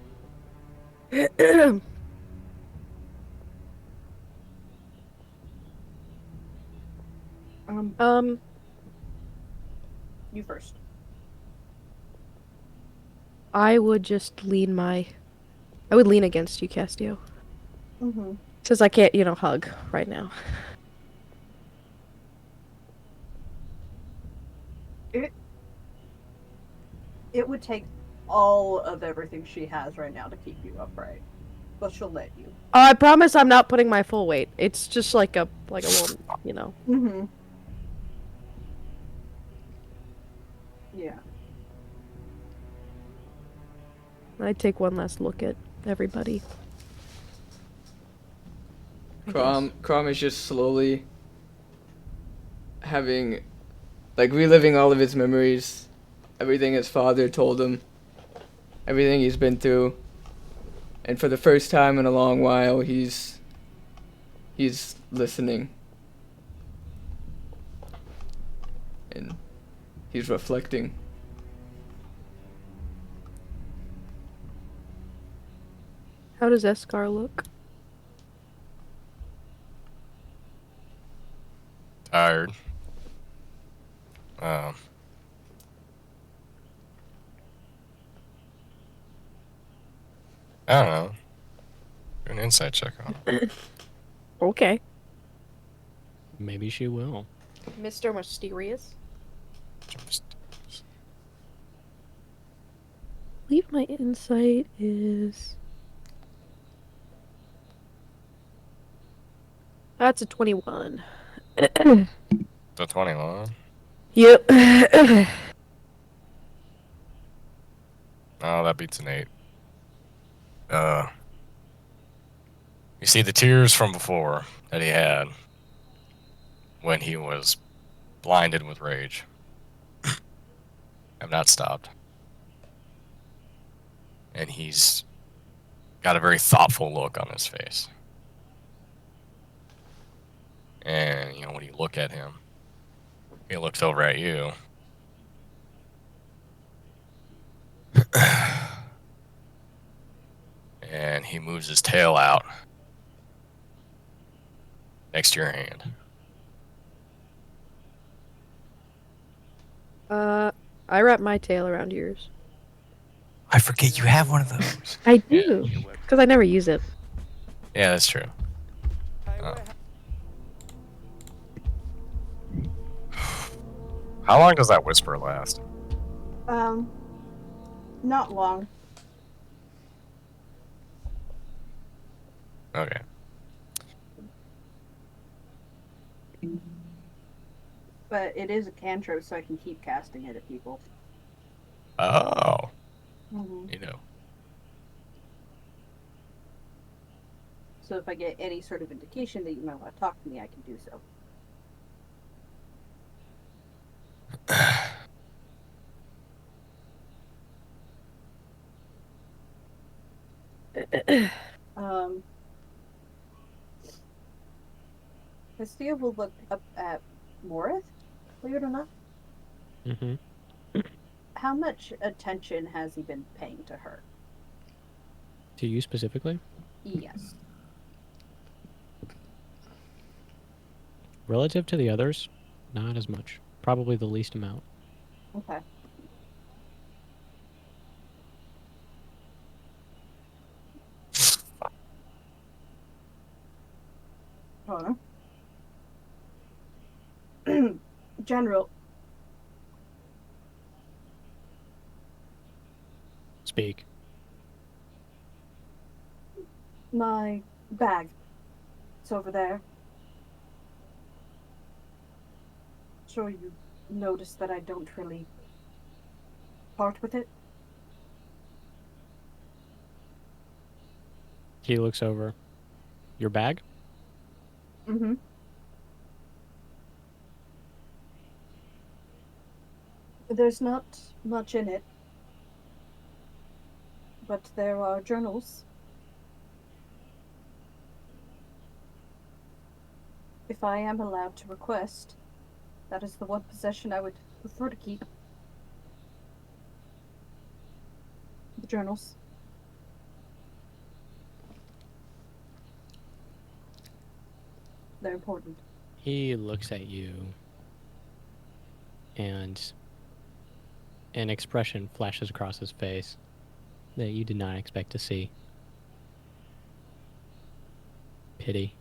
You first. I would just I would lean against you, Castillo. Mm-hmm. Since I can't, hug right now. It would take all of everything she has right now to keep you upright, but she'll let you. Oh, I promise I'm not putting my full weight. It's just like a little, Mm-hmm. Yeah. I take one last look at everybody. Crom is just slowly reliving all of his memories, everything his father told him, everything he's been through, and for the first time in a long while, he's listening, and he's reflecting. How does Escar look? Tired. I don't know. Do an insight check on it. Okay. Maybe she will. Mr. Mysterious. Just- I believe my insight is... That's a 21. The 21. Yep. Oh, that beats an 8. You see the tears from before that he had when he was blinded with rage have not stopped. And he's got a very thoughtful look on his face. And, when you look at him, he looks over at you. And he moves his tail out next to your hand. I wrap my tail around yours. I forget you have one of those. I do. Because I never use it. Yeah, that's true. Oh. How long does that whisper last? Not long. Okay. But it is a cantrip, so I can keep casting it at people. Oh. Mm-hmm. You know. So if I get any sort of indication that you might want to talk to me, I can do so. Hestia will look up at Morith, believe it or not. Mm-hmm. How much attention has he been paying to her? To you specifically? Yes. Relative to the others, not as much. Probably the least amount. Okay. Hold on. General, Speak. my bag. It's over there. Sure you noticed that I don't really part with it? He looks over. Your bag? Mm-hmm. There's not much in it, but there are journals. If I am allowed to request, that is the one possession I would prefer to keep. The journals. They're important. He looks at you, and an expression flashes across his face that you did not expect to see. Pity.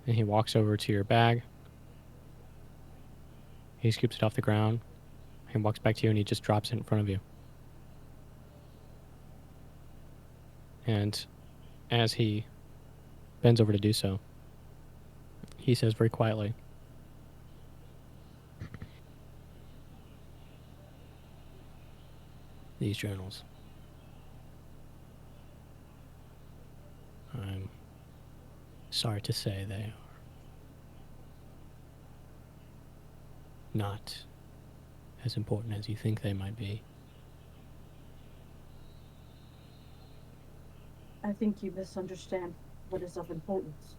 And he walks over to your bag. He scoops it off the ground. He walks back to you and he just drops it in front of you. And as he bends over to do so, he says very quietly, "These journals. I'm sorry to say they are not as important as you think they might be." I think you misunderstand what is of importance.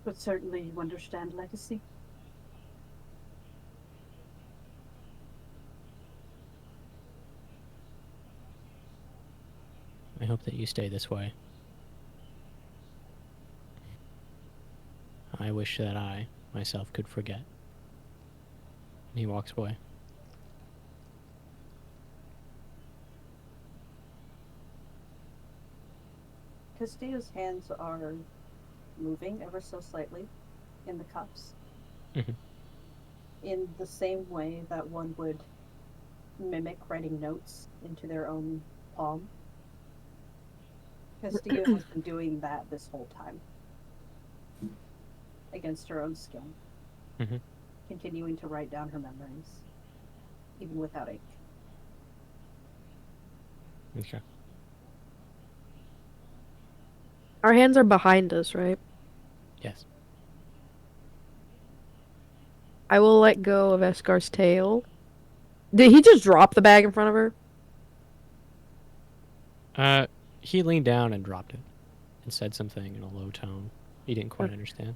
But certainly you understand legacy. I hope that you stay this way. I wish that I, myself, could forget. And he walks away. Castilla's hands are moving ever so slightly in the cups. Mhm. In the same way that one would mimic writing notes into their own palm. Castilla has been doing that this whole time. Against her own skill. Mhm. Continuing to write down her memories. Even without ink. Okay. Our hands are behind us, right? Yes. I will let go of Escar's tail. Did he just drop the bag in front of her? He leaned down and dropped it and said something in a low tone. He didn't quite understand.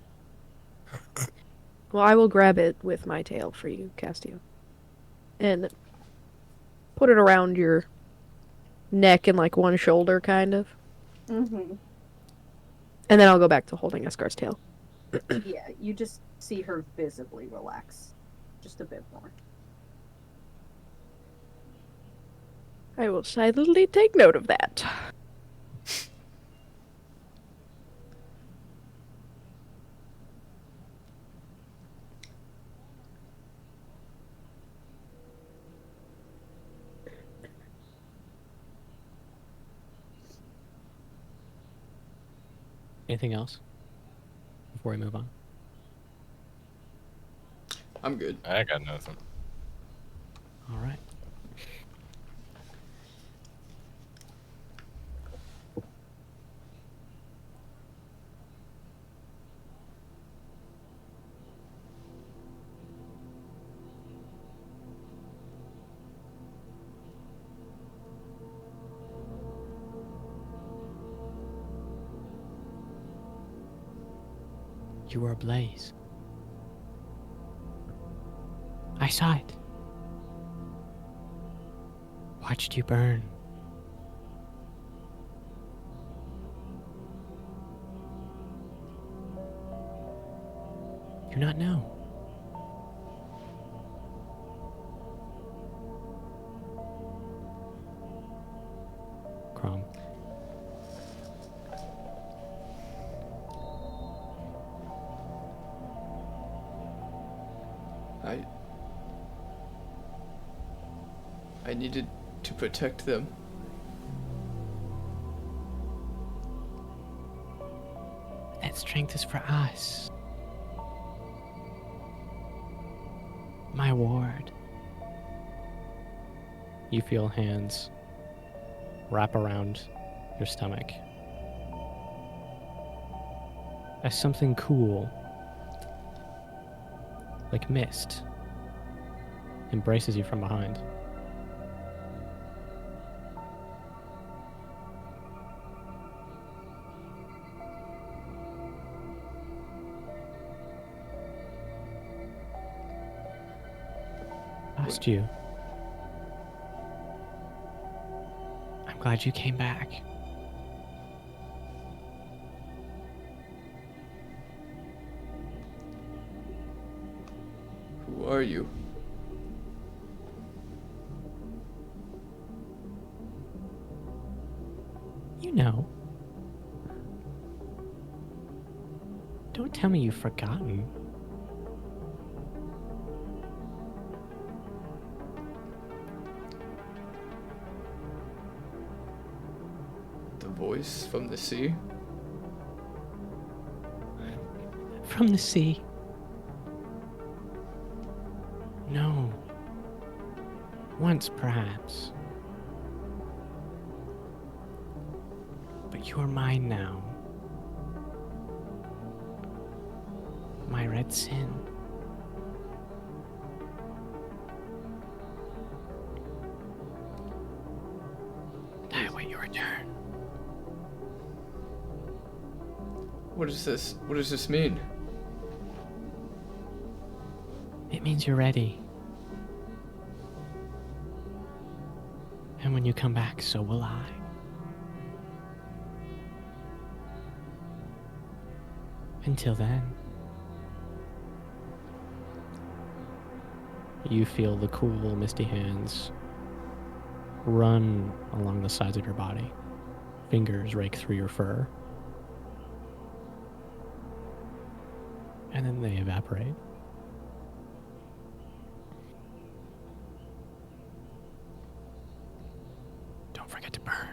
Well, I will grab it with my tail for you, Castio. And put it around your neck and like one shoulder, kind of. Mm-hmm. And then I'll go back to holding Escar's tail. Yeah, you just see her visibly relax. Just a bit more. I will silently take note of that. Anything else before we move on? I'm good. I got nothing. All right. You were ablaze. I saw it. Watched you burn. Do not know. Crom. I needed to protect them. That strength is for us. My ward. You feel hands wrap around your stomach as something cool, like mist, embraces you from behind. Lost you. I'm glad you came back. Who are you? You know. Don't tell me you've forgotten. The voice from the sea? From the sea. No. Once, perhaps. But you're mine now. My red sin. I await your return. What is this? What does this mean? It means you're ready. And when you come back, so will I. Until then. You feel the cool, misty hands run along the sides of your body. Fingers rake through your fur. And then they evaporate. Don't forget to burn.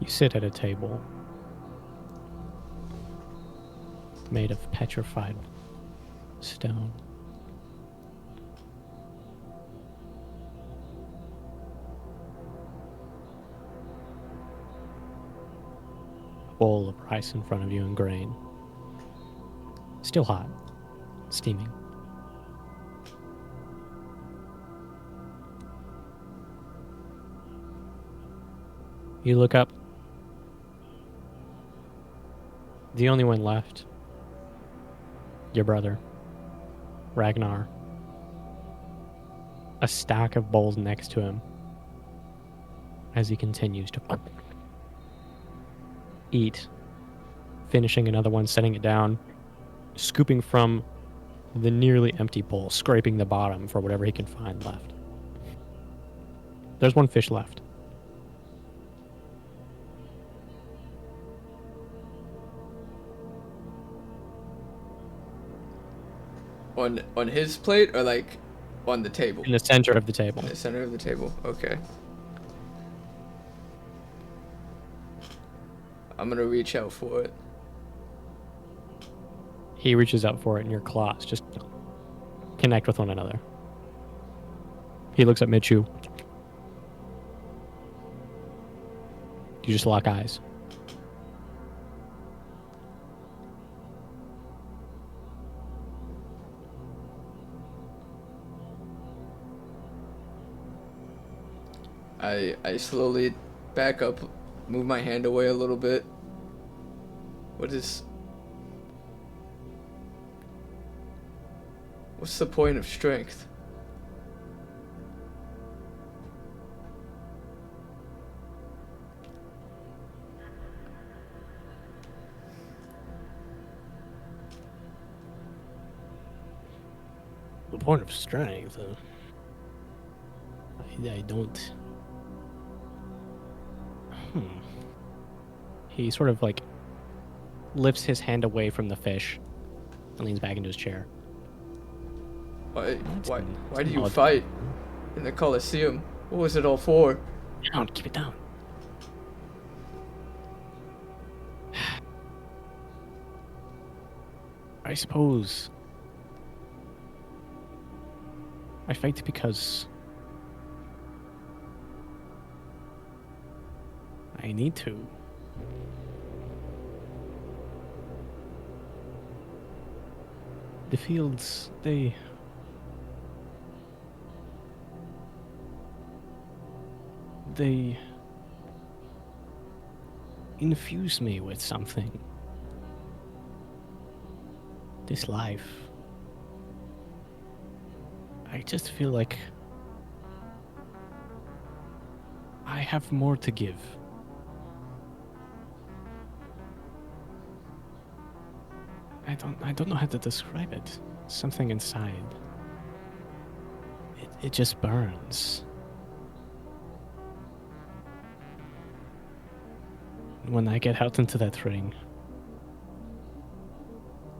You sit at a table made of petrified stone. A bowl of rice in front of you and grain. Still hot, steaming. You look up. The only one left. Your brother, Ragnar. A stack of bowls next to him as he continues to eat, finishing another one, setting it down, scooping from the nearly empty bowl, scraping the bottom for whatever he can find left. There's one fish left. On his plate or like on the table? In the center of the table. In the center of the table. Okay. I'm gonna reach out for it. He reaches out for it and your claws just connect with one another. He looks at Michu. You just lock eyes. I slowly back up, move my hand away a little bit. What's the point of strength? The point of strength. I don't. He sort of like lifts his hand away from the fish and leans back into his chair. Why do you fight in the Colosseum? What was it all for? Down, keep it down. I suppose I fight because I need to. The fields, they infuse me with something. This life. I just feel like I have more to give. I don't know how to describe it. Something inside. It just burns. When I get out into that ring,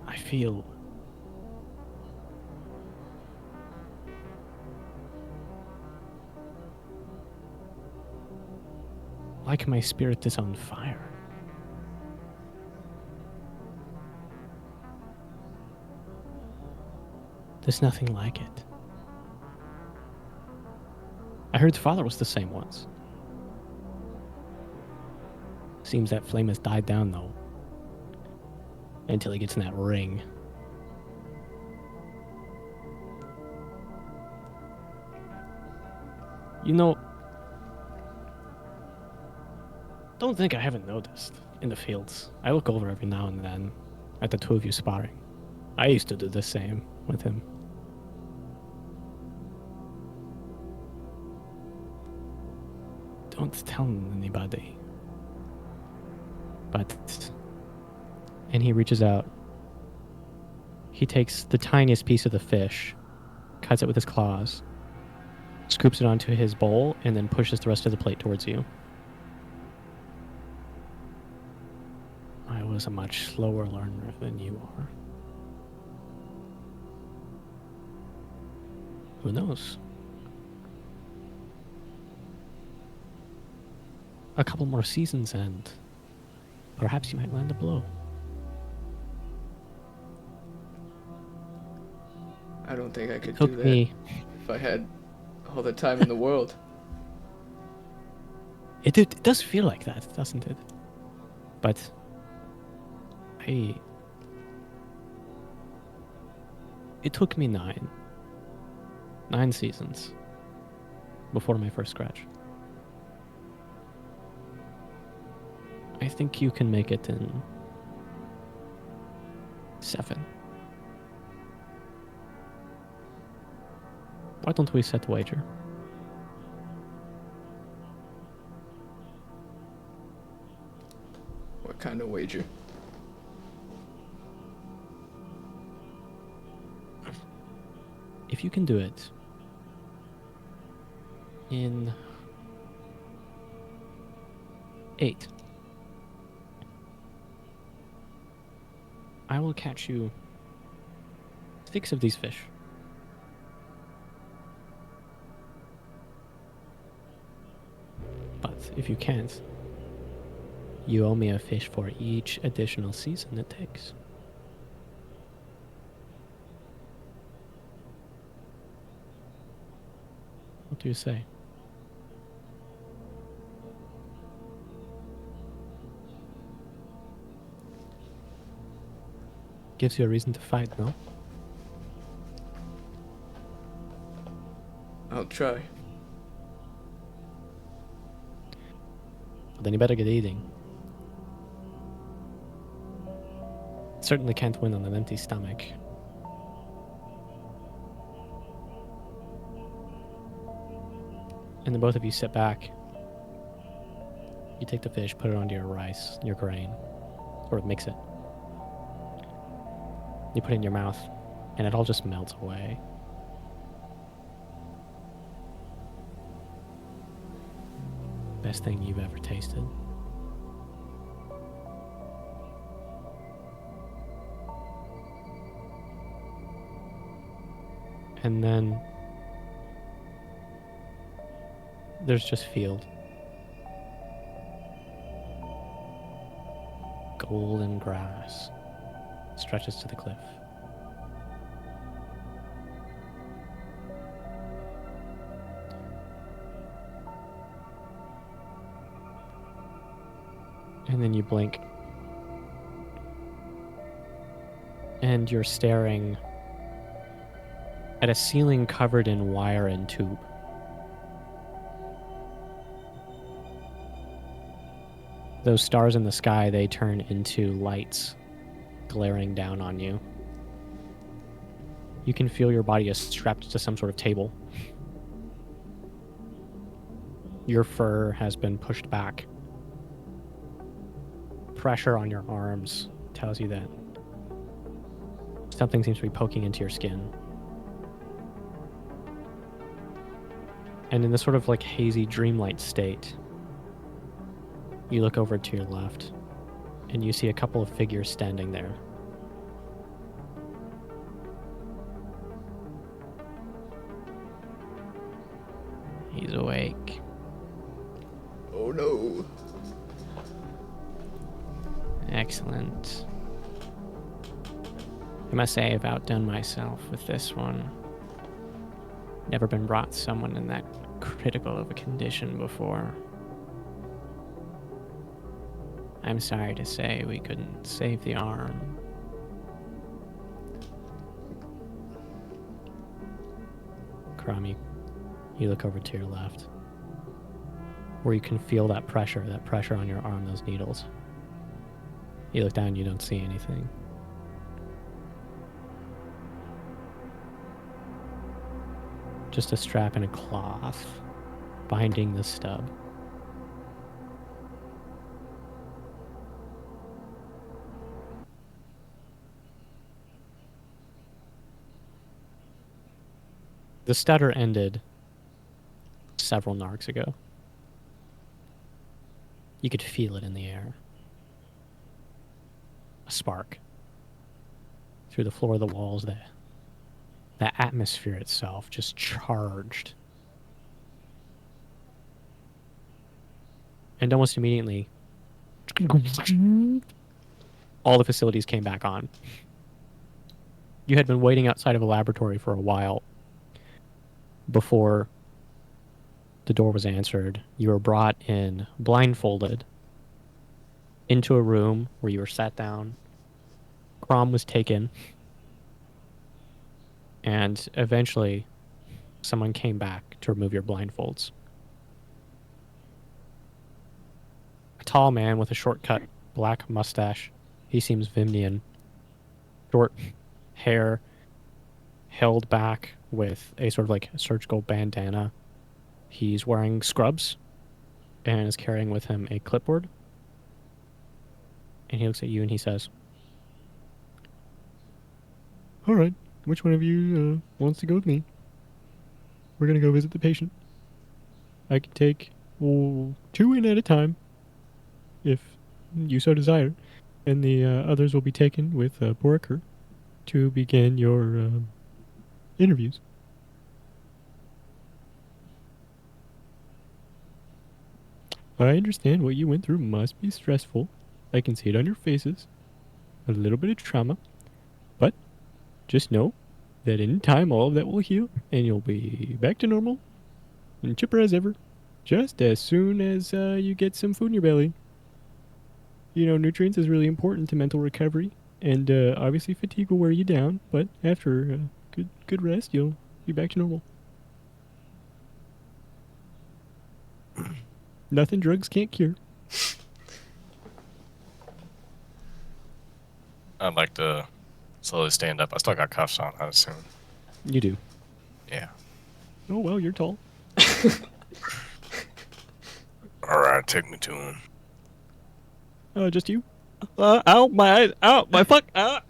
I feel like my spirit is on fire. There's nothing like it. I heard Father was the same once. Seems that flame has died down though. Until he gets in that ring. You know, don't think I haven't noticed in the fields. I look over every now and then at the two of you sparring. I used to do the same with him. Don't tell anybody. But... And he reaches out. He takes the tiniest piece of the fish, cuts it with his claws, scoops it onto his bowl, and then pushes the rest of the plate towards you. I was a much slower learner than you are. Who knows? A couple more seasons and perhaps you might land a blow. I don't think I could Took do that me. if I had all the time in the world. It does feel like that, doesn't it? But it took me 9 seasons before my first scratch. I think you can make it in 7. Why don't we set a wager? What kind of wager? If you can do it in 8, I will catch you 6 of these fish. But if you can't, you owe me a fish for each additional season it takes. What do you say? Gives you a reason to fight, no? I'll try. then you better get eating. Certainly can't win on an empty stomach. And then both of you sit back. You take the fish, put it onto your rice, your grain, sort of mix it. You put it in your mouth, and it all just melts away. Best thing you've ever tasted. And then there's just field. Golden grass stretches to the cliff. And then you blink. And you're staring at a ceiling covered in wire and tube. Those stars in the sky, they turn into lights glaring down on you. You can feel your body is strapped to some sort of table. Your fur has been pushed back. Pressure on your arms tells you that something seems to be poking into your skin. And in this sort of like hazy dreamlight state, you look over to your left, and you see a couple of figures standing there. He's awake. Oh no. Excellent. I must say I've outdone myself with this one. Never been brought someone in that critical of a condition before. I'm sorry to say we couldn't save the arm. Cromie, you look over to your left, where you can feel that pressure on your arm, those needles. You look down, you don't see anything. Just a strap and a cloth binding the stub. The stutter ended several narcs ago. You could feel it in the air. A spark. Through the floor of the walls, the atmosphere itself just charged. And almost immediately, all the facilities came back on. You had been waiting outside of a laboratory for a while before the door was answered. You were brought in blindfolded into a room where you were sat down. Crom was taken, and eventually someone came back to remove your blindfolds. A tall man with a short-cut black mustache. He seems Vimnian. Short hair held back with a sort of like surgical bandana. He's wearing scrubs and is carrying with him a clipboard. And he looks at you and he says, "All right, which one of you wants to go with me? We're going to go visit the patient. I can take 2 in at a time, if you so desire, and the others will be taken with Boriker to begin your interviews." I understand what you went through must be stressful. I can see it on your faces. A little bit of trauma. But just know that in time all of that will heal and you'll be back to normal and chipper as ever. Just as soon as you get some food in your belly. You know, nutrients is really important to mental recovery. And obviously fatigue will wear you down. But after good rest, you'll be back to normal. Nothing drugs can't cure. I'd like to slowly stand up. I still got cuffs on, I assume. You do. Yeah. Oh, well, you're tall. Alright, take me to him. Just you? Ow, my eyes. Ow, my fuck. Are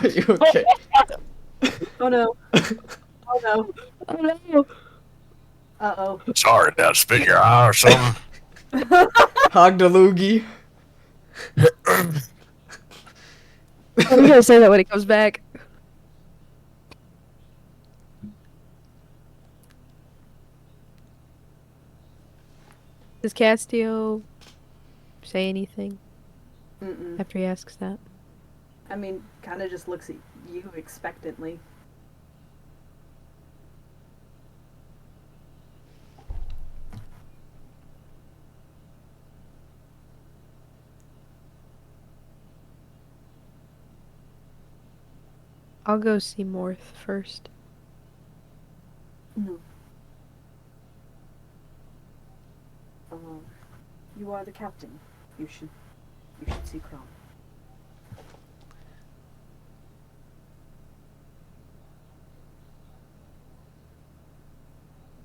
you okay? Oh no. Oh no. Oh no. Uh-oh. Sorry, did I spit in your eye or something? Hog the loogie. I'm gonna say that when he comes back. Does Castio say anything Mm-mm. after he asks that? I mean, kind of just looks at you expectantly. I'll go see Morth first. No. You are the captain. You should see Crom.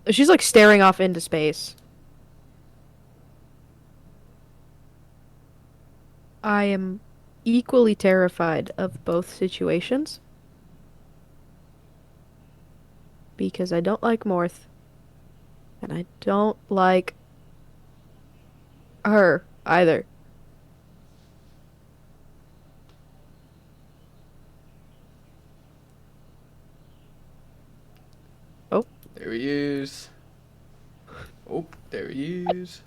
She's like staring off into space. I am equally terrified of both situations. Because I don't like Morth. And I don't like her either. Oh. There he is. Oh, there he is.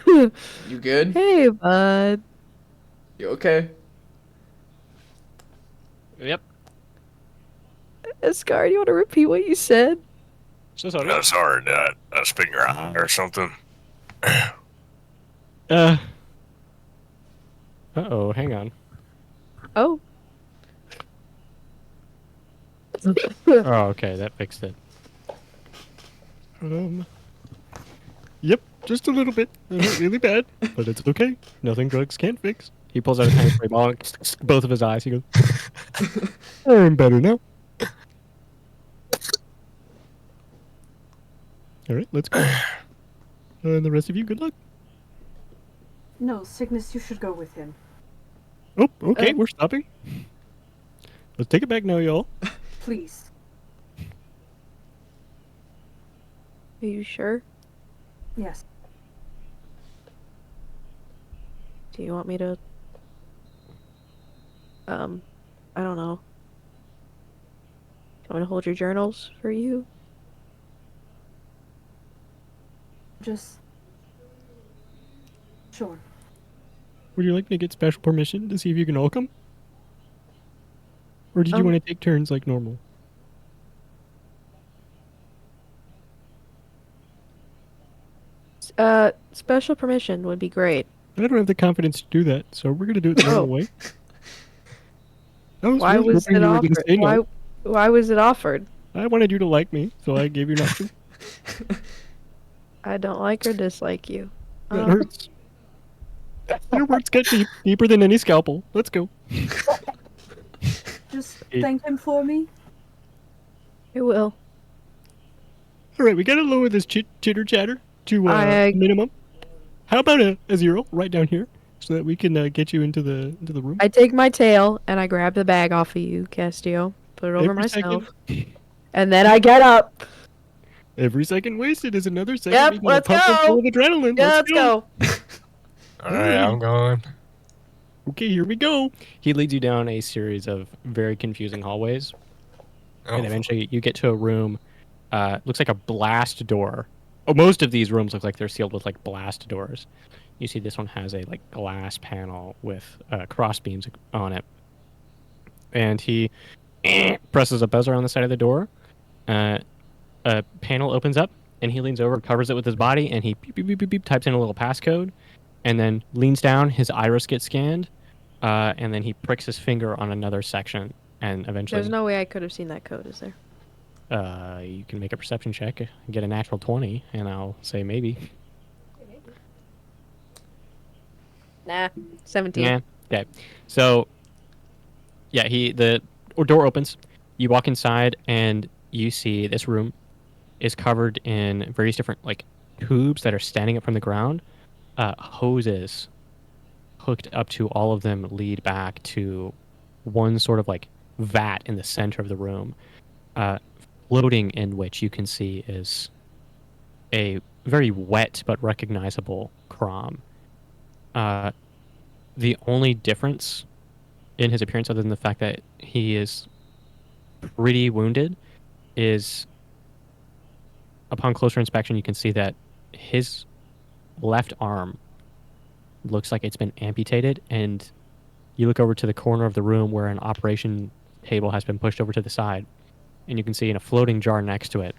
You good? Hey, bud. You okay? Yep. Scar, you want to repeat what you said? So sorry. No, sorry, did I spit in your eye or something? Uh-oh, hang on. Oh. Oh, okay, that fixed it. Yep, just a little bit. Really bad, but it's okay. Nothing drugs can't fix. He pulls out a tiny spray ball and sticks both of his eyes. He goes, I'm better now. Alright, let's go. And the rest of you, good luck. No, Cygnus, you should go with him. Oh, okay, we're stopping. Let's take it back now, y'all. Please. Are you sure? Yes. Do you want me to... I don't know. Do you want me to hold your journals for you? Just... Sure. Would you like me to get special permission to see if you can all come? Or did you want to take turns like normal? Special permission would be great. I don't have the confidence to do that, so we're gonna do it the normal way. I was Why really was hoping it you were gonna offered? say no. Why was it offered? I wanted you to like me, so I gave you an option. I don't like or dislike you. That hurts. Your words cut deep, deeper than any scalpel. Let's go. Just thank him for me. I will. Alright, we gotta lower this chitter chatter to a minimum. How about a 0 right down here, so that we can get you into the room? I take my tail and I grab the bag off of you, Castio. Put it over Every myself. And then I get up. Every second wasted is another second. Yep, we can let's pump up go. full of adrenaline. Yeah, let's go. Alright, I'm going. Okay, here we go. He leads you down a series of very confusing hallways. And eventually you get to a room, looks like a blast door. Oh, most of these rooms look like they're sealed with like blast doors. You see this one has a like glass panel with cross beams on it. And he presses a buzzer on the side of the door. A panel opens up and he leans over, covers it with his body, and he beep, beep, beep, beep, beep, types in a little passcode and then leans down, his iris gets scanned, and then he pricks his finger on another section and eventually... There's no way I could have seen that code, is there? You can make a perception check, get a natural 20, and I'll say maybe. Nah, 17. Yeah. Okay. So, yeah, the door opens. You walk inside, and you see this room is covered in various different like tubes that are standing up from the ground. Hoses hooked up to all of them lead back to one sort of like vat in the center of the room. Floating in which you can see is a very wet but recognizable Crom. The only difference in his appearance, other than the fact that he is pretty wounded, is upon closer inspection, you can see that his left arm looks like it's been amputated, and you look over to the corner of the room where an operation table has been pushed over to the side, and you can see in a floating jar next to it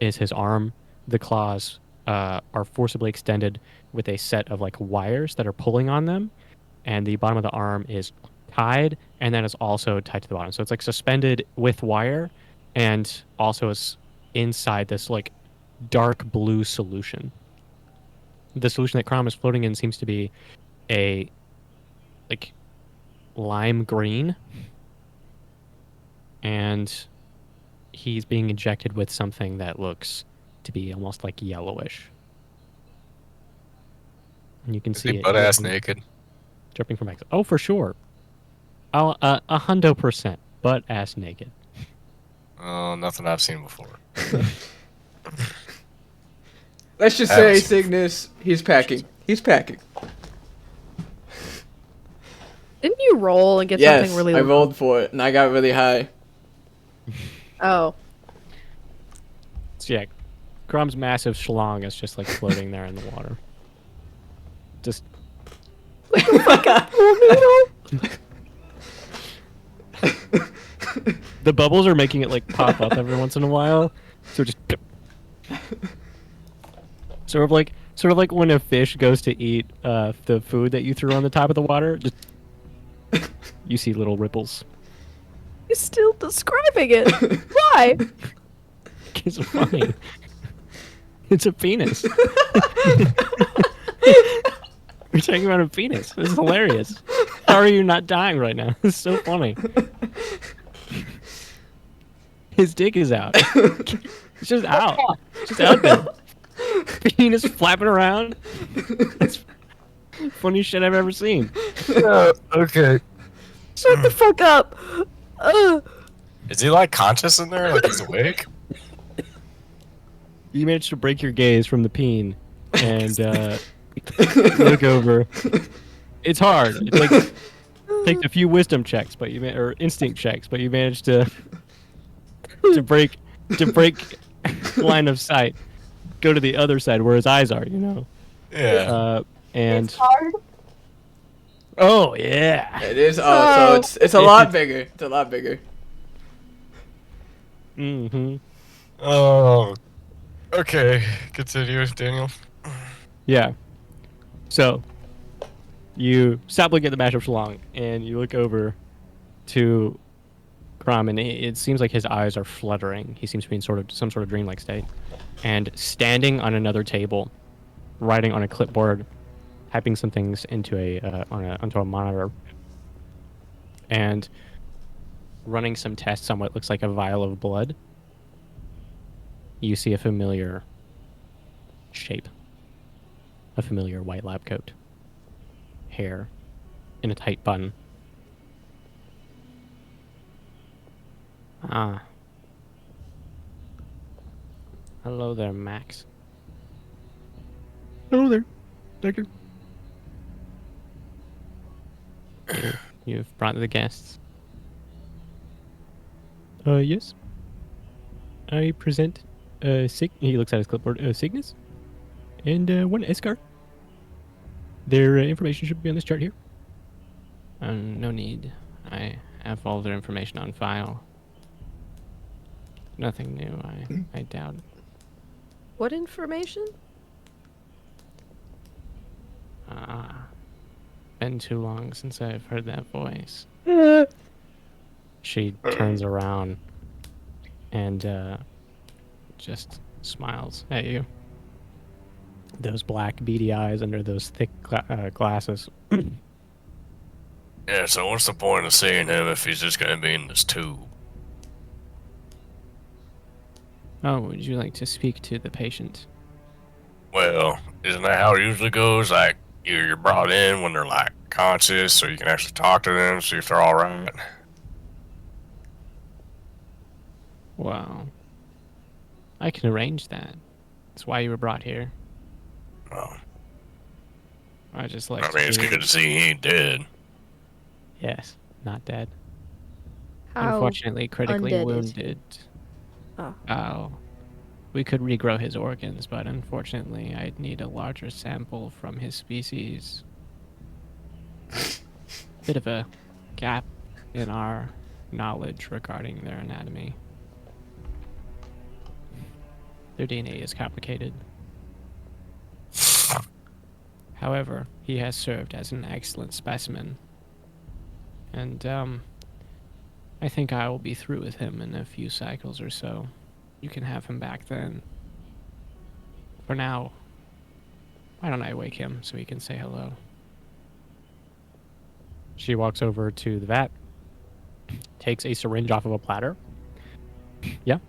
is his arm. The claws are forcibly extended with a set of like wires that are pulling on them, and the bottom of the arm is tied, and then is also tied to the bottom. So it's like suspended with wire, and also is inside this like dark blue solution. The solution that Crom is floating in seems to be a like lime green, and he's being injected with something that looks to be almost like yellowish. And you can see it butt ass dripping- naked. dripping from exit. Oh, for sure. 100% butt ass naked. Oh, nothing I've seen before. Let's just say, Cygnus, he's packing. He's packing. Didn't you roll and get Yes, something really I low? rolled for it, and I got really high. Oh. So yeah, Crom's massive schlong is just like floating there in the water. Just the bubbles are making it like pop up every once in a while. So just sort of like when a fish goes to eat the food that you threw on the top of the water. Just you see little ripples. You're still describing it. Why? It's funny. It's a penis. We're talking about a penis. This is hilarious. How are you not dying right now? This is so funny. His dick is out. It's just out. It's just out there. Penis flapping around. That's funniest shit I've ever seen. Okay. Shut the fuck up. Is he like conscious in there? Like he's awake? You managed to break your gaze from the peen and look over. It's hard. It takes a few wisdom checks, but or instinct checks, but you managed to break line of sight. Go to the other side where his eyes are, you know. Yeah. And It's hard. oh yeah. It is. Oh, so it's a lot bigger. It's a lot bigger. Mm-hmm. Oh. Okay. Continue, Daniel. Yeah. So you stop looking at the mashup schlong and you look over to Crom, and it seems like his eyes are fluttering. He seems to be in some sort of dreamlike state. And standing on another table, writing on a clipboard, typing some things into onto a monitor, and running some tests on what looks like a vial of blood. You see a familiar shape. A familiar white lab coat. Hair in a tight bun. Ah. Hello there, Max. Hello there, Doctor. You've brought the guests. Yes. I present, he looks at his clipboard, Cygnus, and, one Escar. Their information should be on this chart here. No need. I have all their information on file. Nothing new, I doubt. What information? Been too long since I've heard that voice. She turns around and just smiles at you. Those black beady eyes under those thick glasses. Yeah, so what's the point of seeing him if he's just gonna be in this tube? Oh, would you like to speak to the patient? Well, isn't that how it usually goes? Like, you're brought in when they're, like, conscious, so you can actually talk to them, see if they're alright. Well, I can arrange that. That's why you were brought here. Well, I just like. I mean, it's good to see he ain't dead. Yes, not dead. How Unfortunately, critically undead is wounded. Oh. We could regrow his organs, but unfortunately, I'd need a larger sample from his species. Bit of a gap in our knowledge regarding their anatomy. Their DNA is complicated. However, he has served as an excellent specimen. And, I think I will be through with him in a few cycles or so. You can have him back then. For now, why don't I wake him so he can say hello? She walks over to the vat, takes a syringe off of a platter. Yeah?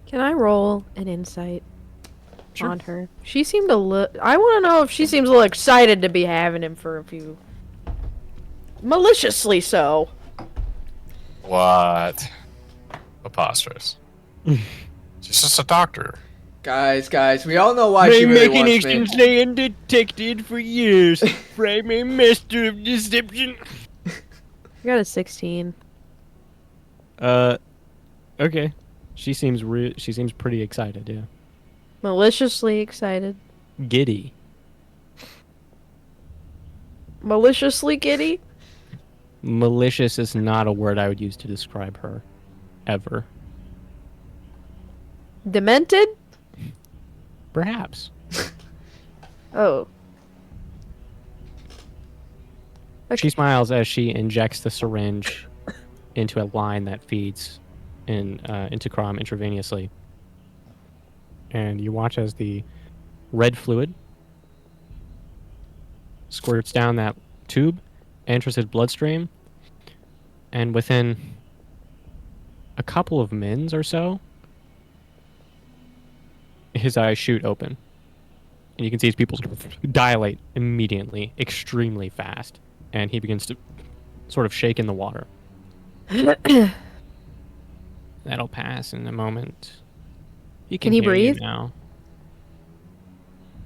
Can I roll an insight Sure. on her? She seemed a little... I want to know if she seems a little excited to be having him for a few... Maliciously so. What? Preposterous. She's just a doctor. Guys, we all know why she really wants me. stay undetected for years. Primary master of deception. I got a 16. Okay. She seems pretty excited, yeah. Maliciously excited. Giddy. Maliciously giddy? Malicious is not a word I would use to describe her. Ever. Demented? Perhaps. Oh. She smiles as she injects the syringe into a line that feeds into Crom intravenously. And you watch as the red fluid squirts down that tube, enters his bloodstream, and within a couple of mins or so, his eyes shoot open. And you can see his pupils dilate immediately, extremely fast. And he begins to sort of shake in the water. That'll pass in a moment. Can he hear you breathe? now.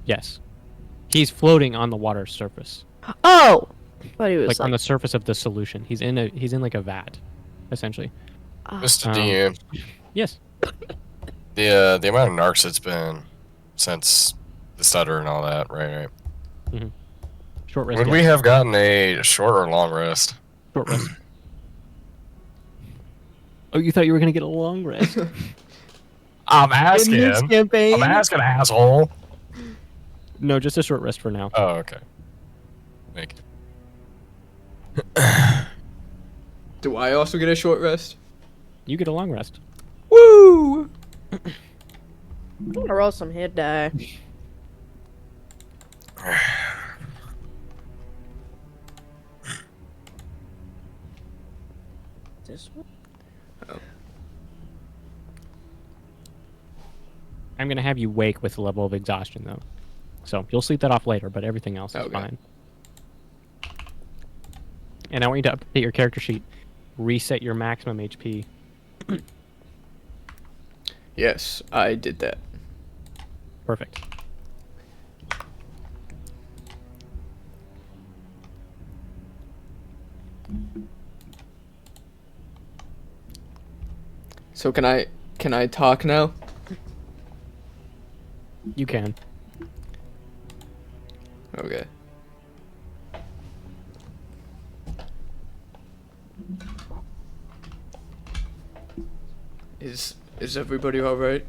Yes. He's floating on the water surface. Oh! Thought he was Like on the surface of the solution. He's in like a vat, essentially. Mr. DM. Yes. The amount of narcs it's been since the stutter and all that, right? Mm-hmm. Short rest. Would we have gotten a short or long rest? Short rest. Oh, you thought you were gonna get a long rest? I'm asking. In this campaign? I'm asking, asshole. No, just a short rest for now. Oh, okay. Thank you. Do I also get a short rest? You get a long rest. Woo! I'm gonna roll some hit die. This one? Oh. I'm gonna have you wake with the level of exhaustion, though. So you'll sleep that off later, but everything else is fine. And I want you to update your character sheet. Reset your maximum HP. Yes, I did that. Perfect. So can I talk now? You can. Okay. Is everybody all right?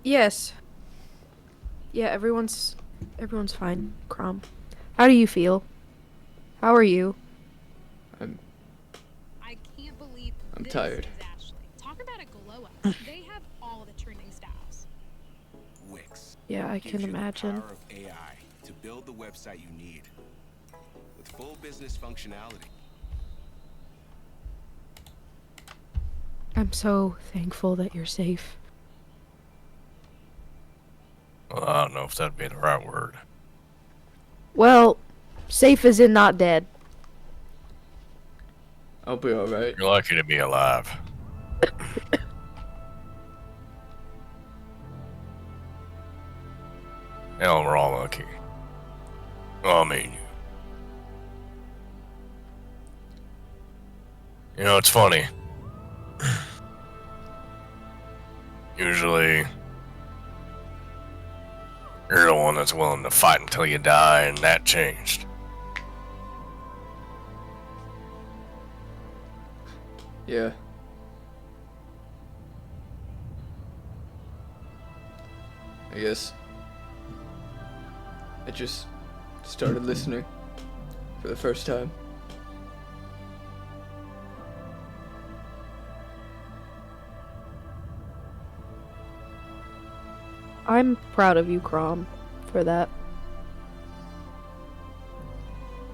Yes. Yeah, everyone's fine. Crom. How do you feel? How are you? I'm tired. Talk about a glow up. They have all the trending styles. Wix. Yeah, I gives can you the imagine. power of AI to build the website you need with full business functionality. I'm so thankful that you're safe. Well, I don't know if that'd be the right word. Well, safe as in not dead. I'll be alright. You're lucky to be alive. Hell, we're all lucky. Well, I mean, you know, it's funny. Usually, you're the one that's willing to fight until you die, and that changed. Yeah. I guess I just started listening for the first time. I'm proud of you, Crom, for that.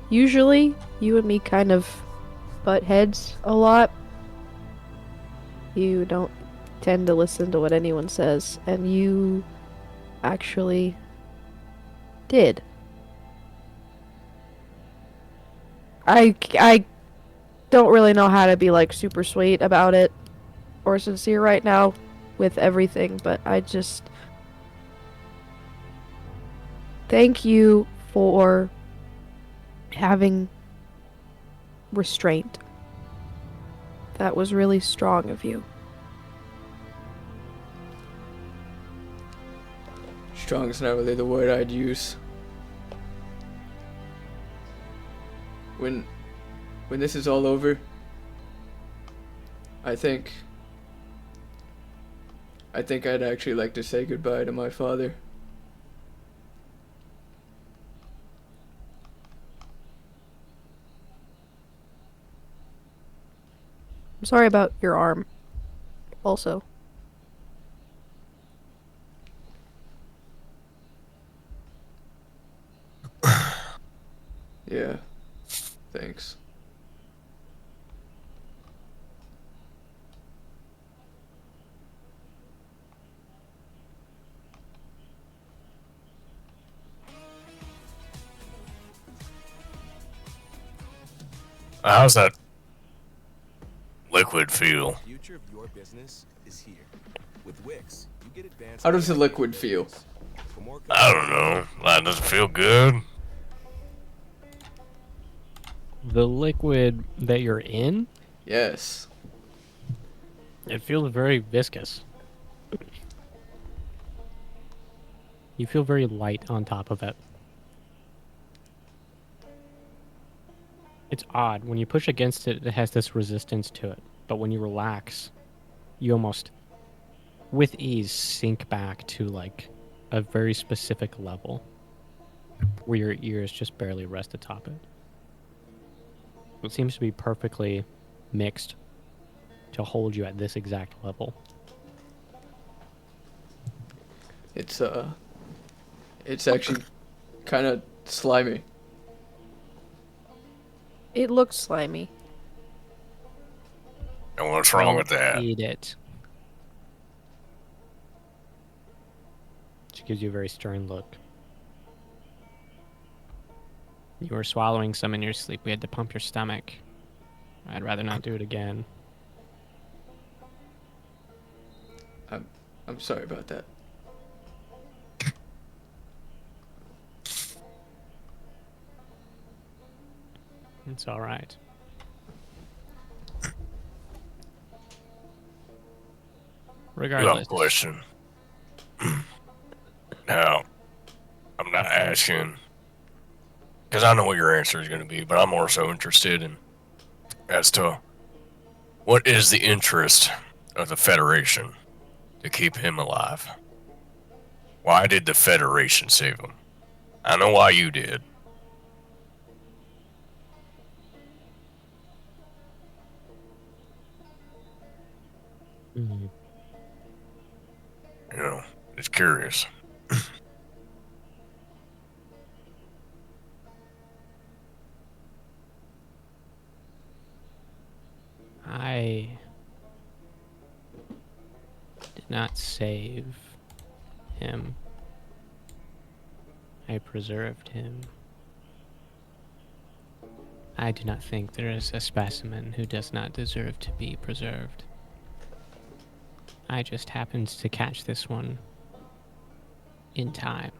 Usually, you and me kind of butt heads a lot. You don't tend to listen to what anyone says, and you actually did. I don't really know how to be like super sweet about it or sincere right now with everything, but I just thank you for having restraint. That was really strong of you. Strong is not really the word I'd use. When this is all over, I think I'd actually like to say goodbye to my father. I'm sorry about your arm. Also. Yeah. Thanks. How's that liquid feel? The future of your business is here. With Wix, you get advanced. How does the liquid feel? I don't know. That doesn't feel good. The liquid that you're in, Yes. it feels very viscous. You feel very light on top of it. It's odd. When you push against it, it has this resistance to it. But when you relax, you almost, with ease, sink back to like a very specific level where your ears just barely rest atop it. It seems to be perfectly mixed to hold you at this exact level. It's actually kind of slimy. It looks slimy. And what's wrong with that? Eat it. She gives you a very stern look. You were swallowing some in your sleep. We had to pump your stomach. I'd rather not do it again. I'm sorry about that. It's all right. Regardless. Question. Now, I'm not asking because I know what your answer is going to be, but I'm more so interested in as to what is the interest of the Federation to keep him alive? Why did the Federation save him? I know why you did. Mm-hmm. You know, it's curious. I did not save him. I preserved him. I do not think there is a specimen who does not deserve to be preserved. I just happened to catch this one in time.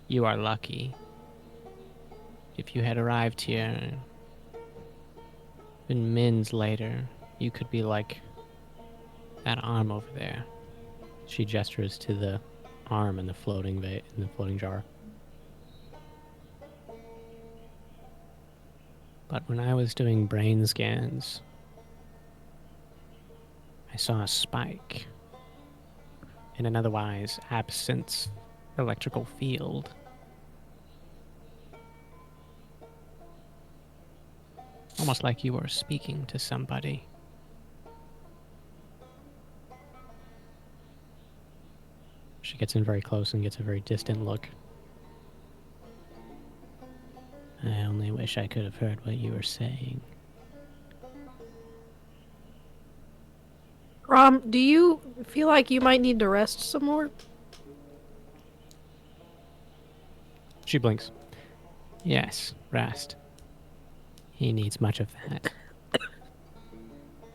You are lucky. If you had arrived here in mins later, you could be like that arm over there. She gestures to the arm in the floating jar. But when I was doing brain scans, I saw a spike in an otherwise absent electrical field. Almost like you were speaking to somebody. She gets in very close and gets a very distant look. I only wish I could have heard what you were saying. Do you feel like you might need to rest some more? She blinks. Yes, rest. He needs much of that.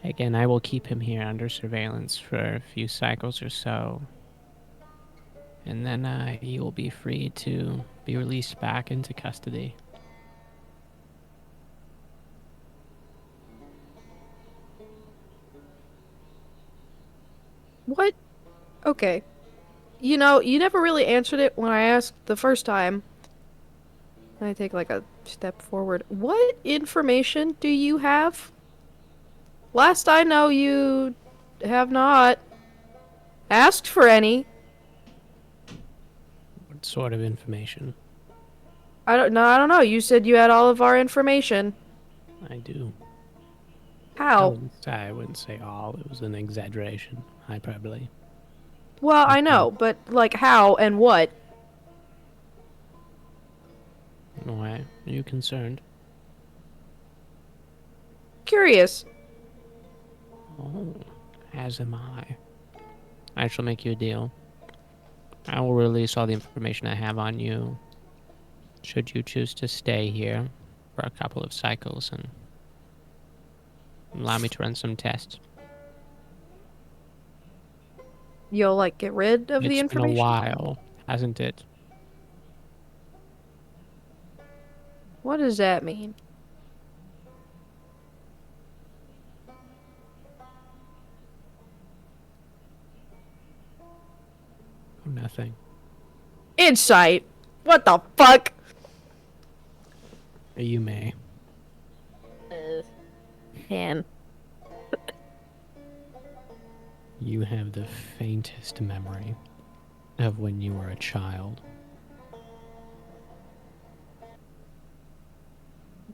Again, I will keep him here under surveillance for a few cycles or so. And then he will be free to be released back into custody. What? Okay. You know, you never really answered it when I asked the first time. I take like a step forward. What information do you have? Last I know, you have not asked for any. What sort of information? I don't know. You said you had all of our information. I do. How? I wouldn't say all. It was an exaggeration. Hyperbole. Well, I know, but like how and what? Why are you concerned? Curious. Oh, as am I. I shall make you a deal. I will release all the information I have on you, should you choose to stay here for a couple of cycles and allow me to run some tests. You'll like get rid of the It's been a information? while, hasn't it? What does that mean? Oh, nothing. Insight. What the fuck? You may. Man. You have the faintest memory of when you were a child.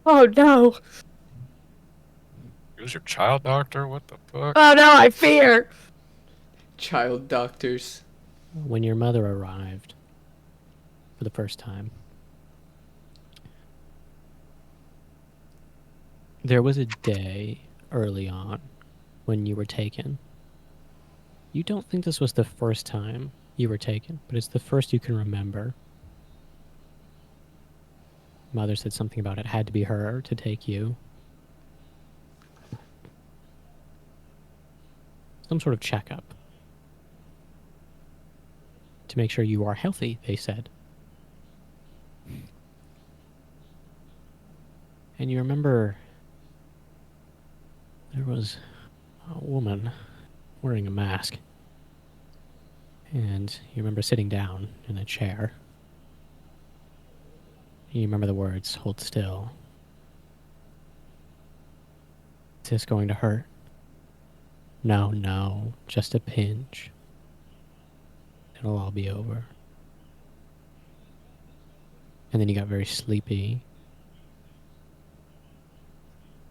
Oh no. He was your child doctor? What the fuck? Oh no, I fear. Child doctors. When your mother arrived for the first time, there was a day early on when you were taken. You don't think this was the first time you were taken, but it's the first you can remember. Mother said something about it had to be her to take you. Some sort of checkup. To make sure you are healthy, they said. And you remember there was a woman wearing a mask. And you remember sitting down in a chair. You remember the words, hold still. Is this going to hurt? No, no, just a pinch. It'll all be over. And then you got very sleepy.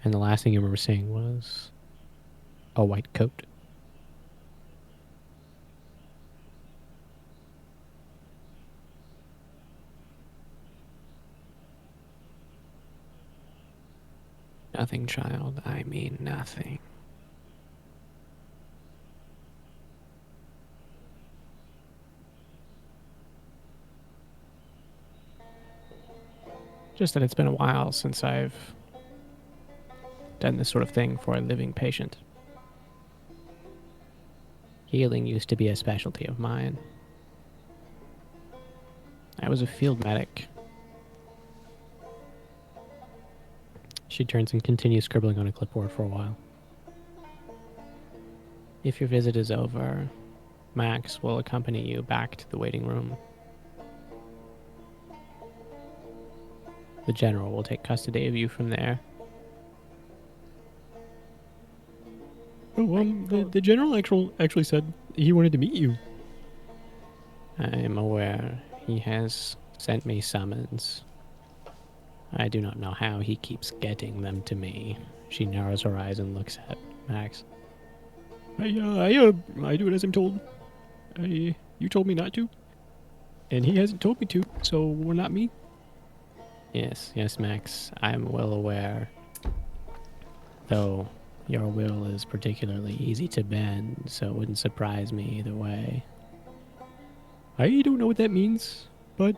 And the last thing you remember saying was, a white coat. Nothing, child. I mean nothing. Just that it's been a while since I've done this sort of thing for a living patient. Healing used to be a specialty of mine. I was a field medic. She turns and continues scribbling on a clipboard for a while. If your visit is over, Max will accompany you back to the waiting room. The general will take custody of you from there. Oh, the general actually said he wanted to meet you. I am aware. He has sent me summons. I do not know how he keeps getting them to me. She narrows her eyes and looks at Max. I do it as I'm told. You told me not to. And he hasn't told me to, so we're not me. Yes, Max. I'm well aware. Though your will is particularly easy to bend, so it wouldn't surprise me either way. I don't know what that means, but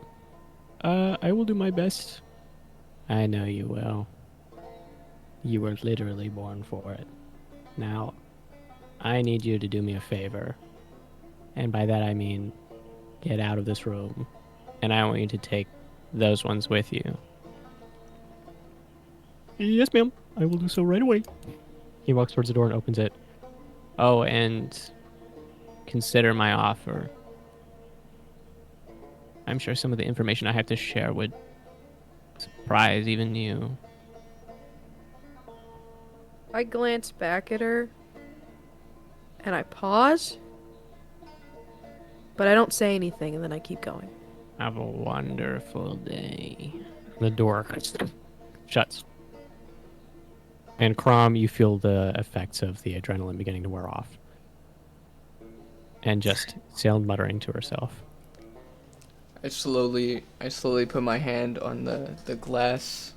I will do my best. I know you will. You were literally born for it. Now, I need you to do me a favor. And by that I mean, get out of this room. And I want you to take those ones with you. Yes, ma'am. I will do so right away. He walks towards the door and opens it. Oh, and consider my offer. I'm sure some of the information I have to share would surprise even you. I glance back at her, and I pause, but I don't say anything, and then I keep going. Have a wonderful day. The door shuts. And Crom, you feel the effects of the adrenaline beginning to wear off. And just still muttering to herself. I slowly put my hand on the glass.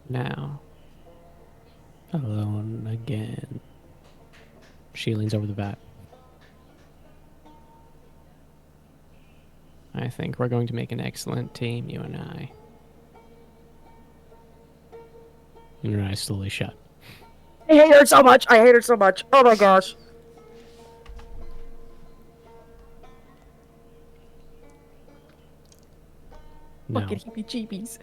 Now, alone again. She leans over the vat. I think we're going to make an excellent team, you and I. And her eyes slowly shut. I hate her so much. Oh my gosh. No. Fucking heebie-jeebies.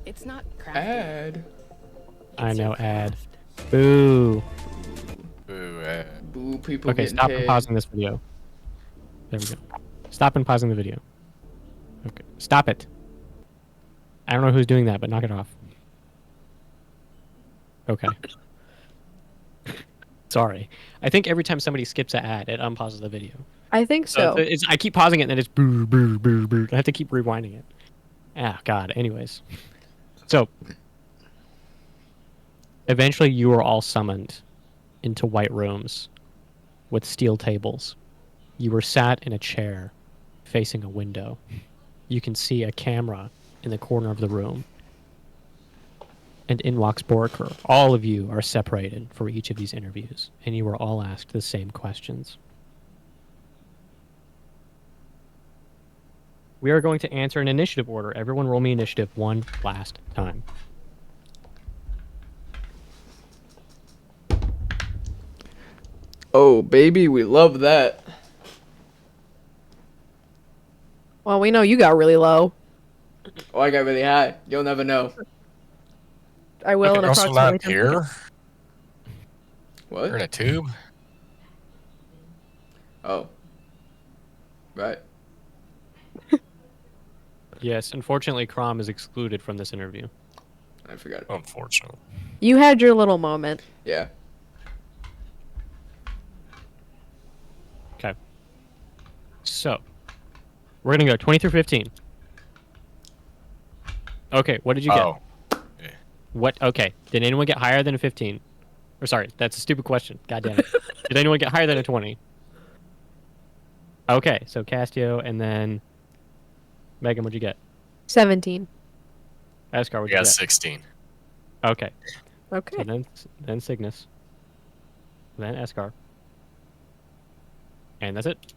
It's not crafty. Ad. I know, ad. Boo. Boo, ad. Boo, people Okay, getting stop paid. and pausing this video. There we go. Stop and pausing the video. Okay, stop it. I don't know who's doing that, but knock it off. Okay. Sorry. I think every time somebody skips an ad, it unpauses the video. I think so. I keep pausing it and then it's boo, boo, boo, boo. I have to keep rewinding it. Ah, God. Anyways. So, eventually you are all summoned into white rooms with steel tables. You were sat in a chair facing a window. You can see a camera in the corner of the room. And in walks Borker. All of you are separated for each of these interviews, and you are all asked the same questions. We are going to answer in initiative order. Everyone roll me initiative one last time. Oh, baby, we love that. Well, we know you got really low. Oh, I got really high. You'll never know. I will in Also approximately not 10 here? seconds. What? You're in a tube? Oh. Right. Yes, unfortunately, Crom is excluded from this interview. I forgot. Unfortunately. You had your little moment. Yeah. Okay. So, we're gonna go 20 through 15. Okay, what did you get? Oh. What? Okay. Did anyone get higher than a 15? Or sorry, that's a stupid question. God damn it. Did anyone get higher than a 20? Okay, so Castio and then Megan, what'd you get? 17. Escar, what'd Yeah, you get? 16. Okay. Okay. So then Cygnus. Then Escar. And that's it.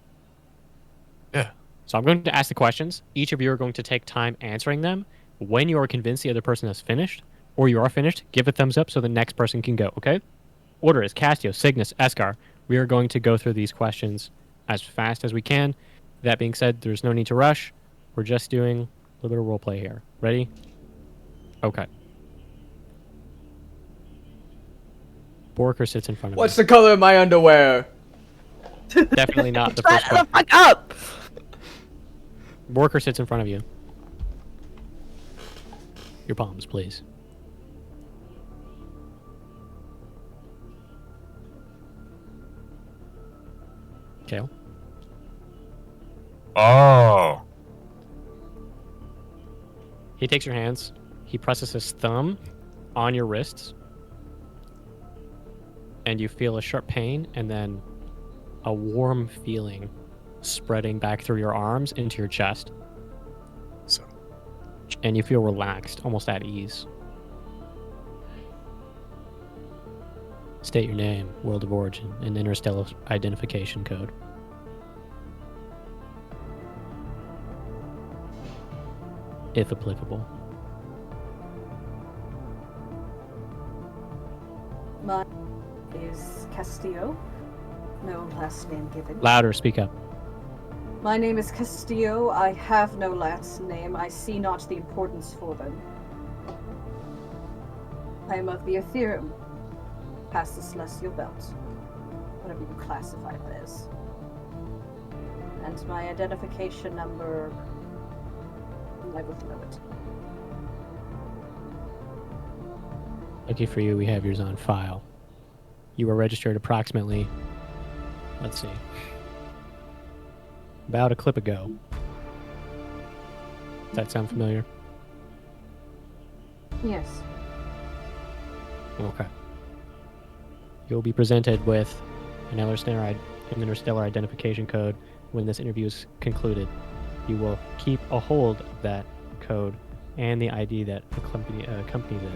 Yeah. So I'm going to ask the questions. Each of you are going to take time answering them. When you are convinced the other person has finished, or you are finished, give a thumbs up so the next person can go, okay? Order is Castio, Cygnus, Escar. We are going to go through these questions as fast as we can. That being said, there's no need to rush. We're just doing a little bit of roleplay here. Ready? Okay. Borker sits in front of What's the color of my underwear? you. Definitely not the first Shut the question. fuck up! Borker sits in front of you. Your palms, please. Kale. Oh. He takes your hands. He presses his thumb on your wrists. And you feel a sharp pain and then a warm feeling spreading back through your arms into your chest. So. And you feel relaxed, almost at ease. State your name, world of origin, and interstellar identification code. If applicable. My is Castillo. No last name given. Louder, speak up. My name is Castillo. I have no last name. I see not the importance for them. I am of the Ethereum, past the Celestial Belt, whatever you classify that as. And my identification number, I would know it. Lucky for you, we have yours on file. You were registered approximately, let's see, about a clip ago. Does that sound familiar? Yes. Okay. You'll be presented with an interstellar identification code when this interview is concluded. You will keep a hold of that code and the ID that accompanies it.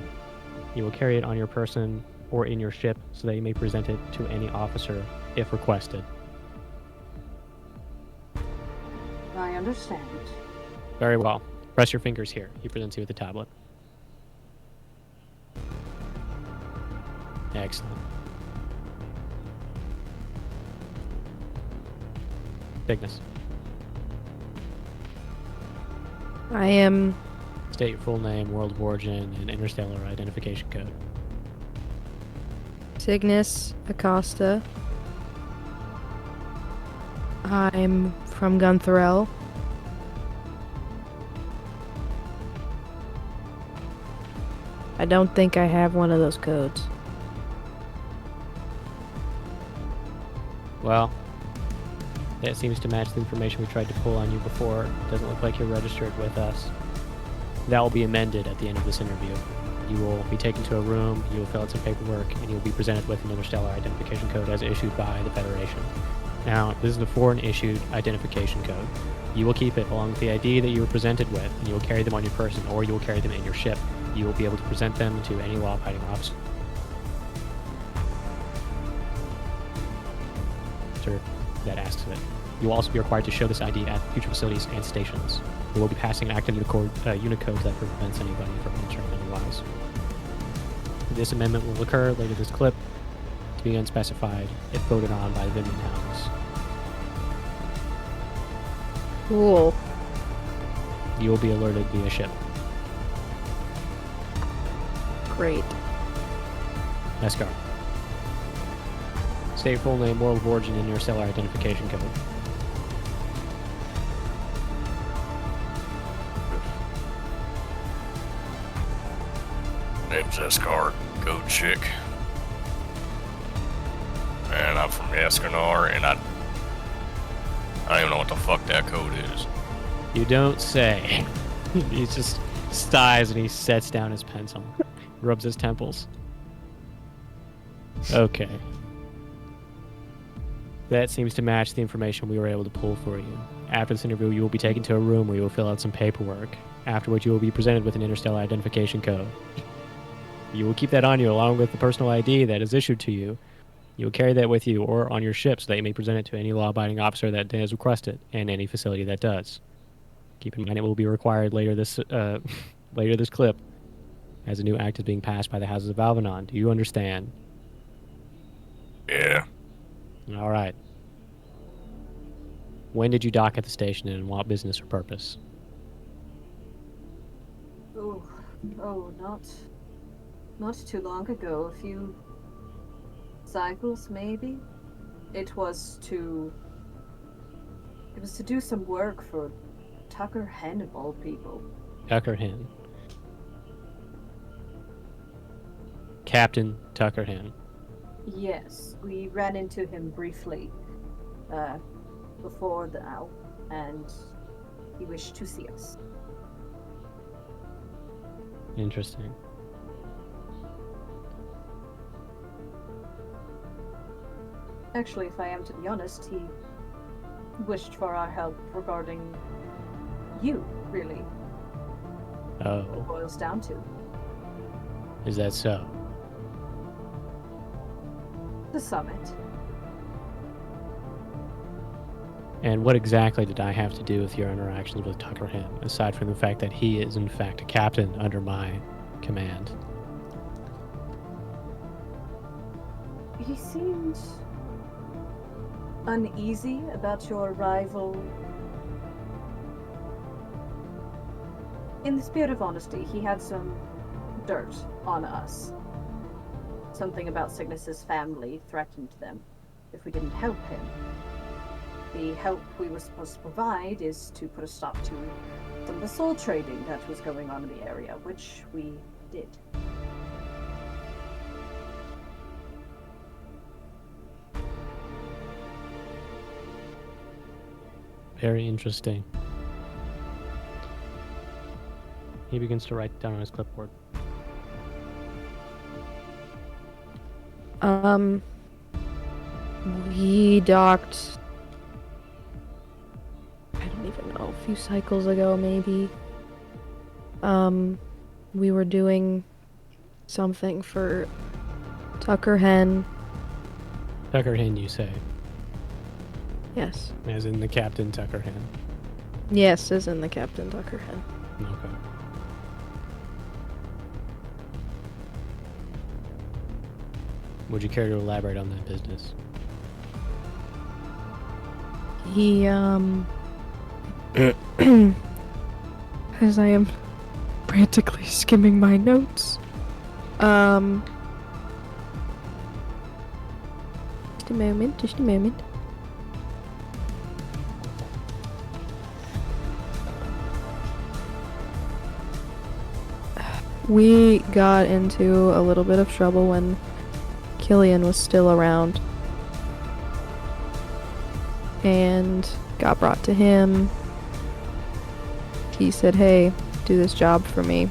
You will carry it on your person or in your ship so that you may present it to any officer if requested. I understand. Very well. Press your fingers here. He presents you with the tablet. Excellent. Cygnus. I am State your full name, world of origin, and interstellar identification code. Cygnus Acosta. I'm from Gunthorell. I don't think I have one of those codes. Well, that seems to match the information we tried to pull on you before. It doesn't look like you're registered with us. That will be amended at the end of this interview. You will be taken to a room, you will fill out some paperwork, and you will be presented with an interstellar identification code as issued by the Federation. Now, this is a foreign issued identification code. You will keep it along with the ID that you were presented with, and you will carry them on your person, or you will carry them in your ship. You will be able to present them to any law-abiding officer that asks of it. You will also be required to show this ID at future facilities and stations. We will be passing active Unicode that prevents anybody from entering otherwise. This amendment will occur later this clip to be unspecified if voted on by the Vimian House. Cool. You will be alerted via ship. Great. Escar. State full name, world of origin, and interstellar identification code. Name's Escar. code chick. And I'm from Escanar, and I don't even know what the fuck that code is. You don't say. He just sighs and he sets down his pencil, rubs his temples. Okay. That seems to match the information we were able to pull for you. After this interview, you will be taken to a room where you will fill out some paperwork, after which you will be presented with an interstellar identification code. You will keep that on you along with the personal ID that is issued to you. You will carry that with you or on your ship so that you may present it to any law-abiding officer that has requested and any facility that does. Keep in mind it will be required later this clip as a new act is being passed by the Houses of Alvanon. Do you understand? Yeah. All right. When did you dock at the station and in what business or purpose? Oh, not too long ago. A few cycles, maybe. It was to do some work for Tucker Hen of all people. Tucker Hen. Captain Tucker Hen. Yes, we ran into him briefly before now, and he wished to see us. Interesting. Actually, if I am to be honest, he wished for our help regarding you, really. Oh. It boils down to. Is that so? The summit. And what exactly did I have to do with your interactions with Tucker Hen, aside from the fact that he is in fact a captain under my command? He seemed uneasy about your arrival. In the spirit of honesty, he had some dirt on us. Something about Cygnus's family threatened them if we didn't help him. The help we were supposed to provide is to put a stop to some of the soul trading that was going on in the area, which we did. Very interesting. He begins to write down on his clipboard. We docked, I don't even know, a few cycles ago maybe. We were doing something for Tucker Hen. Tucker Hen, you say? Yes. As in the Captain Tucker Hen. Yes, as in the Captain Tucker Hen. Okay. Would you care to elaborate on that business? He, as I am frantically skimming my notes, just a moment. We got into a little bit of trouble when Killian was still around, and got brought to him. He said, hey, do this job for me,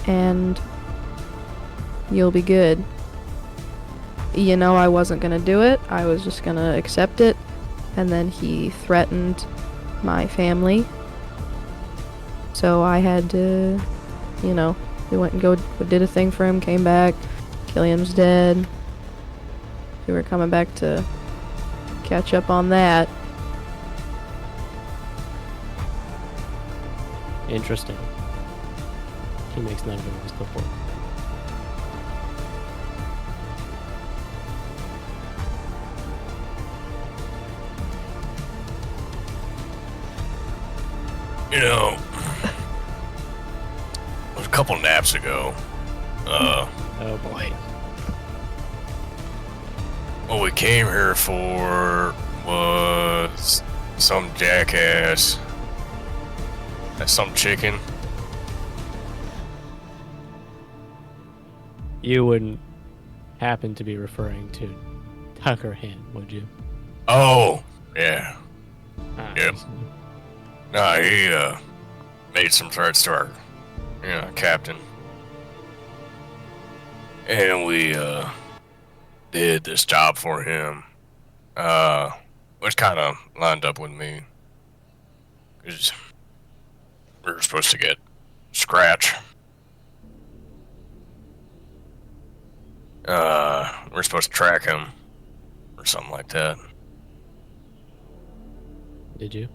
and you'll be good. You know, I wasn't gonna do it. I was just gonna accept it, and then he threatened my family. So I had to, you know, we went and did a thing for him, came back. Killian was dead. We were coming back to catch up on that. Interesting. He makes none of it on his clipboard. You know, it was a couple naps ago. Oh boy. What we came here for was some jackass. That's some chicken. You wouldn't happen to be referring to Tucker Hand, would you? Oh, yeah. Yep. see. No, he made some threats to our, captain. And we did this job for him. Which kind of lined up with me. 'Cause we were supposed to get Scratch. We're supposed to track him. Or something like that. Did you?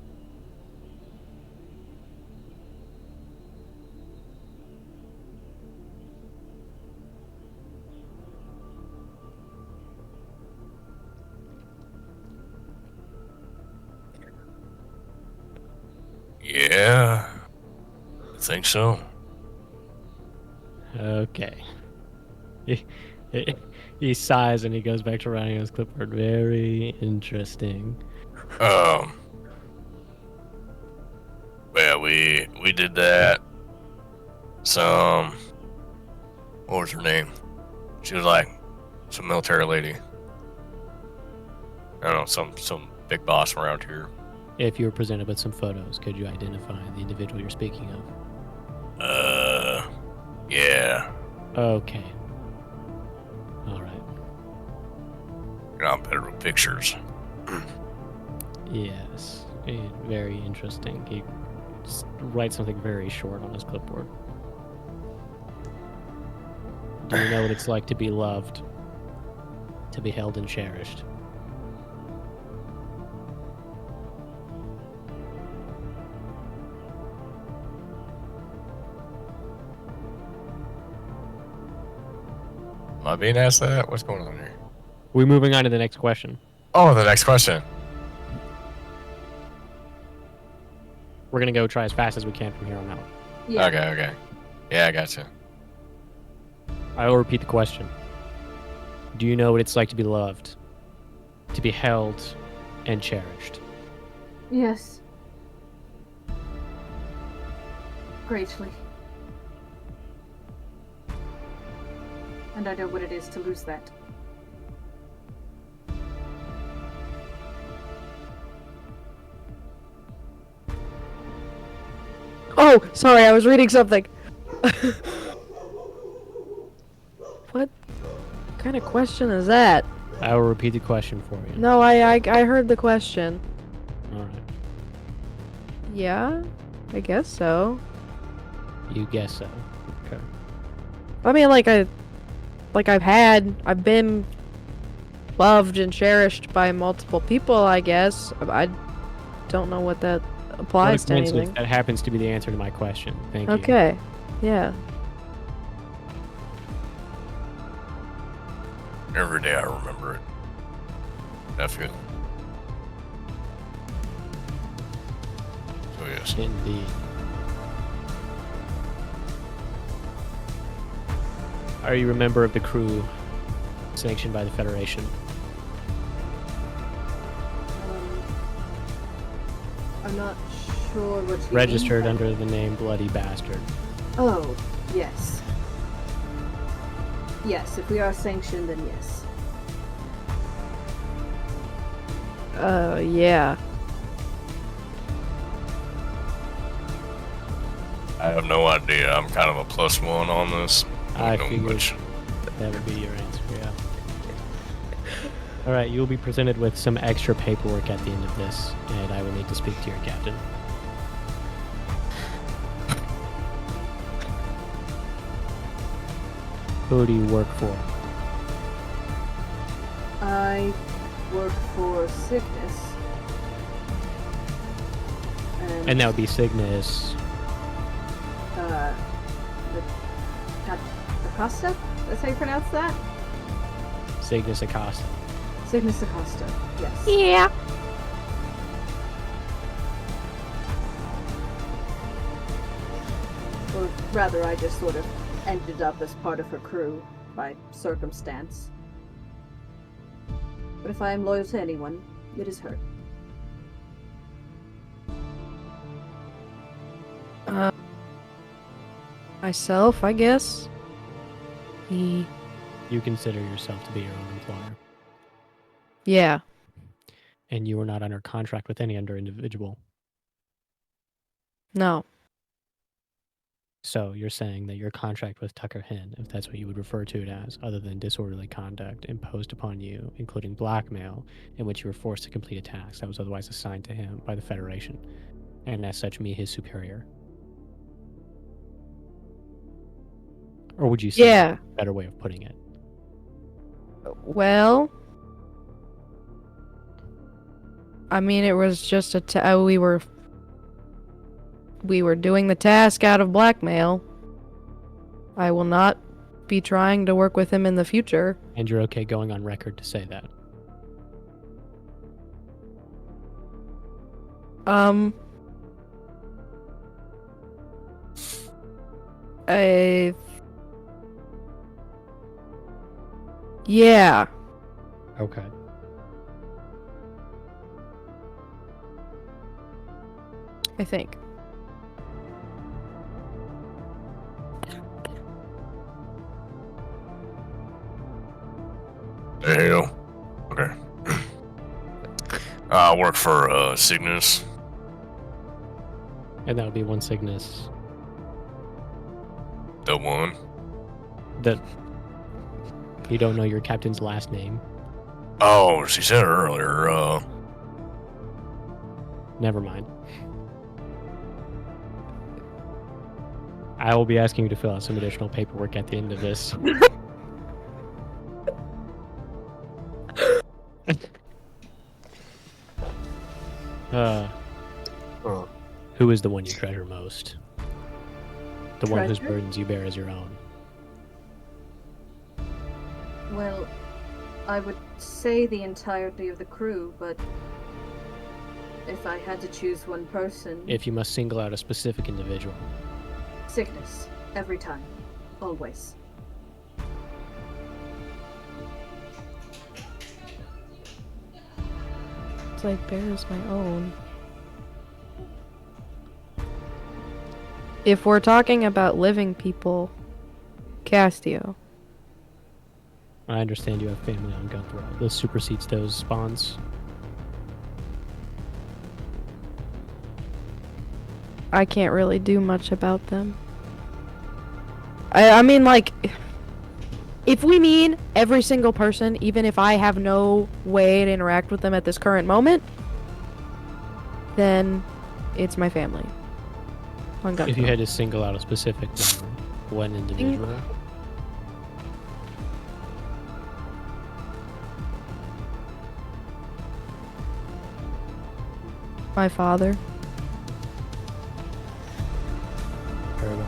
Yeah. I think so. Okay. He sighs and he goes back to writing his clipboard. Very interesting. Yeah, we did that. What was her name? She was like some military lady. I don't know, some big boss around here. If you were presented with some photos, could you identify the individual you're speaking of? Yeah. Okay. All right. I'm better with pictures. Yes. Very interesting. He writes something very short on his clipboard. Do you know what it's like to be loved? To be held and cherished? Am I being asked that? What's going on here? We're moving on to the next question. Oh, the next question. We're going to go try as fast as we can from here on out. Yeah. Okay. Yeah, I gotcha. I will repeat the question. Do you know what it's like to be loved? To be held and cherished? Yes. Greatly. And I know what it is to lose that. Oh, sorry, I was reading something. What kind of question is that? I will repeat the question for you. No, I heard the question. Alright. Yeah, I guess so. You guess so. Okay. I mean, I've been loved and cherished by multiple people, I guess. I don't know what that applies What a to coincidence. anything. That happens to be the answer to my question. Thank you. Okay, yeah. Every day I remember it. Definitely. So yes. Indeed. Are you a member of the crew sanctioned by the Federation? I'm not sure what you Registered mean. under the name Bloody Bastard. Oh, yes. Yes, if we are sanctioned, then yes. Yeah. I have no idea. I'm kind of a +1 on this. I don't know figured much. that would be your answer, yeah. Alright, you will be presented with some extra paperwork at the end of this, and I will need to speak to your captain. Who do you work for? I work for Cygnus. And that would be Cygnus. Acosta? That's how you pronounce that? Cygnus Acosta. Cygnus Acosta, yes. Yeah. Or rather, I just sort of ended up as part of her crew by circumstance. But if I am loyal to anyone, it is her. Myself, I guess. You consider yourself to be your own employer, Yeah. and you are not under contract with any other individual. No. So you're saying that your contract with Tucker Hen, if that's what you would refer to it as, other than disorderly conduct imposed upon you, including blackmail, in which you were forced to complete a task that was otherwise assigned to him by the Federation, and as such me, his superior. Or would you say Yeah. a better way of putting it? Well, I mean, it was just we were doing the task out of blackmail. I will not be trying to work with him in the future. And you're okay going on record to say that? Yeah. Okay. I think. The hell? Okay. I work for Cygnus. And that would be one Cygnus. The one? That you don't know your captain's last name. Oh, she said it earlier. Never mind. I will be asking you to fill out some additional paperwork at the end of this. Who is the one you treasure most? The one whose Treasure? burdens you bear as your own. Well, I would say the entirety of the crew, but if I had to choose one person, If you must single out a specific individual. Cygnus. Every time. Always. It's like bears my own. If we're talking about living people, Castio. I understand you have family on Guthrow. This supersedes those spawns. I can't really do much about them. I mean, like, if we mean every single person, even if I have no way to interact with them at this current moment, then it's my family. On If you Guthrow. had to single out a specific member, one individual. My father. Very well.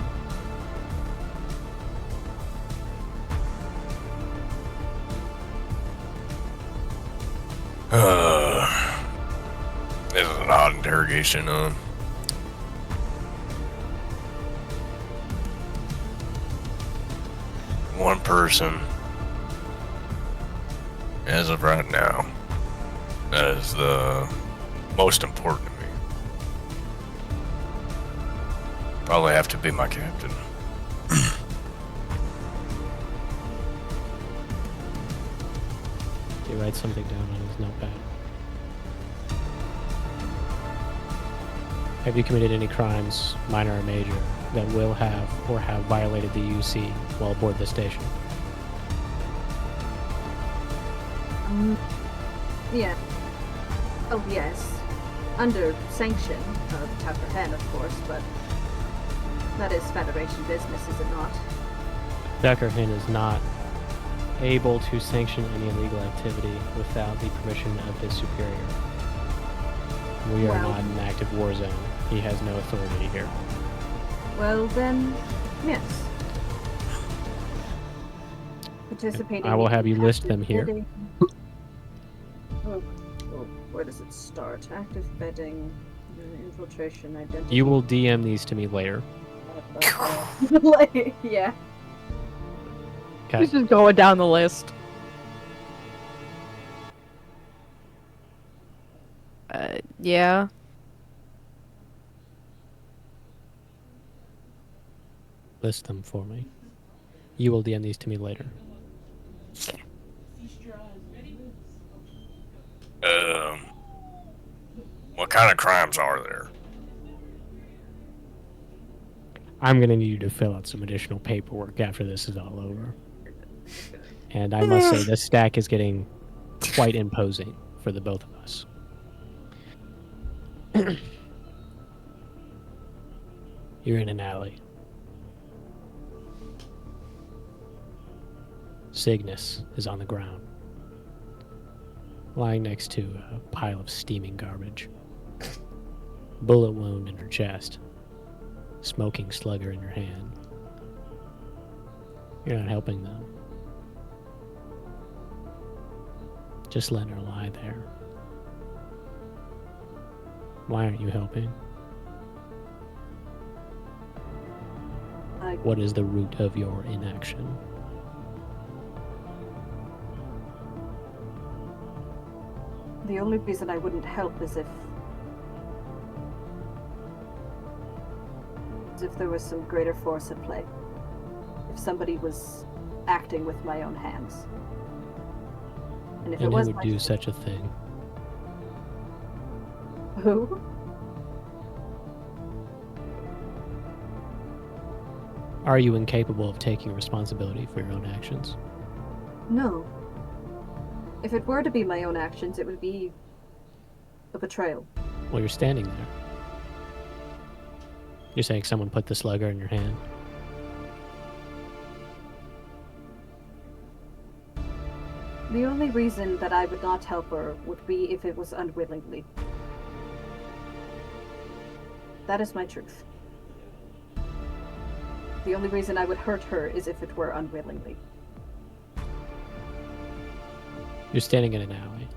This is an odd interrogation, One person, as of right now, that is the most important to me. Probably have to be my captain. He writes something down on his notepad. Have you committed any crimes, minor or major, that will have or have violated the UC while aboard the station? Yeah. Oh, yes. Under sanction of Tucker Hen, of course, but that is Federation business, is it not? Tucker Hen is not able to sanction any illegal activity without the permission of his superior. We are Well- not in an active war zone. He has no authority here. Well, then, yes. Participating I will in have you list active them here. bidding- Oh, where does it start? Active bidding, infiltration, identity. You will DM these to me later. Like, yeah. Okay. He's just going down the list. Yeah. List them for me. You will DM these to me later. What kind of crimes are there? I'm going to need you to fill out some additional paperwork after this is all over. And I must say, this stack is getting quite imposing for the both of us. You're in an alley. Cygnus is on the ground, lying next to a pile of steaming garbage. Bullet wound in her chest. Smoking slugger in her hand. You're not helping them. Just letting her lie there. Why aren't you helping? What is the root of your inaction? The only reason I wouldn't help is if there was some greater force at play. If somebody was acting with my own hands. And if And it who was would do such a thing? Who? Are you incapable of taking responsibility for your own actions? No. If it were to be my own actions, it would be a betrayal. Well, you're standing there. You're saying someone put the slugger in your hand? The only reason that I would not help her would be if it was unwillingly. That is my truth. The only reason I would hurt her is if it were unwillingly. You're standing in an alley.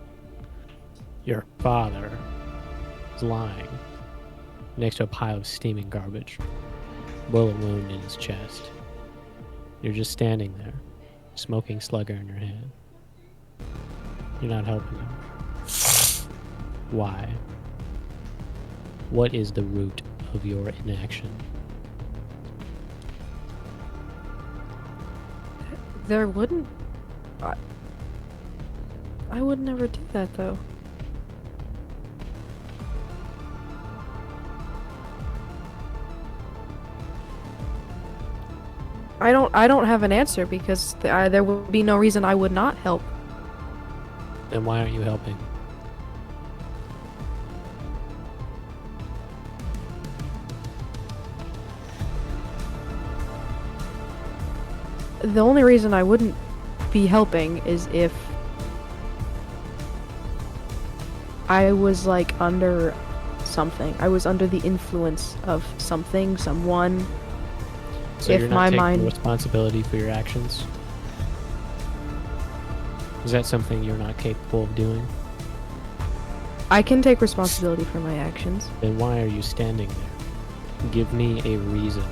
Your father is lying next to a pile of steaming garbage. Bullet wound in his chest. You're just standing there, smoking slugger in your hand. You're not helping him. Why? What is the root of your inaction? There wouldn't... I would never do that, though. I don't have an answer because there would be no reason I would not help. Then why aren't you helping? The only reason I wouldn't be helping is if I was like under something. I was under the influence of something, someone. So if you're not my taking mind responsibility for your actions? Is that something you're not capable of doing? I can take responsibility for my actions. Then why are you standing there? Give me a reason.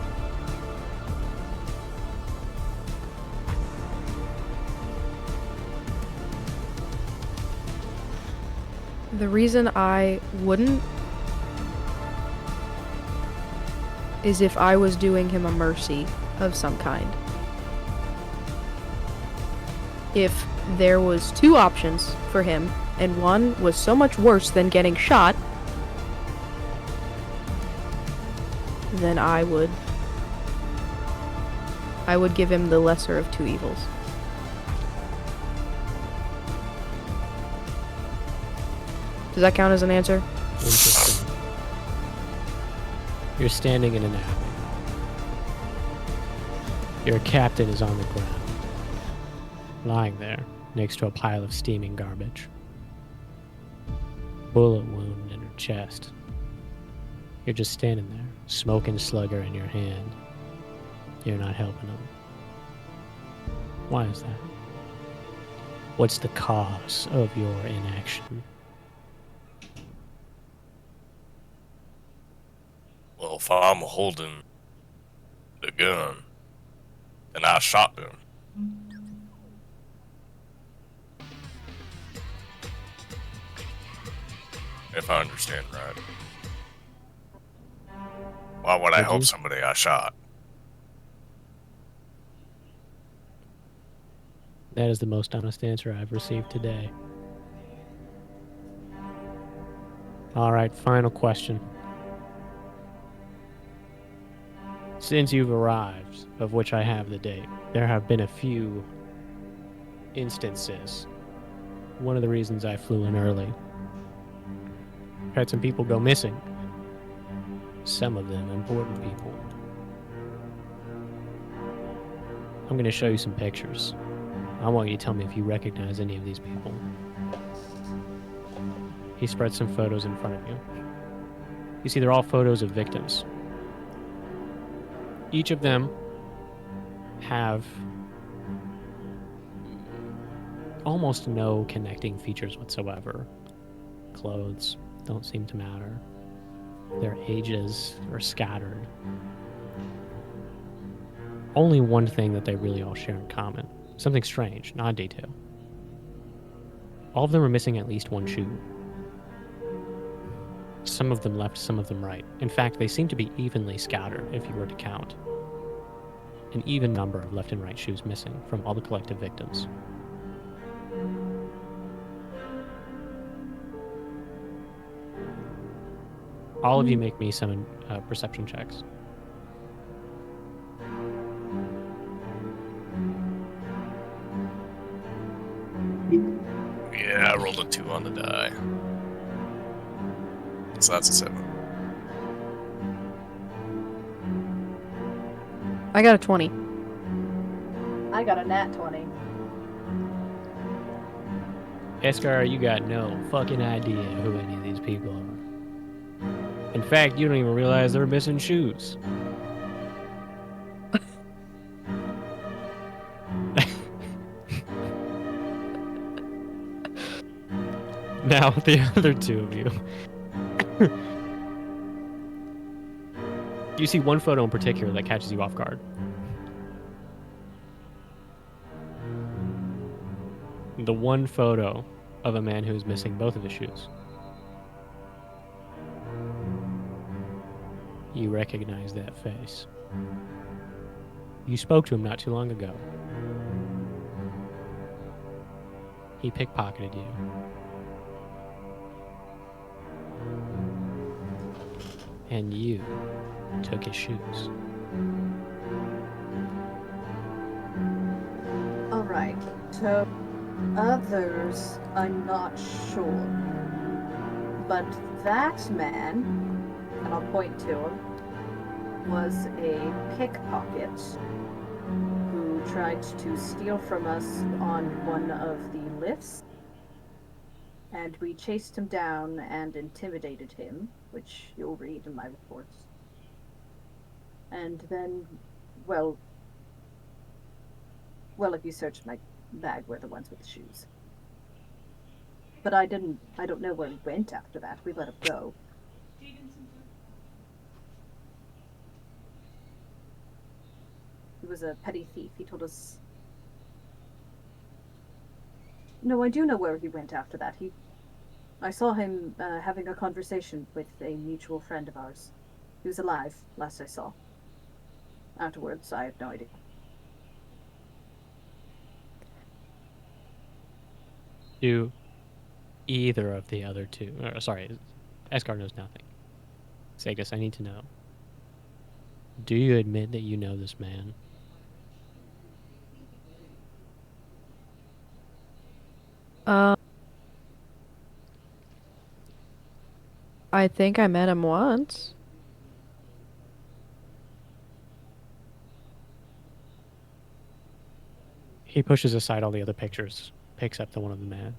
The reason I wouldn't is if I was doing him a mercy of some kind. If there was two options for him, and one was so much worse than getting shot, then I would give him the lesser of two evils. Does that count as an answer? Interesting. You're standing in an alley. Your captain is on the ground, lying there next to a pile of steaming garbage. Bullet wound in her chest. You're just standing there, smoking slugger in your hand. You're not helping him. Why is that? What's the cause of your inaction? Well, if I'm holding the gun, then I shot them. If I understand right. Why would I help somebody I shot? That is the most honest answer I've received today. All right, final question. Since you've arrived, of which I have the date, there have been a few instances. One of the reasons I flew in early. Had some people go missing. Some of them important people. I'm going to show you some pictures. I want you to tell me if you recognize any of these people. He spread some photos in front of you. You see, they're all photos of victims. Each of them have almost no connecting features whatsoever. Clothes don't seem to matter. Their ages are scattered. Only one thing that they really all share in common. Something strange, not a detail. All of them are missing at least one shoe. Some of them left, some of them right. In fact, they seem to be evenly scattered if you were to count. An even number of left and right shoes missing from all the collective victims. All of you make me some perception checks. Yeah, I rolled a 2 on the die. So that's a 7. I got a 20. I got a nat 20. Eskar, you got no fucking idea who any of these people are. In fact, you don't even realize they're missing shoes. Now, the other two of you. You see one photo in particular that catches you off guard. The one photo of a man who is missing both of his shoes. You recognize that face. You spoke to him not too long ago. He pickpocketed you. And you took his shoes. Alright, so others, I'm not sure. But that man, and I'll point to him, was a pickpocket who tried to steal from us on one of the lifts. And we chased him down and intimidated him, which you'll read in my reports. And then, well, if you search my bag, we're the ones with the shoes. But I don't know where he went after that. We let him go. He was a petty thief. He told us... No, I do know where he went after that. I saw him having a conversation with a mutual friend of ours. He was alive, last I saw. Afterwards, I have no idea. Do either of the other two... sorry, Eskar knows nothing. Sagus, I need to know. Do you admit that you know this man? I think I met him once. He pushes aside all the other pictures, picks up the one of the man.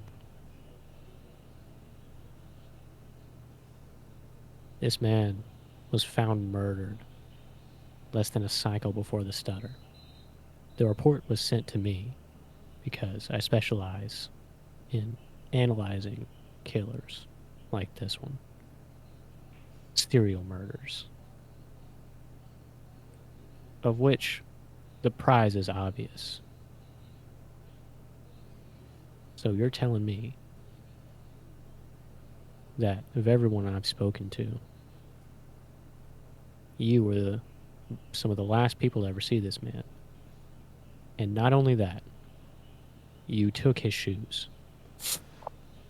This man was found murdered less than a cycle before the stutter. The report was sent to me because I specialize in analyzing killers like this one. Serial murders. Of which the prize is obvious. So you're telling me that of everyone I've spoken to, you were some of the last people to ever see this man. And not only that, you took his shoes.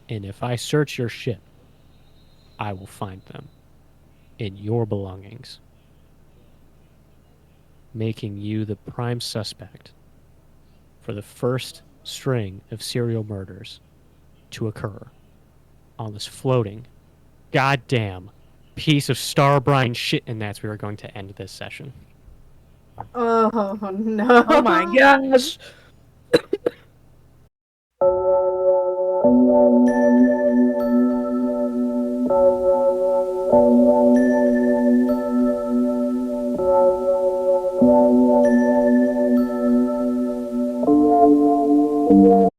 And if I search your ship, I will find them in your belongings, making you the prime suspect for the first string of serial murders to occur on this floating, goddamn piece of star brine shit. And that's where we're going to end this session. Oh no. Oh my gosh.